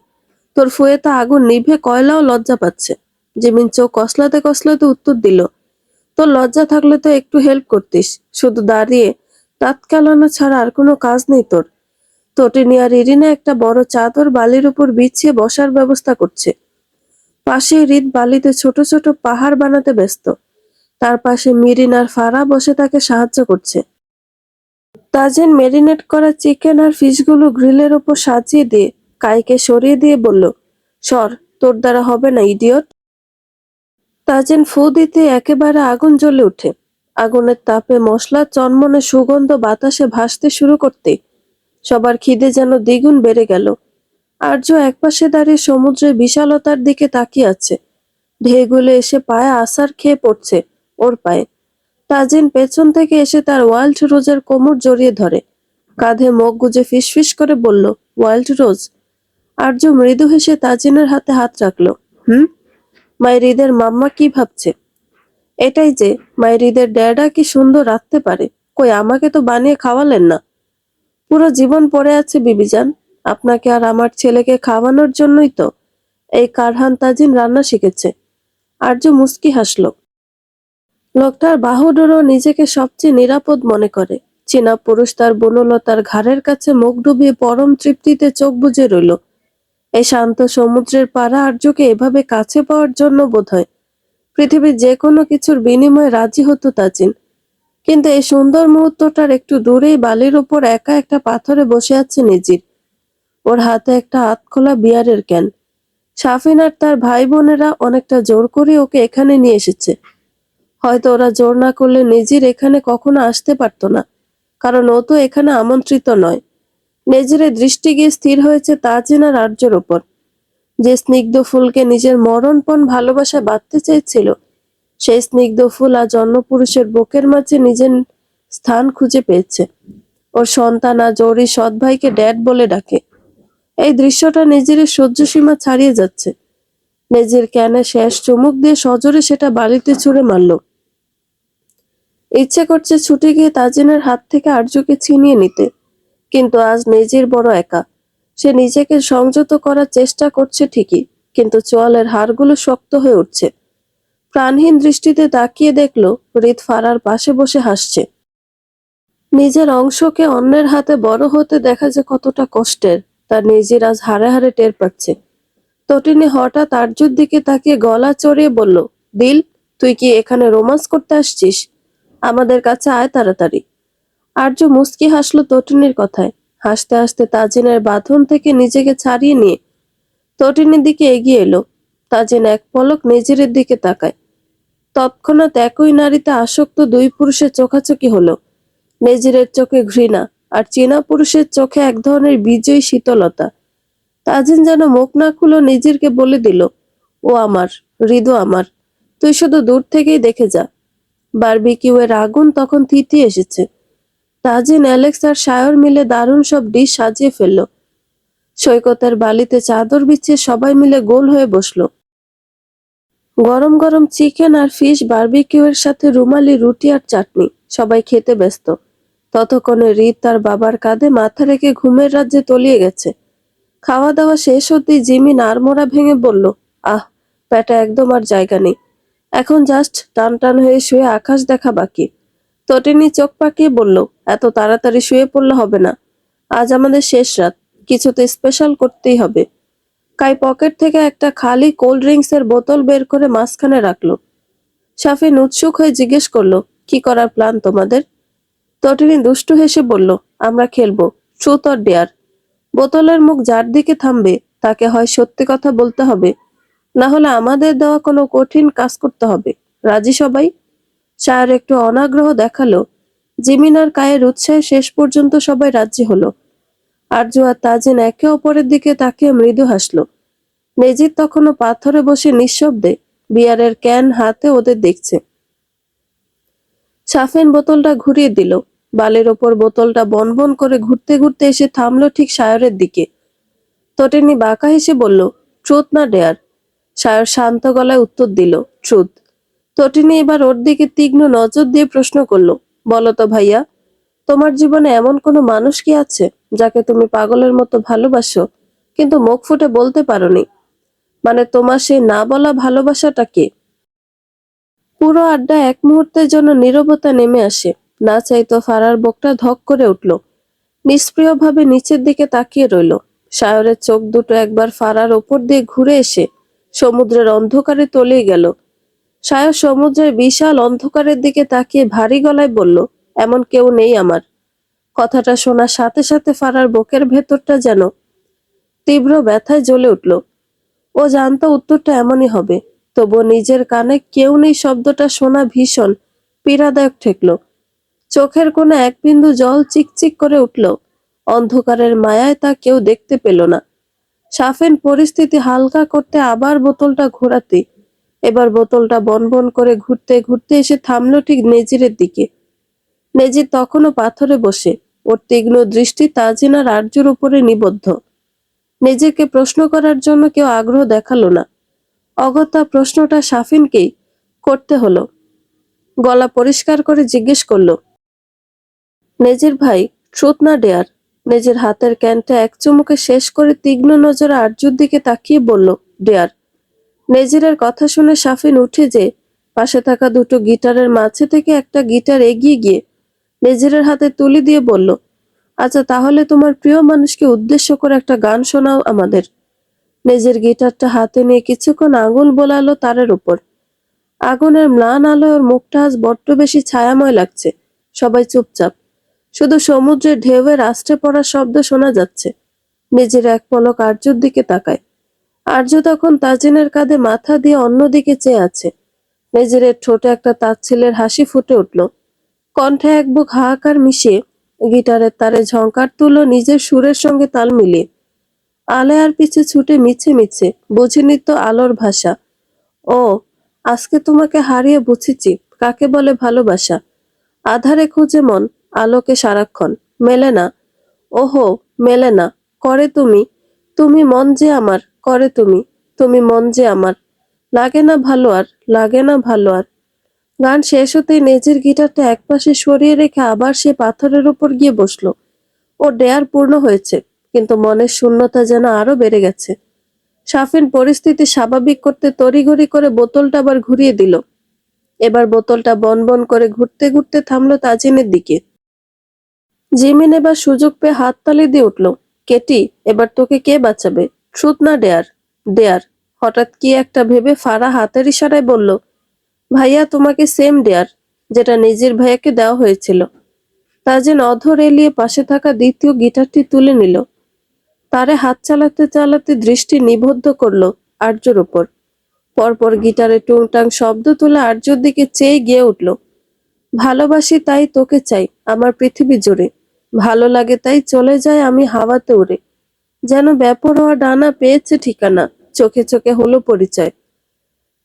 তোর ফুয়ে তো আগুন নিভে কয়লাও লজ্জা পাচ্ছে। জিমিন চোখ কসলাতে কসলাতে উত্তর দিল, তোর লজ্জা থাকলে তো একটু হেল্প করতিস, শুধু দাঁড়িয়ে দাঁত কেলানো ছাড়া আর কোনো কাজ নেই তোর? তটিনী আর ইরিনা একটা বড় চাদর বালির উপর বিছিয়ে বসার ব্যবস্থা করছে। পাশে হৃদ বালিতে ছোট ছোট পাহাড় বানাতে ব্যস্ত। তার পাশে মিরিন আর ফারা বসে তাকে সাহায্য করছে। তাজিন মেরিনেট করা চিকেন আর ফিশগুলো গ্রিলের ওপর সাজিয়ে দিয়ে কাইকে সরিয়ে দিয়ে বলল, সর, তোর দ্বারা হবে না ইডিয়ট। তাজিন ফু দিতে একেবারে আগুন জ্বলে ওঠে। আগুনের তাপে মশলার চনমনে সুগন্ধ বাতাসে ভাসতে শুরু করতে সবার খিদে যেন দ্বিগুণ বেড়ে গেল। আর্য একপাশে দাঁড়িয়ে সমুদ্রের বিশালতার দিকে তাকিয়ে আছে। ঢেউগুলো এসে পায়ে আছাড় খেয়ে পড়ছে ওর পায়ে। তাজিন পেছন থেকে এসে তার ওয়াইল্ড রোজের কোমর জড়িয়ে ধরে, কাঁধে মুখ গুজে ফিসফিস করে বলল, ওয়াইল্ড রোজ। আর্য মৃদু হেসে তাজিনের হাতে হাত রাখলো। হুম? মাইরিদের মাম্মা কি ভাবছে? এটাই যে মাইরিদের ড্যাডা কি সুন্দর রাখতে পারে। কই, আমাকে তো বানিয়ে খাওয়ালেন না। পুরো জীবন পড়ে আছে বিবিজান, আপনাকে আর আমার ছেলেকে খাওয়ানোর জন্যই তো এই কারহান তাজিন রান্না শিখেছে। আর্য মুস্কি হাসল। লোকটার বাহুডোরও নিজেকে সবচেয়ে নিরাপদ মনে করে। চীনা পুরুষ তার বনলতার ঘাড়ের কাছে মুখ ডুবিয়ে পরম তৃপ্তিতে চোখ বুজে রইল। এই শান্ত সমুদ্রের পাড়া আর্যকে এভাবে কাছে পাওয়ার জন্য বোধহয় পৃথিবীর যে কোনো কিছুর বিনিময়ে রাজি হতো তাজিন। কিন্তু এই সুন্দর মুহূর্তটার একটু দূরেই বালির ওপর একা একটা পাথরে বসে আছে নিজির। ওর হাতে একটা আধখোলা বিয়ারের ক্যান। সাফিন আর তার ভাই বোনেরা অনেকটা জোর করে ওকে এখানে নিয়ে এসেছে। হয়তো ওরা জোর না করলে নিজির এখানে কখনো আসতে পারতো না, কারণ ও তো এখানে আমন্ত্রিত নয়। নেজিরের দৃষ্টি গিয়ে স্থির হয়েছে তাজিন আর আর্যর ওপর। যে স্নিগ্ধ ফুলকে নিজের মরণপণ ভালোবাসায় বাঁধতে চেয়েছিল, সেই স্নিগ্ধ ফুল আজ অন্য পুরুষের বুকের মাঝে নিজের স্থান খুঁজে পেয়েছে। ওর সন্তান আজ ওরই সৎ ভাইকে ড্যাড বলে ডাকে। এই দৃশ্যটা নিজের সহ্য সীমা ছাড়িয়ে যাচ্ছে। নিজের ক্যানে শেষ চুমুক দিয়ে সজোরে সেটা বালিতে ছুঁড়ে মারল। ইচ্ছে করছে ছুটে গিয়ে তাজিনের হাত থেকে আর্যকে ছিনিয়ে নিতে, কিন্তু আজ নিজের বড় একা। সে নিজেকে সংযত করার চেষ্টা করছে ঠিকই, কিন্তু চোয়ালের হাড়গুলো শক্ত হয়ে উঠছে। প্রাণহীন দৃষ্টিতে তাকিয়ে দেখলো হৃদ ফারার পাশে বসে হাসছে। নিজের অংশকে অন্যের হাতে বড় হতে দেখা যে কতটা কষ্টের, তার নিজের আজ হাড়ে হাড়ে টের পাচ্ছে। তটিনী হঠাৎ আর্যর দিকে তাকিয়ে গলা চড়িয়ে বলল, দিল, তুই কি এখানে রোমান্স করতে আসছিস? আমাদের কাছে আয় তাড়াতাড়ি। আর্য মুচকি হাসলো তটিনীর কথায়। হাসতে হাসতে তাজিনের বাঁধন থেকে নিজেকে ছাড়িয়ে নিয়ে তটিনীর দিকে এগিয়ে এলো। তাজিন এক পলক নিজের দিকে তাকায়। তৎক্ষণাৎ একই নারীতে আসক্ত দুই পুরুষের চোখাচোখি হলো। নেজিরের চোখে ঘৃণা, আর চীনা পুরুষের চোখে এক ধরনের বিজয়ী শীতলতা। তাজিন যেন মুখ না খুলে নিজেরকে বলে দিল, ও আমার, হৃদ আমার, তুই শুধু দূর থেকেই দেখে যা। বারবিকিউয়ের আগুন তখন থিতিয়ে এসেছে। তাজিন, অ্যালেক্স আর সায়র মিলে দারুণ সব ডিশ সাজিয়ে ফেলল। সৈকতের বালিতে চাদর বিছিয়ে সবাই মিলে গোল হয়ে বসলো। গরম গরম চিকেন আর ফিশ বারবিকিউয়ের সাথে রুমালি রুটি আর চাটনি, সবাই খেতে ব্যস্ত। ততক্ষণে হৃদ তার বাবার কাঁধে মাথা রেখে ঘুমের রাজ্যে তলিয়ে গেছে। খাওয়া দাওয়া শেষ হতেই জিমি নাড়মোড়া ভেঙে বলল, আহ, পেটে একদম আর জায়গা নেই। এখন জাস্ট টান টান হয়ে শুয়ে আকাশ দেখা বাকি। তটিনী চোখ পাকিয়ে বলল, এত তাড়াতাড়ি শুয়ে পড়লে হবে না। আজ আমাদের শেষ রাত, কিছু তো স্পেশাল করতেই হবে। কাই পকেট থেকে একটা খালি কোল্ড ড্রিঙ্কসের বোতল বের করে মাঝখানে রাখলো। সাফিন উৎসুক হয়ে জিজ্ঞেস করলো, কি করার প্ল্যান তোমাদের? তটিনী দুষ্টু হেসে বলল, আমরা খেলবো ট্রুথ অর ডেয়ার। বোতলের মুখ যার দিকে থামবে তাকে হয় সত্যি কথা বলতে হবে, না হলে আমাদের দেওয়া কোনো কঠিন কাজ করতে হবে। রাজি সবাই? সায়র একটু অনাগ্রহ দেখালো। জিমিনার কায়ের উৎসাহে শেষ পর্যন্ত সবাই রাজি হলো। আরজু আর তাজিন একে অপরের দিকে তাকিয়ে মৃদু হাসলো। নেজির তখনও পাথরে বসে নিঃশব্দে বিয়ারের ক্যান হাতে ওদের দেখছে। সাফিন বোতলটা ঘুরিয়ে দিল। বালির ওপর বোতলটা বনবন করে ঘুরতে ঘুরতে এসে থামলো ঠিক সায়রের দিকে। তটিনী বাঁকা হেসে বলল, ট্রুথ না ডেয়ার? সায়র শান্ত গলায় উত্তর দিল, ট্রুথ। তটিনী এবার ওর দিকে তীক্ষ্ণ নজর দিয়ে প্রশ্ন করলো, বলো তো ভাইয়া, তোমার জীবনে এমন কোনো মানুষ কি আছে যাকে তুমি পাগলের মতো ভালোবাসো কিন্তু মুখ ফুটে বলতে পারোনি? মানে তোমার সেই না বলা ভালোবাসাটা কে? পুরো আড্ডা এক মুহূর্তের জন্য নীরবতা নেমে আসে। না চাইতো ফারার বুকটা ধক করে উঠল। নিষ্প্রিয়ভাবে নিচের দিকে তাকিয়ে রইল। সায়রের চোখ দুটো একবার ফারার ওপর দিয়ে ঘুরে এসে সমুদ্রের অন্ধকারে তলিয়ে গেল। সায়র সমুদ্রের বিশাল অন্ধকারের দিকে তাকিয়ে ভারী গলায় বলল, এমন কেউ নেই আমার। কথাটা শোনার সাথে সাথে ফারার বুকের ভেতরটা যেন তীব্র ব্যথায় জ্বলে উঠল। ও জানতো উত্তরটা এমনই হবে, তবুও নিজের কানে কেউ নেই শব্দটা শোনা ভীষণ পীড়াদায়ক ঠেকল। চোখের কোণে এক বিন্দু জল চিকচিক করে উঠল। অন্ধকারের মায়ায় তা কেউ দেখতে পেল না। সাফিন পরিস্থিতি হালকা করতে আবার বোতলটা ঘোরাতে, এবার বোতলটা বনবন করে ঘুরতে ঘুরতে এসে থামলো ঠিক নেজিরের দিকে। নেজির তখনও পাথরে বসে, ওর তীক্ষ্ণ দৃষ্টি তাজিন আর আরজুর উপরে নিবদ্ধ। নিজেকে প্রশ্ন করার জন্য কেউ আগ্রহ দেখালো না। অগত্যা প্রশ্নটা সাফিনকেই করতে হলো। গলা পরিষ্কার করে জিজ্ঞেস করলো, নেজির ভাই, ট্রুথ না ডেয়ার? নিজের হাতের ক্যানটা এক চুমুকে শেষ করে তীক্ষ্ণ নজরে আরজুর দিকে তাকিয়ে বলল, ডেয়ার। নেজিরের কথা শুনে সাফিন উঠে যে পাশে থাকা দুটো গিটারের মাঝে থেকে একটা গিটার এগিয়ে গিয়ে নেজিরের হাতে তুলে দিয়ে বলল, আচ্ছা তাহলে তোমার প্রিয় মানুষকে উদ্দেশ্য করে একটা গান শোনাও আমাদের। নিজের গিটারটা হাতে নিয়ে কিছুক্ষণ আঙুল বোলালো তারের উপর। আগুনের ম্লান আলোয় ওর মুখটা আজ বড্ড বেশি ছায়াময় লাগছে। সবাই চুপচাপ, শুধু সমুদ্রের ঢেউয়ের আষ্টে পড়ার শব্দ শোনা যাচ্ছে। নিজের এক পলক আর্যর দিকে তাকায়। আর্য তখন তাজিনের কাঁধে মাথা দিয়ে অন্যদিকে চেয়ে আছে। নিজের ঠোঁটে একটা তাচ্ছিলের হাসি ফুটে উঠল। কণ্ঠে এক বুক হাহাকার মিশিয়ে গিটারের তারে ঝংকার তুলো নিজের সুরের সঙ্গে তাল মিলিয়ে। আলেয়ার পিছে ছুটে মিছে মিছে বুঝিনি তো আলোর ভাষা। ও, আজকে তোমাকে হারিয়ে বুঝেছি কাকে বলে ভালোবাসা। আধারে খুঁজে মন আলোকে সারাক্ষণ, মেলে না। ওহো, মেলে না। করে তুমি, তুমি মন যে আমার, করে তুমি, তুমি মন যে আমার। লাগে না ভালো আর, লাগে না ভালো আর। গান শেষ হতেই নিজের গিটারটা একপাশে সরিয়ে রেখে আবার সে পাথরের উপর গিয়ে বসলো। ও ডেয়ার পূর্ণ হয়েছে, কিন্তু মনের শূন্যতা যেন আরো বেড়ে গেছে। সাফিন পরিস্থিতি স্বাভাবিক করতে তড়িঘড়ি করে বোতলটা আবার ঘুরিয়ে দিল। এবার বোতলটা বনবন করে ঘুরতে ঘুরতে থামলো তাজিনের দিকে। জিমিন এবার সুযোগ পেয়ে হাততালি দিয়ে উঠল, কেটি, এবার তোকে কে বাঁচাবে? ট্রুথ না ডেয়ার? ডেয়ার। হঠাৎ কি একটা ভেবে ফারা হাতের ইশারায় বলল, ভাইয়া তোমাকে সেম ডেয়ার যেটা নিজের ভাইয়াকে দেওয়া হয়েছিল। তাজিন অধর এলিয়ে পাশে থাকা দ্বিতীয় গিটারটি তুলে নিল। তারে হাত চালাতে চালাতে দৃষ্টি নিবদ্ধ করলো আর্যর উপর। পরপর গিটারে টুংটাং শব্দ তুলে আর্যর দিকে চেয়ে গিয়ে উঠল, ভালোবাসি তাই তোকে চাই আমার পৃথিবী জুড়ে, ভালো লাগে তাই চলে যায় আমি হাওয়াতে উড়ে। যেন বেপরোয়া ডানা পেয়েছে ঠিকানা, চোখে চোখে হলো পরিচয়।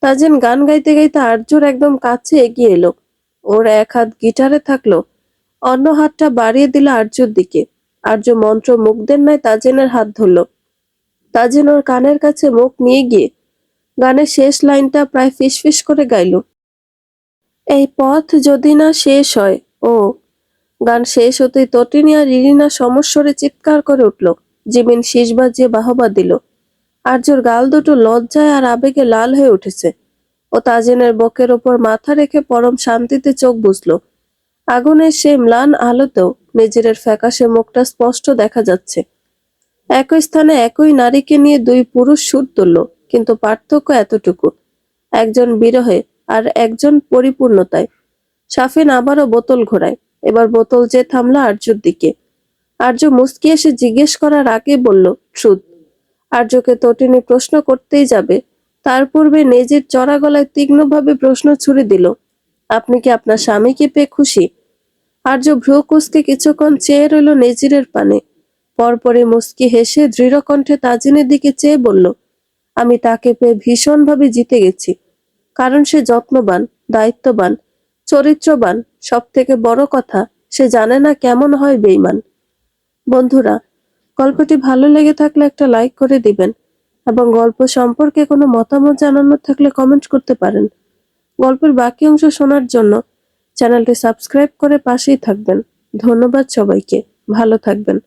তাজিন গান গাইতে গাইতে আর্যর একদম কাছে এগিয়ে এলো। ওর এক হাত গিটারে থাকলো, অন্য হাতটা বাড়িয়ে দিল আর্যর দিকে। আর্য মন্ত্র মুগ্ধের ন্যায় তাজিনের হাত ধরল। তাজিন ওর কানের কাছে মুখ নিয়ে গিয়ে গানের শেষ লাইনটা প্রায় ফিসফিস করে গাইল, এই পথ যদি না শেষ হয়। ও। গান শেষ হতেই তটিনী আর ইরিনা সমস্বরে চিৎকার করে উঠল। জিমিন শীষ বাজিয়ে বাহবা দিল। আর্যর গাল দুটো লজ্জায় আর আবেগে লাল হয়ে উঠেছে। ও তাজিনের বকের ওপর মাথা রেখে পরম শান্তিতে চোখ বুঝল। আগুনের সেই ম্লান আলোতেও নিজের ফ্যাকাশে মুখটা স্পষ্ট দেখা যাচ্ছে। একই স্থানে একই নারীকে নিয়ে দুই পুরুষ সুর তুলল, কিন্তু পার্থক্য এতটুকু, একজন বিরহে আর একজন পরিপূর্ণতায়। সাফিন আবারও বোতল ঘোরায়। এবার বোতল যে থামলো আর্যর দিকে। আর্য মুচকি এসে জিজ্ঞেস করার আগে বলল, ট্রুথ। আর্যকে তটিনী প্রশ্ন করতেই যাবে, তার পূর্বে নিজের চড়া গলায় তীক্ষ্ণভাবে প্রশ্ন ছুড়ে দিল, আপনি কি আপনার স্বামীকে পেয়ে খুশি? আর্য ভ্রু কুঁচকে কিছুক্ষণ চেয়ে রইল নেজিরের পানে। পরপরই মুচকি হেসে দৃঢ় কণ্ঠে তাজিনের দিকে চেয়ে বলল, আমি তাকে পেয়ে ভীষণভাবে জিতে গেছি। কারণ সে যত্নবান, দায়িত্ববান, চরিত্রবান, সব থেকে বড় কথা সে জানে না কেমন হয় বেঈমান। বন্ধুরা, গল্পটি ভালো লেগে থাকলে একটা লাইক করে দিবেন এবং গল্প সম্পর্কে কোনো মতামত জানানোর থাকলে কমেন্ট করতে পারেন। গল্পের বাকি অংশ শোনার জন্য চ্যানেলটি সাবস্ক্রাইব করে পাশেই থাকবেন। ধন্যবাদ সবাইকে, ভালো থাকবেন।